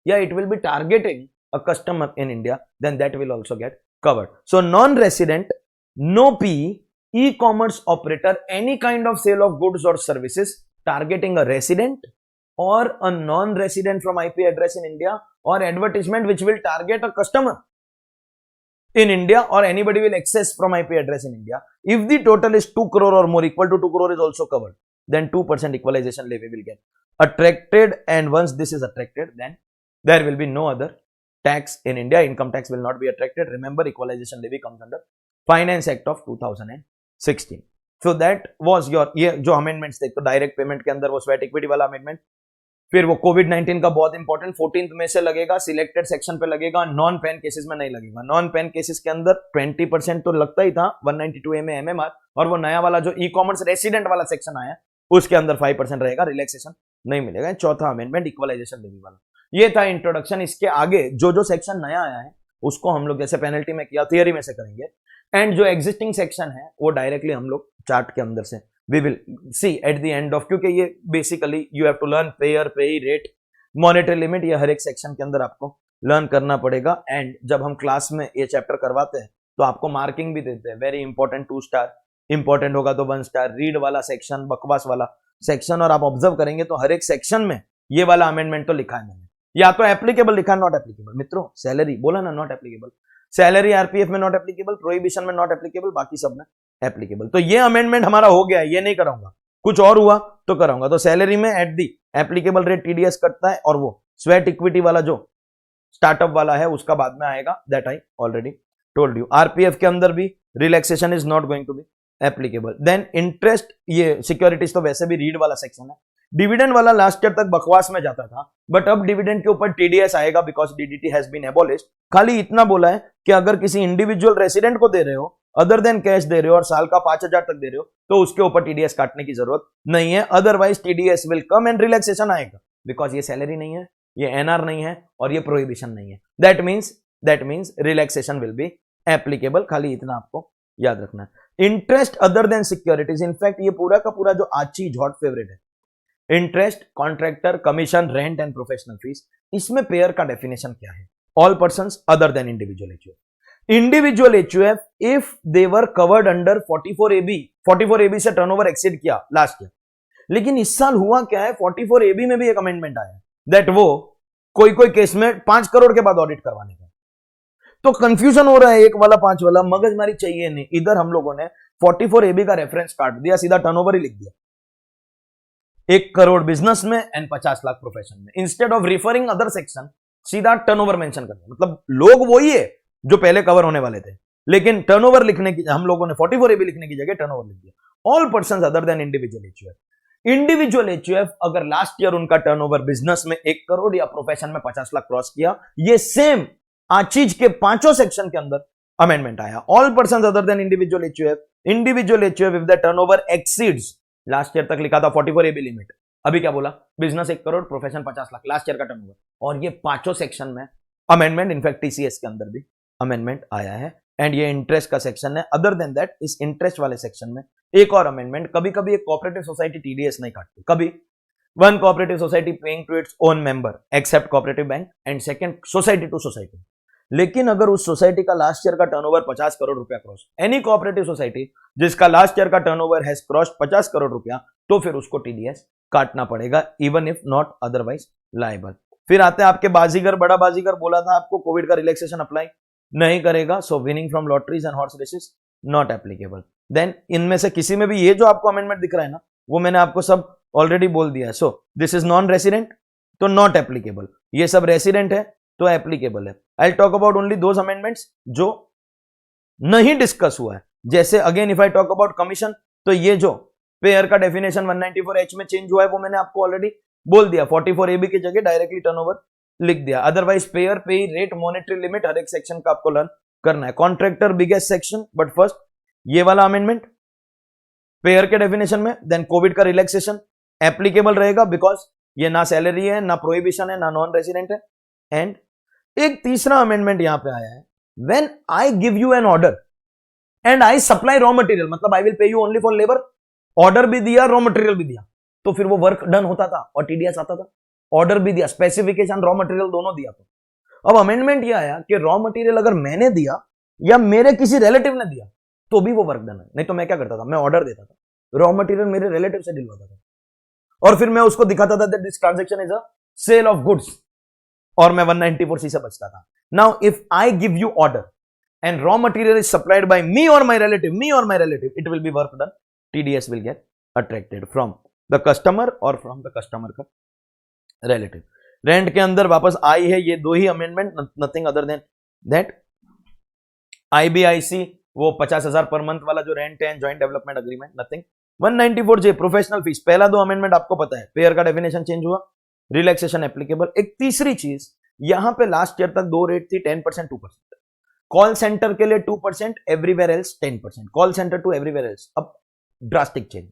या it will be targeting a customer in India, then that will also get covered. So non-resident, no P, e-commerce operator, any kind of sale of goods or services targeting a resident or a non-resident from IP address in India, or advertisement which will target a customer in India, or anybody will access from IP address in India. If the total is 2 crore or more, equal to 2 crore is also covered, then 2% equalization levy will get attracted, and once this is attracted, then there will be no other tax in India. Income tax will not be attracted. Remember, equalization levy comes under Finance Act of 2016. So that was your, ये जो amendments थे, तो direct payment के अंदर वो sweat equity वाला amendment, फिर वो कोविड-19 का बहुत इंपॉर्टेंट 14th में से लगेगा, सिलेक्टेड सेक्शन पे लगेगा, नॉन पेन केसेस में नहीं लगेगा। नॉन पेन केसेस के अंदर 20% तो लगता ही था 192A में MMR, और वो नया वाला जो ई कॉमर्स रेसिडेंट वाला सेक्शन आया उसके अंदर 5% रहेगा, रिलैक्सेशन नहीं मिलेगा। चौथा अमेंडमेंट इक्वलाइजेशन लेवी वाला, ये था इंट्रोडक्शन। इसके आगे जो जो सेक्शन नया आया है उसको हम लोग जैसे पेनल्टी में किया, थियरी में से करेंगे, एंड जो एग्जिस्टिंग सेक्शन है वो डायरेक्टली हम लोग चार्ट के अंदर से we will see at the end of, क्योंकि ये basically you have to learn payer, payee rate, monetary limit, ये हर एक सेक्शन के अंदर आपको लर्न करना पड़ेगा। एंड जब हम क्लास में ये चैप्टर करवाते हैं तो आपको मार्किंग भी देते हैं, वेरी इंपॉर्टेंट 2 स्टार, इंपॉर्टेंट होगा तो 1 स्टार, रीड वाला सेक्शन, बकवास वाला सेक्शन, और आप ऑब्जर्व करेंगे तो हर एक सेक्शन में ये वाला अमेंडमेंट तो लिखा है मैंने, या तो एप्लीकेबल लिखा, नॉट एप्लीकेबल। मित्रों सैलरी बोला ना नॉट एप्लीकेबल, सैलरी आरपीएफ में नॉट एप्लीकेबल, प्रोहिबिशन में नॉट एप्लीकेबल, बाकी सब में एप्लीकेबल। तो ये अमेंडमेंट हमारा हो गया है, ये नहीं कराऊंगा, कुछ और हुआ तो कराऊंगा। तो सैलरी में at the applicable rate TDS कटता है, और वो स्वेट इक्विटी वाला जो स्टार्टअप वाला है उसका बाद में आएगा, that I already told you. RPF के अंदर भी relaxation is not going to be applicable. Then interest, ये सिक्योरिटीज तो वैसे भी रीड वाला सेक्शन है। डिविडेंड वाला लास्ट ईयर तक बकवास में जाता था, बट अब डिविडेंड के ऊपर टीडीएस आएगा because DDT has been abolished. खाली इतना बोला है कि अगर किसी इंडिविजुअल रेसिडेंट को दे रहे हो, अदर देन कैश दे रहे हो और साल का 5,000 तक दे रहे हो, तो उसके ऊपर टीडीएस काटने की जरूरत नहीं है। Otherwise TDS will come and relaxation आएगा, बिकॉज ये सैलरी नहीं है, ये एनआर नहीं है और ये प्रोहिबिशन नहीं है। That means relaxation will be applicable. खाली इतना आपको याद रखना है। Interest other than securities, in fact ये पूरा का पूरा जो आज चीज हॉट फेवरेट है, interest, contractor, commission, rent and professional fees, इसमें पेयर का डेफिनेशन क्या है? All persons other than individual HUF. Individual HUF if they were covered under 44AB, 44AB से टर्नओवर एक्सीड किया लास्ट ईयर। लेकिन इस साल हुआ क्या है, 44AB में भी एक अमेंडमेंट आया दैट वो कोई केस में 5 करोड़ के बाद ऑडिट करवाने का। तो कंफ्यूजन हो रहा है, एक वाला 5 वाला, मगजमारी चाहिए नहीं। इधर हम लोगों ने 44AB का रेफरेंस काट दिया, सीधा टर्नओवर ही लिख दिया, 1 करोड़ बिजनेस में एंड 50 लाख प्रोफेशन में। Instead of referring other section, सीधा टर्नओवर मेंशन कर दिया। मतलब लोग वही है जो पहले कवर होने वाले थे, लेकिन टर्नओवर लिखने की, हम लोगों ने 44AB लिखने की जगह टर्नओवर लिख दिया। All persons other than individual HUF. Individual HUF अगर लास्ट ईयर उनका टर्नओवर बिजनेस में 1 करोड़ या प्रोफेशन में 50 लाख क्रॉस किया, ये सेम आज चीज के 5 सेक्शन के अंदर अमेंडमेंट आया। All persons other than individual HUF, individual HUF if the turnover exceeds, last year तक लिखा था 44AB लिमिट, अभी क्या बोला, business 1 crore, profession 50 lakh, last year का टर्नओवर। और ये 5 सेक्शन में अमेंडमेंट, इनफैक्ट टीसीएस के अंदर भी अमेंडमेंट आया है। एंड ये इंटरेस्ट का सेक्शन है। अदर देन दैट, इस इंटरेस्ट वाले सेक्शन में एक और अमेंडमेंट, कभी कभी एक कोऑपरेटिव सोसाइटी टीडीएस नहीं काटती, कभी one cooperative society paying to its own member except cooperative bank, and second society to society. लेकिन अगर उस सोसाइटी का लास्ट ईयर का टर्नओवर 50 करोड़ रुपया क्रॉस, एनी कोऑपरेटिव सोसाइटी जिसका लास्ट ईयर का टर्नओवर हैज क्रॉस्ड 50 करोड़ रुपया, तो फिर उसको टीडीएस काटना पड़ेगा, even if not otherwise liable. फिर आते हैं आपके बाजीगर, बड़ा बाजीगर बोला था आपको कोविड का रिलैक्सेशन अप्लाई नहीं करेगा, so winning from lotteries and horse races not applicable. Then इनमें से किसी में भी ये जो आपको अमेंडमेंट दिख रहा है ना, वो मैंने आपको सब ऑलरेडी बोल दिया है। So this is non resident तो नॉट एप्लीकेबल, ये सब रेसिडेंट है तो एप्लीकेबल है। I talk about only those amendments जो नहीं डिस्कस हुआ है। जैसे again if I talk about commission, तो ये जो पेयर का डेफिनेशन 194H में चेंज हुआ है वो मैंने आपको ऑलरेडी बोल दिया, 44AB की जगह डायरेक्टली टर्नओवर लिख दिया। अदरवाइज पेयर, पे रेट, मॉनेटरी लिमिट, हर एक सेक्शन का आपको लर्न करना है। Contractor biggest section, but first ये वाला अमेंडमेंट पेयर के डेफिनेशन में, देन कोविड का रिलैक्सेशन एप्लीकेबल रहेगा बिकॉज ये ना सैलरी है, ना प्रोहिबिशन है, ना नॉन रेसिडेंट है। एंड एक तीसरा अमेंडमेंट यहां पे आया है, when I give you an order and I supply raw material, मतलब I will pay you only for labour, order भी दिया, रॉ मटेरियल भी दिया, तो फिर वो वर्क डन होता था और टीडीएस आता था। ऑर्डर भी दिया, स्पेसिफिकेशन, रॉ मटेरियल दोनों दिया। तो अब अमेंडमेंट यह आया कि रॉ मटेरियल अगर मैंने दिया या मेरे किसी रिलेटिव ने दिया तो भी वो वर्क डन है। नहीं तो मैं क्या करता था, मैं ऑर्डर देता था, रॉ मटेरियल मेरे रिलेटिव से दिलवाता था और फिर मैं उसको दिखाता था that this transaction is a sale of goods, और मैं 194C से बचता था। Now if I give you order and raw material is supplied by me और my relative, it will be work done, TDS will get attracted from the customer और from the customer का relative. Rent के अंदर वापस आई है ये दो ही amendment, nothing other than that. IBIC वो 50,000 पर मंथ वाला जो रेंट है, joint development agreement, nothing. 194J professional fees, पहला 2 अमेंडमेंट आपको पता है, पेयर का डेफिनेशन चेंज हुआ, रिलैक्सेशन एप्लीकेबल। एक तीसरी चीज, यहां पे लास्ट ईयर तक 2 रेट थी, 10%, 2%। कॉल सेंटर के लिए 2%, everywhere else 10%। Call centre to everywhere else, अब drastic change.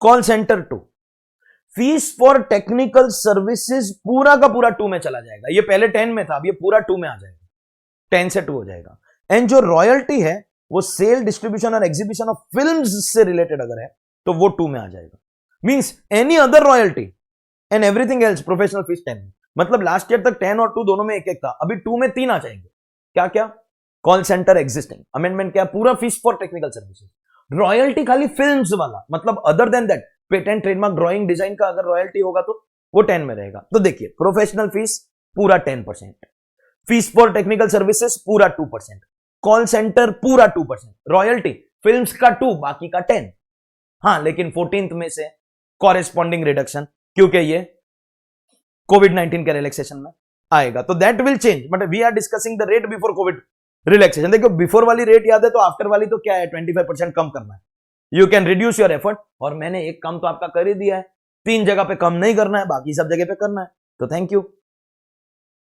Call centre to fees for technical services पूरा का पूरा 2 में चला जाएगा। ये पहले 10 में था, अब ये पूरा 2 में आ जाएगा, 10 से 2 हो जाएगा। एंड जो रॉयल्टी है वो सेल, डिस्ट्रीब्यूशन और एग्जीबिशन ऑफ फिल्म्स से रिलेटेड अगर है तो वो 2 में आ जाएगा। Means any other royalty and everything else professional fees 10 में। मतलब लास्ट ईयर तक 10 और 2 दोनों में एक एक था, अभी 2 में 3 आ जाएंगे। क्या क्या? कॉल सेंटर एग्जिस्टिंग अमेंडमेंट, क्या पूरा fees for technical services, royalty खाली फिल्म्स वाला, मतलब other than that patent, trademark, drawing, design का अगर रॉयल्टी होगा तो वो 10 में रहेगा। तो देखिए, प्रोफेशनल फीस पूरा 10%, फीस फॉर टेक्निकल सर्विसेज पूरा 2%, कॉल सेंटर पूरा 2%, रॉयल्टी फिल्म्स का 2, बाकी का 10। हाँ, लेकिन 14th में से कॉरेस्पॉन्डिंग रिडक्शन, क्योंकि ये कोविड-19 के रिलैक्सेशन में आएगा, तो that will change, but we are discussing the rate before covid relaxation. देखो बिफोर वाली रेट याद है, तो आफ्टर वाली तो क्या है, 25% कम करना है. You can reduce your effort, और मैंने एक काम तो आपका कर ही दिया है, 3 जगह पे कम नहीं करना है, बाकी सब जगह पे करना है. तो thank you,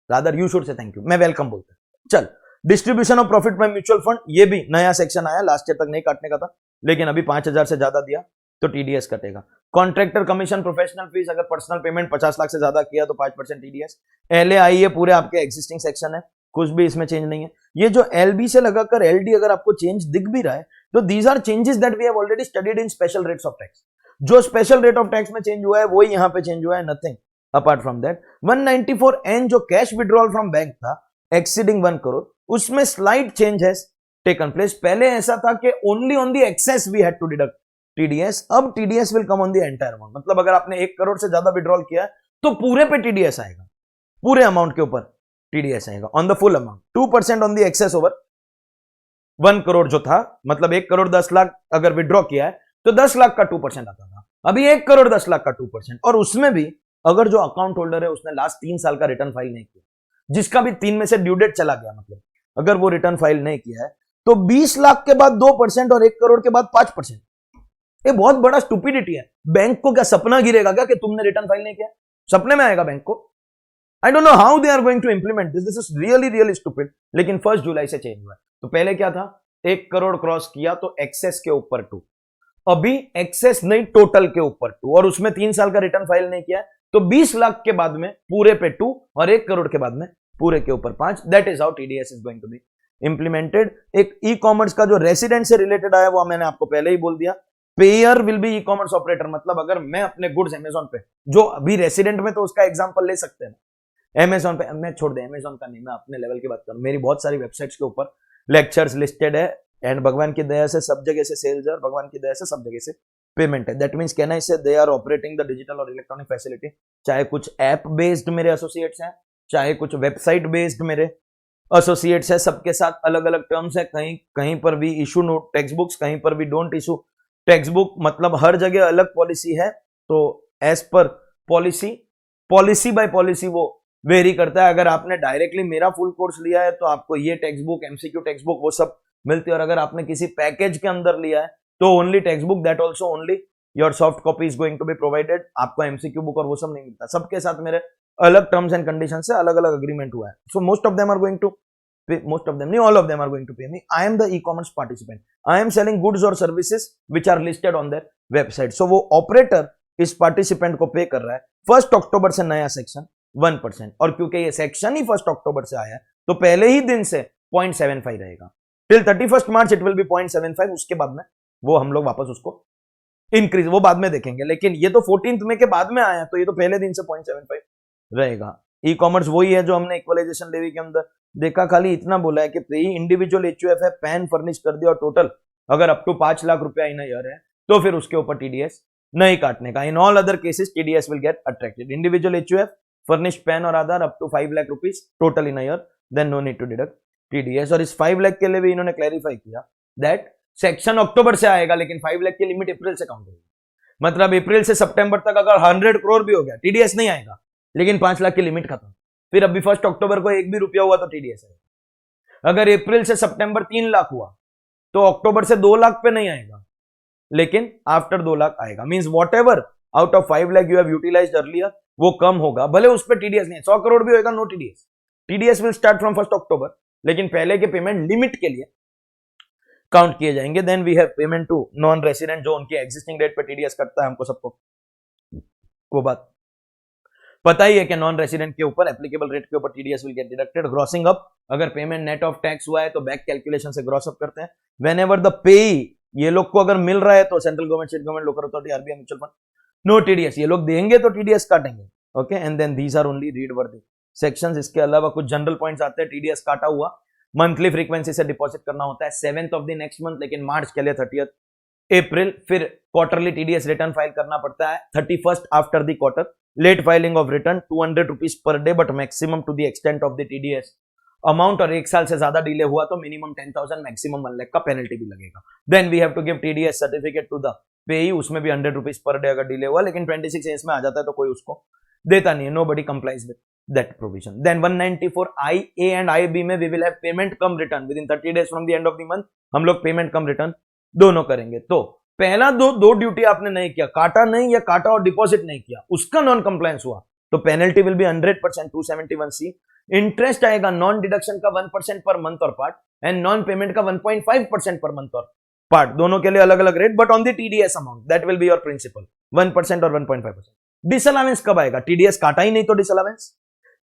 rather you should say thank you, मैं वेलकम बोलता हूं. चल, distribution of profit by mutual fund, ये भी नया सेक्शन आया, लास्ट ईयर तक नहीं काटने का था, लेकिन अभी 5,000 से ज्यादा दिया तो टीडीएस कटेगा. कॉन्ट्रैक्टर कमीशन, प्रोफेशनल फीस, अगर पर्सनल पेमेंट 50 लाख से ज्यादा किया तो 5% टीडीएस. एलएआई ये पूरे आपके एग्जिस्टिंग सेक्शन है, कुछ भी इसमें चेंज नहीं है. ये जो एलबी से लगाकर एलडी अगर आपको चेंज दिख भी रहा है, तो these are changes that we have already studied in special rates of tax. जो स्पेशल रेट ऑफ टैक्स में चेंज हुआ है वही यहां पे चेंज हुआ है, nothing apart from that. 194N जो कैश विड्रॉल फ्रॉम बैंक था एक्सीडिंग 1 करोड़, उसमें स्लाइट चेंज है टेकन प्लेस. पहले ऐसा था कि only on the excess we had to deduct TDS, अब TDS will come on the entire amount. मतलब अगर आपने 1 करोड़ से ज्यादा विड्रॉल किया तो पूरे पे टीडीएस आएगा, पूरे अमाउंट के ऊपर टीडीएस आएगा on the full amount. 2% on the excess over 1 crore जो था, मतलब 1 करोड़ 10 लाख अगर विड्रॉ किया है तो 10 लाख का 2% आता था. अभी 1 करोड़ 10 लाख का 2%, और उसमें भी अगर जो अकाउंट होल्डर है उसने लास्ट 3 साल का रिटर्न फाइल नहीं किया, जिसका भी 3 में से ड्यू डेट चला गया, मतलब अगर वो रिटर्न फाइल नहीं किया है, तो 20 लाख के बाद 2% और 1 करोड़ के बाद 5%. ये बहुत बड़ा स्टूपिडिटी है. बैंक को क्या सपना गिरेगा क्या कि तुमने रिटर्न फाइल नहीं किया? सपने में आएगा बैंक को. I don't know how they are going to implement this. This is really really stupid. लेकिन 1 जुलाई से चेंज हुआ है. तो पहले क्या था, 1 करोड़ क्रॉस किया तो एक्सेस के ऊपर 2, अभी एक्सेस नहीं टोटल के ऊपर 2, और उसमें 3 साल का रिटर्न फाइल नहीं किया तो 20 लाख के बाद में पूरे पे 2 और 1 करोड़ के बाद में पूरे के ऊपर 5. That is how TDS is going to be implemented. एक ई कॉमर्स का जो रेसिडेंट से रिलेटेड आया वो मैंने आपको पहले ही बोल दिया. Payer will be e commerce operator, मतलब अगर मैं अपने गुड्स अमेजॉन पे, जो अभी रेसिडेंट में तो उसका एग्जांपल ले सकते हैं अमेजॉन पे, मैं छोड़ दे अमेजॉन का नहीं, मैं अपने लेवल की बात करूं. मेरी बहुत सारी वेबसाइट्स के ऊपर लेक्चर्स लिस्टेड है, एंड भगवान की दया से सब जगह से सेल्स है, और भगवान की दया से सब जगह से पेमेंट है. That means can I say they are operating the digital और इलेक्ट्रॉनिक फैसिलिटी. चाहे कुछ ऐप बेस्ड मेरे एसोसिएट्स हैं, चाहे कुछ वेबसाइट बेस्ड मेरे एसोसिएट्स है, सबके साथ अलग अलग टर्म्स है. कहीं कहीं पर भी इशू नो टेक्स्ट बुक्स, कहीं पर भी डोंट इशू टेक्स्ट बुक, मतलब हर जगह अलग पॉलिसी है. तो as per policy, policy by policy वो वेरी करता है. अगर आपने डायरेक्टली मेरा फुल कोर्स लिया है तो आपको ये text book, MCQ text book वो सब मिलती है, और अगर आपने किसी पैकेज के अंदर लिया है तो only text book, that also only your soft copy is going to be provided. आपको एमसीक्यू बुक और वो सब नहीं मिलता. सबके साथ मेरे अलग टर्म्स एंड कंडीशन से अलग अलग अग्रीमेंट हुआ है. So most of them are going to pay, most of them, नहीं, all of them are going to pay me. I am the e-commerce participant. I am selling goods or services which are listed on their website. So वो operator इस participant को pay कर रहा है. 1 अक्टूबर से नया section 1%, और क्योंकि ये सेक्शन ही 1 अक्टूबर से आया है तो पहले ही दिन से 0.75 रहेगा. Till 31 March it will B 0.75. उसके बाद में वो हम लोग वापस उसको इंक्रीज, वो बाद में देखेंगे. लेकिन ये तो 14th में के बाद में आया, तो ये तो पहले दिन से 0.75 रहेगा. ई कॉमर्स वही है जो हमने इक्वलाइजेशन लेवी के अंदर देखा. खाली इतना बोला है कि पेई इंडिविजुअल एचयूएफ है, पैन फर्निश कर दिया, और टोटल अगर अप टू 5 लाख रुपया इन ईयर है तो फिर उसके ऊपर टीडीएस नहीं काटने का. In all other cases TDS will get attracted. Individual HUF, furnish PAN और Aadhaar up to 5 lakh rupees total in year, then no need to deduct TDS. और इस 5 लाख के लिए भी इन्होंने क्लैरिफाई किया दैट सेक्शन अक्टूबर से आएगा, लेकिन 5 लाख की लिमिट अप्रैल से काउंट होगी. मतलब अप्रैल से सितंबर तक अगर 100 करोड़ भी हो गया टीडीएस नहीं आएगा, लेकिन 5 लाख की लिमिट खत्म. फिर अभी 1 अक्टूबर को 1 भी रुपया हुआ तो टीडीएस आएगा. अगर अप्रैल से सितंबर 3 लाख हुआ तो अक्टूबर से 2 लाख पे नहीं आएगा, लेकिन आफ्टर 2 लाख आएगा. Means what ever out of 5 lakh you have utilized earlier वो कम होगा, भले उस पर टीडीएस नहीं. 100 करोड़ भी होगा, no TDS. TDS will start from 1 October, लेकिन पहले के पेमेंट लिमिट के लिए काउंट किए जाएंगे. Then we have payment to non resident, जो उनकी एग्जिस्टिंग रेट पे टीडीएस करता है. हमको सबको वो बात पता ही है कि नॉन रेसिडेंट के ऊपर एप्लीकेबल रेट के ऊपर TDS will gate deducted. Grossing up, अगर पेमेंट नेट ऑफ टैक्स हुआ है तो बैक कैलकुलेशन से ग्रॉस अप करते हैं. व्हेनेवर द पेई, ये लोग को अगर मिल रहा है तो central government, state government, local authority, RBI, mutual fund, no TDS. ये लोग देंगे तो टीडीएस काटेंगे. Okay, and then these are only read worthy sections. इसके अलावा कुछ जनरल पॉइंट्स आते हैं. टीडीएस काटा हुआ मंथली फ्रीक्वेंसी से डिपॉजिट करना होता है 7th of the next month, लेकिन मार्च के लिए 30th अप्रैल. फिर क्वार्टरली टीडीएस रिटर्न फाइल करना पड़ता है 31st after the quarter. Late filing of return 200 rupees per day, but maximum to the extent of the TDS amount. और 1 साल से ज्यादा डिले हुआ तो मिनिमम 10,000, मैक्सिमम 1 लाख का पेनल्टी भी लगेगा. Then we have to give TDS certificate to the payee, उसमें भी 100 रुपीज पर डे अगर डिले हुआ, लेकिन 26 एस में आ जाता है तो कोई उसको देता नहीं है, nobody complies with that provision. Then 194 I A and I B में we will have payment cum return within 30 days from the end of the month, हम लोग पेमेंट कम रिटर्न दोनों करेंगे। तो पहला दो ड्यूटी आपने नहीं किया, काटा नहीं या काटा और डिपॉजिट नहीं किया, उसका नॉन कंप्लायंस हुआ तो penalty will B 100% 271C। Interest आएगा नॉन डिडक्शन का 1% पर मंथ और पार्ट, एंड नॉन पेमेंट का 1.5% पर मंथ और पार्ट, दोनों के लिए अलग अलग rate, but on the TDS amount that will be your principal 1% और 1.5%। डिसअलावेंस कब आएगा? टीडीएस काटा ही नहीं तो डिसअलावेंस,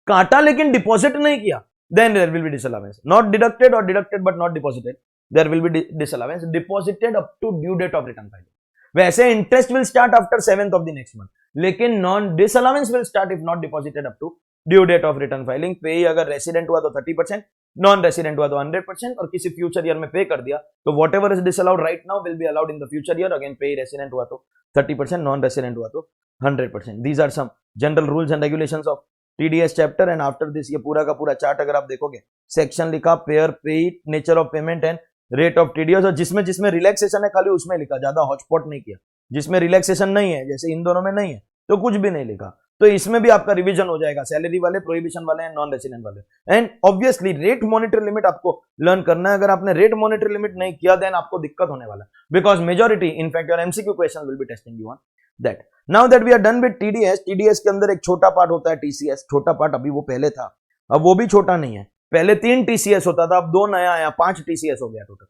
काटा लेकिन डिपॉजिट नहीं किया, then there will be disallowance. Not deducted और deducted but not deposited, there will be disallowance. Deposited up to due date of return filing, वैसे interest will start after 7th of the next month, लेकिन non disallowance will start if not deposited up to due date of return filing. पे अगर resident हुआ तो 30%, non resident हुआ तो 100%, और किसी फ्यूचर ईयर में पे कर दिया तो what ever is disallowed right now will be allowed in the future year. Again payee resident हुआ तो 30%, नॉन रेसिडेंट हुआ तो 100%। These are some general rules and regulations of TDS chapter. And after this ये पूरा का पूरा chart अगर आप देखोगे, सेक्शन लिखा पेयर पे, nature of payment and rate of TDS, और जिसमें जिसमें रिलैक्सेशन है खाली उसमें लिखा, ज्यादा हॉटस्पॉट नहीं किया। जिसमें रिलैक्सेशन नहीं है, जैसे इन दोनों में नहीं है तो कुछ भी नहीं लिखा, तो इसमें भी आपका रिवीजन हो जाएगा, सैलरी वाले, प्रोहिबिशन वाले एंड नॉन रेसिडेंट वाले। And obviously rate monetary limit आपको लर्न करना है, अगर आपने रेट मॉनिटरी लिमिट नहीं किया देन आपको दिक्कत होने वाला है, because majority in fact your MCQ question will be testing you on that. Now that we are done with TDS, TDS के अंदर एक छोटा पार्ट होता है टीसीएस, छोटा पार्ट अभी वो पहले था, अब वो भी छोटा नहीं है। पहले 3 टीसीएस होता था, अब 2 नया आया, 5 टीसीएस हो गया टोटल,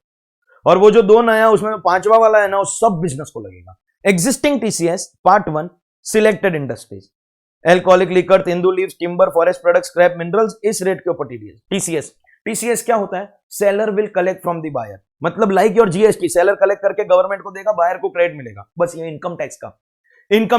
और वो जो 2 नया उसमें 5वां वाला है ना, वो सब बिजनेस को लगेगा। Existing TCS part 1 selected industries, alcoholic liquor, तेंदू leaves, timber, forest products, scrap minerals, इस रेट के ऊपर टीसीएस। टीसीएस क्या होता है? Seller will collect from the buyer, मतलब like your GST, seller collect करके गवर्नमेंट को देगा, बायर को क्रेडिट मिलेगा, बस ये इनकम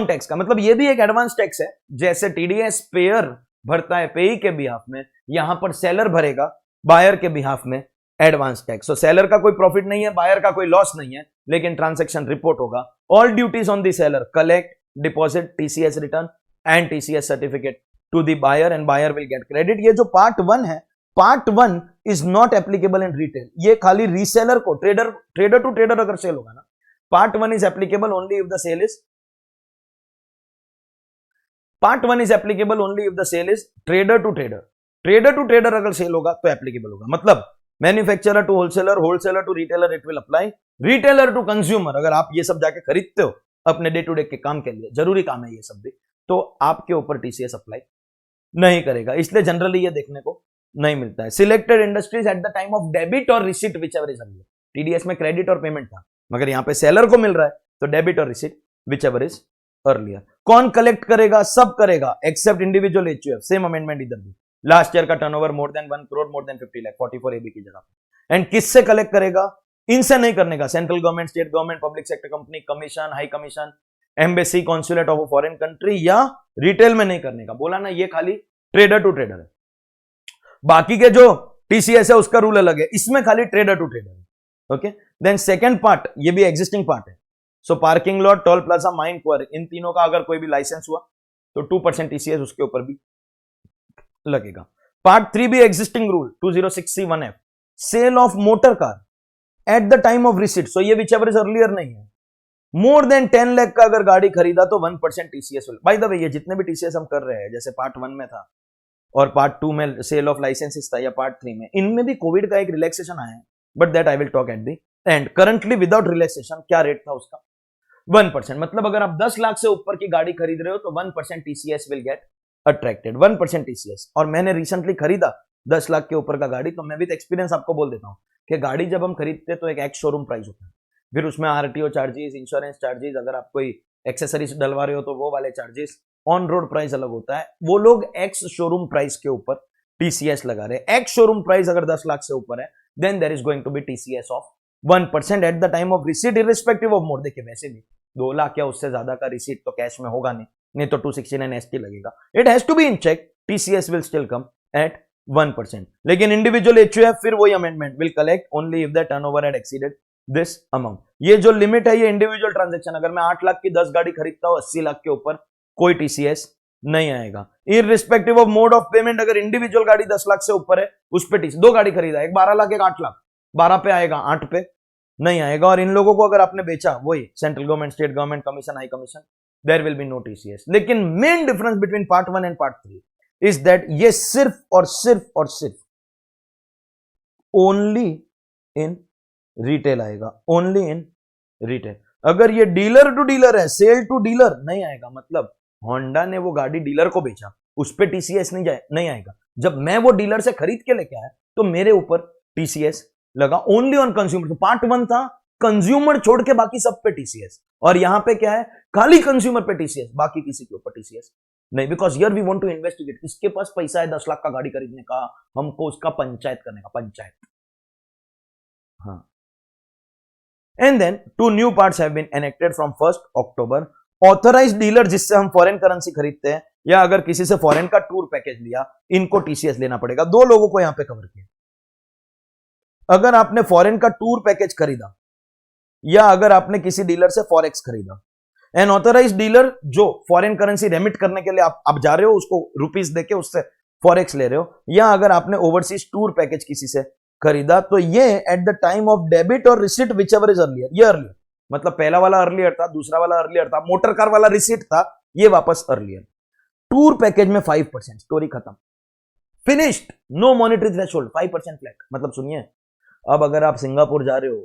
टैक्स का मतलब ये भी एक एडवांस टैक्स है। जैसे टीडीएस पेयर भरता है पेई के बिहाफ में, यहां पर सेलर भरेगा बायर के बिहाफ में एडवांस टैक्स। सो सेलर का कोई प्रॉफिट नहीं है, बायर का कोई लॉस नहीं है, लेकिन ट्रांजैक्शन रिपोर्ट होगा। All duties on the seller, collect, deposit, TCS return and TCS certificate to the buyer, and buyer will get credit. ये जो पार्ट 1 है, part 1 is not applicable in retail, ये खाली रीसेलर को, ट्रेडर टू ट्रेडर अगर sale होगा ना, part 1 is applicable only if the sale is, part 1 is applicable only if the sale is trader to trader अगर sale होगा तो applicable होगा। मतलब manufacturer to wholesaler, wholesaler to retailer it will apply, retailer to consumer, अगर आप ये सब जाके खरीदते हो अपने डे टू डे के काम के लिए, जरूरी काम है ये सब भी, तो आपके ऊपर टीसीएस अप्लाई नहीं करेगा, इसलिए जनरली ये देखने को नहीं मिलता है। Selected industries at the time of debit और receipt which ever is earlier, TDS में क्रेडिट और पेमेंट था, मगर यहां पे सेलर को मिल रहा है तो डेबिट और receipt which ever is earlier. कौन कलेक्ट करेगा? सब करेगा except individual HUF, same amendment इधर भी, लास्ट ईयर का turnover more than 1 crore, more than 50 lakh, 44 AB की जगह। एंड किससे कलेक्ट करेगा? इनसे नहीं करने का, central government, state government, public sector company, commission, high commission, embassy, consulate of a foreign country, या रिटेल में नहीं करने का। बोला ना, ये खाली ट्रेडर टू ट्रेडर है, बाकी के जो टीसीएस है उसका रूल अलग है, इसमें खाली ट्रेडर टू ट्रेडर है। ओके, देन सेकेंड पार्ट, ये भी एग्जिस्टिंग पार्ट है। So parking lot, toll plaza, mine quarry, इन तीनों का अगर कोई भी लाइसेंस हुआ तो 2% टीसीएस उसके ऊपर भी लगेगा। पार्ट 3 भी existing rule 206C1F, sale of motor car at the time of receipt, so ये विच एवर इज अर्लियर नहीं है। मोर देन 10 लाख का अगर गाड़ी खरीदा तो 1% टीसीएस। बाय द वे, ये जितने भी टीसीएस हम कर रहे हैं, जैसे पार्ट 1 में था और पार्ट 2 में सेल ऑफ लाइसेंसेस था, या पार्ट 3 में, इनमें भी कोविड का एक रिलैक्सेशन आया है, but that I will talk eight the and. Currently without relaxation क्या रेट था उसका? 1%। मतलब अगर आप 10 लाख से ऊपर की गाड़ी खरीद रहे हो तो 1% TCS will get attracted, 1% TCS. और मैंने रिसेंटली खरीदा 10 लाख के ऊपर का गाड़ी, तो मैं भी एक्सपीरियंस आपको बोल देता हूं कि गाड़ी जब हम खरीदते तो एक एक्स शोरूम प्राइस होता है, फिर उसमें आरटीओ चार्जेस, इंश्योरेंस चार्जेस, अगर आप कोई एक्सेसरीज डलवा रहे हो तो वो वाले चार्जेस, ऑन रोड प्राइस अलग होता है। वो लोग एक्स शोरूम प्राइस के ऊपर टीसीएस लगा रहे हैं। एक्स शोरूम प्राइस अगर 10 लाख से ऊपर है then there is going to be TCS of 1% at the time of receipt, irrespective of mode. देखिए वैसे भी 2 लाख या उससे ज्यादा का रिसीट तो कैश में होगा नहीं तो 269 ST लगेगा। It has to be in cheque, TCS will still come at 1%। लेकिन इंडिविजुअल एचयूएफ फिर वही amendment, will collect only if the turnover had exceeded this amount. ये जो लिमिट है ये इंडिविजुअल ट्रांजैक्शन, अगर मैं 8 लाख की 10 गाड़ी खरीदता हूं 80 लाख के ऊपर कोई टीसीएस नहीं आएगा, irrespective of mode of payment. अगर इंडिविजुअल गाड़ी 10 लाख से ऊपर है उस पे 2 गाड़ी खरीदा, एक 12 लाख एक 8 लाख, 12 पे आएगा 8 पे नहीं आएगा। और इन लोगों को अगर आपने बेचा वही central government, state government, commission, high commission, there will be no TCS. लेकिन main difference between part 1 and part 3 is that ये सिर्फ और सिर्फ और सिर्फ ओनली इन रिटेल आएगा, ओनली इन रिटेल। अगर ये डीलर टू डीलर है, सेल टू डीलर, नहीं आएगा। मतलब होंडा ने वो गाड़ी डीलर को बेचा, उस पर टीसीएस नहीं आएगा। जब मैं वो डीलर से खरीद के लेके आया तो मेरे ऊपर टीसीएस लगा ओनली ऑन कंज्यूमर। तो पार्ट 1 था कंज्यूमर छोड़ के बाकी सब पे टीसीएस, और यहां पे क्या है, खाली कंज्यूमर पे टीसीएस, बाकी किसी के ऊपर टीसीएस नहीं। Because here we want to investigate, किसके पास पैसा है 10 लाख का गाड़ी खरीदने का, हमको उसका पंचायत करने का, पंचायत। हाँ। And then 2 new parts have been enacted from 1 October. Authorised dealer, जिससे हम फॉरेन करेंसी खरीदते हैं, या अगर किसी से फॉरेन का टूर पैकेज लिया, इनको टीसीएस लेना पड़ेगा। 2 लोगों को यहां पे कवर किया। अगर आपने फॉरेन का टूर पैकेज खरीदा, या अगर आपने किसी डीलर से फॉरेक्स खरीदा, एन ऑथराइज्ड डीलर जो फॉरेन करेंसी रेमिट करने के लिए आप जा रहे हो, उसको रुपीस देके उससे फॉरेक्स ले रहे हो, या अगर आपने ओवरसीज टूर पैकेज किसी से खरीदा, तो ये at the time of debit और receipt which ever is earlier, ये अर्लियर, मतलब पहला वाला अर्लियर था, दूसरा वाला अर्लियर था, मोटर कार वाला रिसीट था, ये वापस अर्लियर। टूर पैकेज में 5%, स्टोरी खत्म, finished, no monetary threshold, 5% flat. मतलब सुनिए, अब अगर आप सिंगापुर जा रहे हो,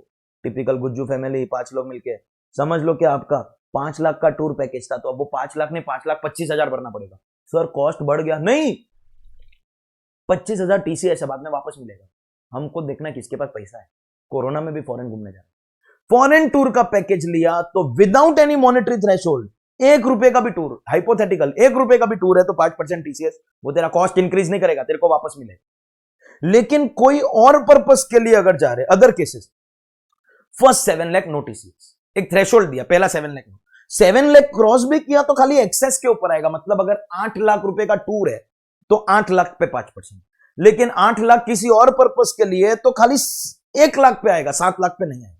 टिपिकल गुज्जू फैमिली 5 लोग मिलके, समझ लो कि आपका 5 लाख का टूर पैकेज था, तो अब वो 5 लाख ने 5,25,000 भरना पड़ेगा। सर कॉस्ट बढ़ गया, नहीं, 25,000 टीसीएस है, बाद में वापस मिलेगा। हमको देखना किसके पास पैसा है। कोरोना में भी फॉरेन घूमने जा रहे, फॉरेन टूर का पैकेज लिया तो विदाउट एनी मॉनेटरी थ्रेशोल्ड, 1 रुपए का भी टूर, हाइपोथेटिकल 1 रुपए का भी टूर है तो 5% टीसीएस, वो तेरा कॉस्ट इंक्रीज नहीं करेगा, तेरे को वापस मिलेगा। लेकिन कोई और पर्पस के लिए अगर जा रहे, other cases, first 7 lakh no TCS, एक थ्रेशोल्ड दिया, पहला 7 लाख, 7 लाख क्रॉस भी किया तो खाली एक्सेस के ऊपर आएगा। मतलब अगर 8 लाख रुपए का टूर है तो 8 लाख पे 5%, लेकिन 8 लाख किसी और पर्पस के लिए तो खाली 1 लाख पे आएगा, 7 लाख पे नहीं आएगा।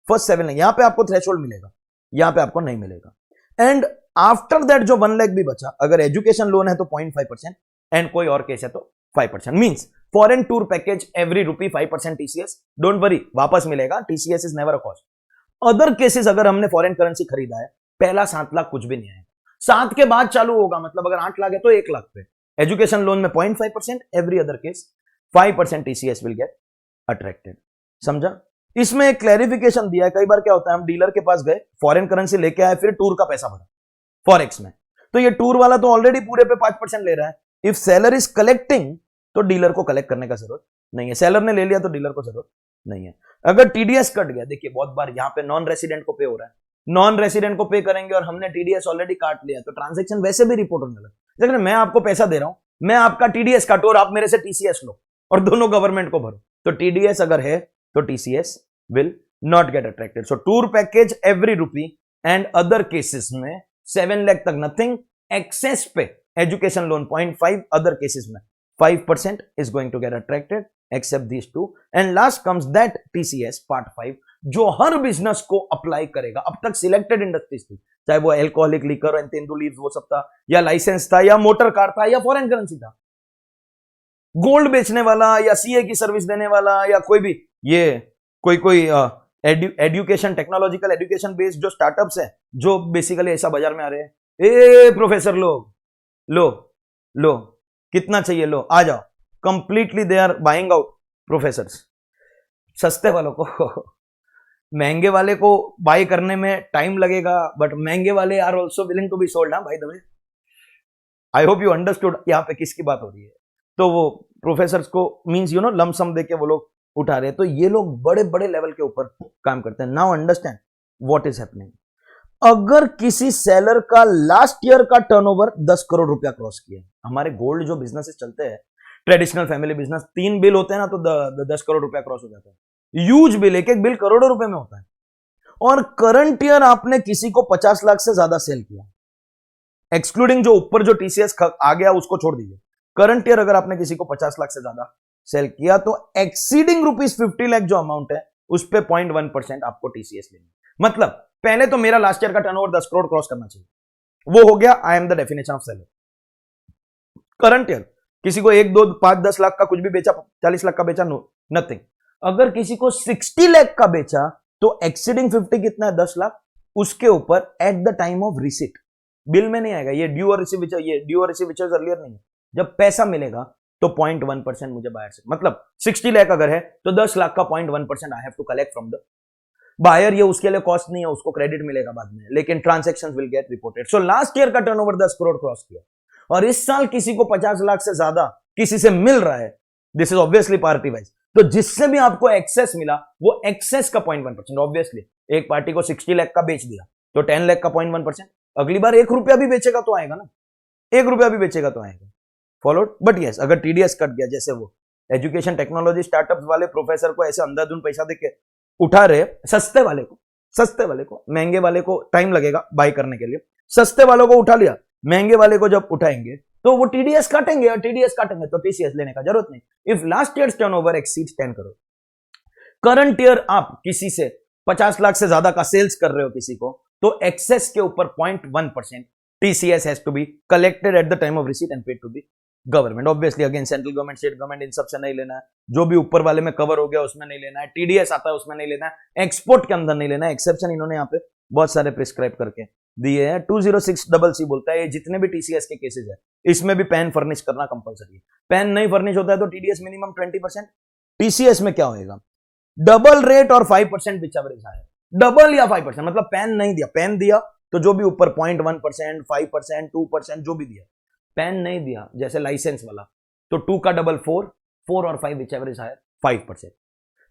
फर्स्ट 7 लाख यहां पे आपको थ्रेशोल्ड मिलेगा, यहां पे आपको नहीं मिलेगा। एंड आफ्टर दैट जो 1 लाख भी बचा, अगर एजुकेशन लोन है तो 0.5%, एंड कोई और केस है तो 5%। Means foreign tour package every rupee 5% TCS, don't worry, वापस मिलेगा, TCS is never a cost. Other cases, अगर हमने फॉरेन करेंसी खरीदा है, पहला 7 लाख कुछ भी नहीं आएगा, 7 के बाद चालू होगा। मतलब अगर 8 लाख है तो 1 लाख पे, एजुकेशन लोन में 0.5%, every other case 5% TCS will get attracted. समझा? इसमें एक क्लैरिफिकेशन दिया है। कई बार क्या होता है, हम डीलर के पास गए, फॉरेन करेंसी लेके आए, फिर टूर का पैसा भरा फॉरेक्स में, तो ये टूर वाला तो ऑलरेडी पूरे पे 5% ले रहा है। इफ सेलर इज कलेक्टिंग तो डीलर को कलेक्ट करने का जरूरत नहीं है, सेलर ने ले लिया तो डीलर को जरूरत नहीं है। अगर टीडीएस कट गया, देखिए बहुत बार यहां पे नॉन रेसिडेंट को पे हो रहा है, नॉन रेसिडेंट को पे करेंगे और हमने टीडीएस ऑलरेडी काट लिया, तो ट्रांजैक्शन वैसे भी रिपोर्ट होने लगा। लेकिन मैं आपको पैसा दे रहा हूं, मैं आपका टीडीएस काटो और आप मेरे से टीसीएस लो, और दोनों गवर्नमेंट को भरो, तो टीडीएस अगर है तो TCS will not gate attracted. So tour package every rupee, and other cases में 7 लाख तक नथिंग, एक्सेस पे एजुकेशन लोन 0.5, अदर केसेस में 5% is going to get attracted except these two, and last comes that TCS part 5 जो हर business को apply करेगा। अब तक selected industries थी, चाहे वो एल्कोहलिक लिकर एंड तेंदुल लीव्स वो सब था, या लाइसेंस था, या मोटर कार था, या फॉरेन करेंसी था, गोल्ड बेचने वाला, या सीए की सर्विस देने वाला, या कोई भी ये कोई एजुकेशन, टेक्नोलॉजिकल एजुकेशन बेस्ड जो स्टार्टअप्स है, जो बेसिकली ऐसा बाजार में आ रहे हैं, ए प्रोफेसर लोग लो कितना चाहिए, लो आ जाओ, completely they are buying out professors. सस्ते वालों को महंगे वाले को बाय करने में टाइम लगेगा, बट महंगे वाले are also willing to be sold. हाँ भाई, दबे, आई होप यू अंडरस्टूड यहाँ पे किसकी बात हो रही है। तो वो प्रोफेसर्स को मींस लमसम देके वो लोग उठा रहे हैं, तो ये लोग बड़े बड़े लेवल के ऊपर काम करते हैं। Now understand what is happening. अगर किसी सेलर का लास्ट ईयर का टर्नओवर 10 करोड़ रुपया क्रॉस किया, हमारे गोल्ड जो बिजनेसेस चलते हैं, ट्रेडिशनल फैमिली बिजनेस, 3 बिल होते हैं ना, तो 10 करोड़ रुपया क्रॉस हो जाता है। ह्यूज बिल, एक एक बिल करोड़ों रुपए में होता है। और करंट ईयर आपने किसी को 50 लाख से ज्यादा सेल किया, एक्सक्लूडिंग जो ऊपर जो टीसीएस आ गया उसको छोड़ दीजिए, करंट ईयर अगर आपने किसी को 50 लाख से ज्यादा सेल किया, तो एक्सीडिंग ₹50 लाख जो अमाउंट है उस पे 0.1% आपको टीसीएस लेनी। मतलब पहले तो मेरा लास्ट ईयर का टर्नओवर 10 करोड़ क्रॉस करना चाहिए, वो हो गया, I am the definition of seller. Current year किसी को 1, 2, 5, 10 लाख का कुछ भी बेचा, 40 लाख का बेचा, नो नथिंग। अगर किसी को 60 लाख का बेचा, तो एक्सीडिंग 50 कितना है, 10 लाख, उसके ऊपर eight the time of receipt, bill में नहीं आएगा, ये ड्यू और रिसीव, ये ड्यू और रिसीव अर्लियर नहीं है, जब पैसा मिलेगा तो 0.1% मुझे बायर से, मतलब 60 लाख अगर है तो 10 लाख का 0.1% I have to collect from the buyer. ये उसके लिए कॉस्ट नहीं है, उसको क्रेडिट मिलेगा बाद में, लेकिन transactions will get reported. So last year का टर्नओवर 10 करोड़ क्रॉस किया, और इस साल किसी को 50 लाख से ज्यादा किसी से मिल रहा है, this is obviously party wise, तो जिससे भी आपको एक्सेस मिला वो एक्सेस का 0.1%, ऑब्वियसली एक पार्टी को 60 लाख का बेच दिया तो 10 लाख का 0.1%, अगली बार 1 रुपया भी बेचेगा तो आएगा ना, 1 रुपया भी बेचेगा तो आएगा, फॉलोड। बट यस, अगर टीडीएस कट गया, जैसे वो एजुकेशन टेक्नोलॉजी स्टार्टअप्स वाले प्रोफेसर को ऐसे अंधाधुन पैसा देके उठा रहे, सस्ते वाले को, महंगे वाले को टाइम लगेगा बाय करने के लिए, सस्ते वालों को उठा लिया, महंगे वाले को जब उठाएंगे तो वो टीडीएस काटेंगे, और टीडीएस काटेंगे तो टीसीएस लेने का जरूरत नहीं। If last year turnover exceeds 10 crore, current year आप किसी से 50 लाख से ज्यादा का सेल्स कर रहे हो किसी को, तो एक्सेस के ऊपर 0.1% TCS has to be collected at the time of receipt and paid to the government. Obviously again central government, state government, इन सब से नहीं लेना है, जो भी ऊपर वाले में कवर हो गया उसमें नहीं लेना है, टीडीएस आता है उसमें नहीं लेना है, एक्सपोर्ट के अंदर नहीं लेना है, एक्सेप्शन इन्होंने यहाँ पे बहुत सारे प्रिस्क्राइब करके दिए हैं। 206CC बोलता है ये जितने भी टीसीएस के केसेस है इसमें भी पैन फर्निश करना कंपलसरी है, पैन नहीं फर्निश होता है तो टीडीएस मिनिमम 20%, टीसीएस में क्या होएगा, डबल रेट और 5% which ever is higher, double या 5%, मतलब पैन नहीं दिया, पैन दिया तो जो भी ऊपर 0.1%, 5%, 2% जो भी दिया, पैन नहीं दिया जैसे लाइसेंस वाला तो 2 का डबल 4, 4 और 5 विच एवर इज हायर 5%,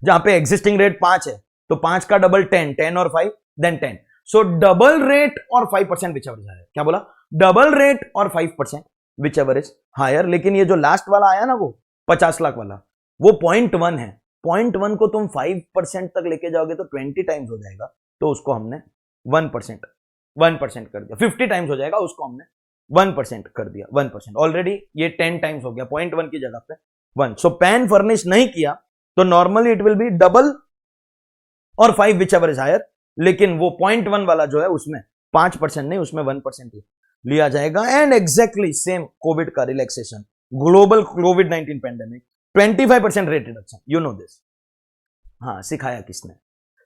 जहां पे एग्जिस्टिंग रेट 5 है तो 5 का डबल 10, 10 और 5 देन 10, सो डबल रेट और 5% विच एवर इज हायर, क्या बोला, डबल रेट और 5% विच एवर इज हायर। लेकिन ये जो लास्ट वाला आया ना वो 50 लाख वाला, वो 0.1 है, 0.1 को तुम 5% तक लेके जाओगे तो 20 टाइम्स हो जाएगा, तो उसको हमने 1% कर दिया, 50 टाइम्स हो जाएगा, उसको हमने 1% कर दिया, 1%, ऑलरेडी ये 10 टाइम्स हो गया, 0.1 की जगह पे 1। सो पैन फर्निश नहीं किया तो normally it will B double और 5 विच एवर इज हायर, लेकिन वो 0.1 वाला जो है उसमें 5% नहीं, उसमें 1% ही लिया जाएगा। एंड एग्जैक्टली सेम कोविड का रिलैक्सेशन, ग्लोबल कोविड-19 pandemic, 25% rate reduction, you know this, हाँ सिखाया किसने,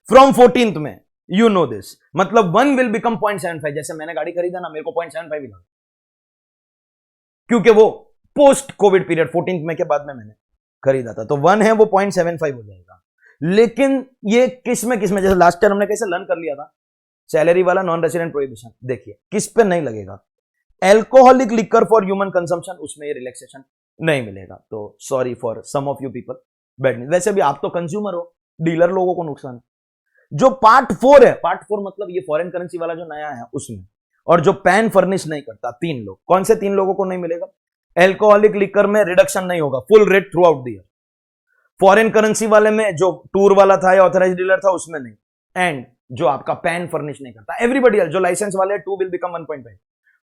फ्रॉम 14th में, यू नो दिस, मतलब 1 विल बिकम 0.75, जैसे मैंने गाड़ी खरीदा ना, मेरे को 0.75 मिला, क्योंकि वो पोस्ट कोविड पीरियड 14th में के बाद में मैंने खरीदा था, तो 1 है वो 0.75 हो जाएगा। लेकिन ये किस में जैसे लास्ट टाइम हमने कैसे लर्न कर लिया था, सैलरी वाला नॉन रेसिडेंट प्रोहिबिशन, देखिए किस पे नहीं लगेगा, alcoholic liquor for human consumption, उसमें ये रिलैक्सेशन नहीं मिलेगा, तो sorry for some of you people, bad news. वैसे भी आप तो कंज्यूमर हो, डीलर लोगों को नुकसान। जो पार्ट 4 है, पार्ट 4 मतलब ये फॉरेन करेंसी वाला जो नया है उसमें, और जो पैन फर्निश नहीं करता 3 लोग, कौन से 3 लोगों को नहीं मिलेगा, एल्कोहलिक लिकर में रिडक्शन नहीं होगा, full rate through out the year, foreign currency वाले में जो टूर वाला था या ऑथराइज्ड डीलर था उसमें नहीं, एंड जो आपका पैन फर्निश नहीं करता एवरीबडी एल्स, जो लाइसेंस वाले 2 विल बिकम 1.5।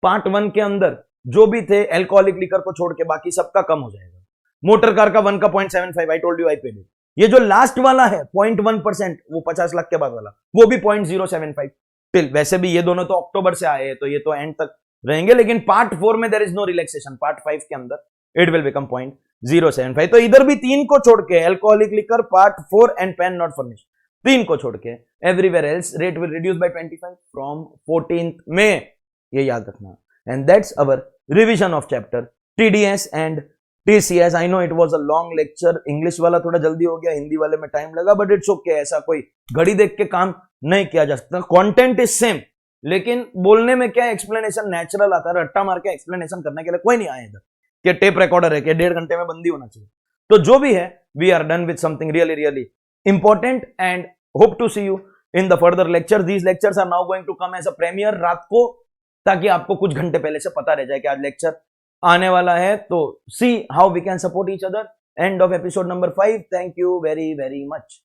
पार्ट 1 के अंदर जो भी थे एल्कोहलिक लिकर को छोड़ के बाकी सबका कम हो जाएगा, मोटर कार का 1 का 0.75, I told you I paid it. ये जो लास्ट वाला है 0.1%, वो 50 लाख के बाद वाला, वो भी 0.075 टिल, वैसे भी ये दोनों तो अक्टूबर से आए हैं तो ये तो एंड तक रहेंगे, लेकिन पार्ट 4 में there is no relaxation, part 5 के अंदर इट विल बिकम 0.075। तो इधर भी 3 को छोड़ के, alcoholic liquor, part 4 and pan not furnish, 3 को छोड़ के everywhere else rate will reduce by 25 from 14th में, ये याद रखना। And that's our revision of chapter TDS and TCS. I know it was a long lecture, English वाला थोड़ा जल्दी हो गया, हिंदी वाले में टाइम लगा, बट इट्स ओके, ऐसा कोई घड़ी देख के काम नहीं किया जा सकता, कंटेंट इज सेम, लेकिन बोलने में क्या एक्सप्लेनेशन नेचुरल आता है, रट्टा मार के एक्सप्लेनेशन करने के लिए कोई नहीं आया इधर कि टेप रिकॉर्डर है कि 1.5 घंटे में बंदी होना चाहिए। तो जो भी है, we are done with something really really important and hope to see you in the further lectures. These lectures are now going to come as a premiere रात को, ताकि आपको कुछ घंटे पहले से पता रह जाए कि आज लेक्चर आने वाला है। तो see how we can support each other. End of episode number 5। Thank you very very much.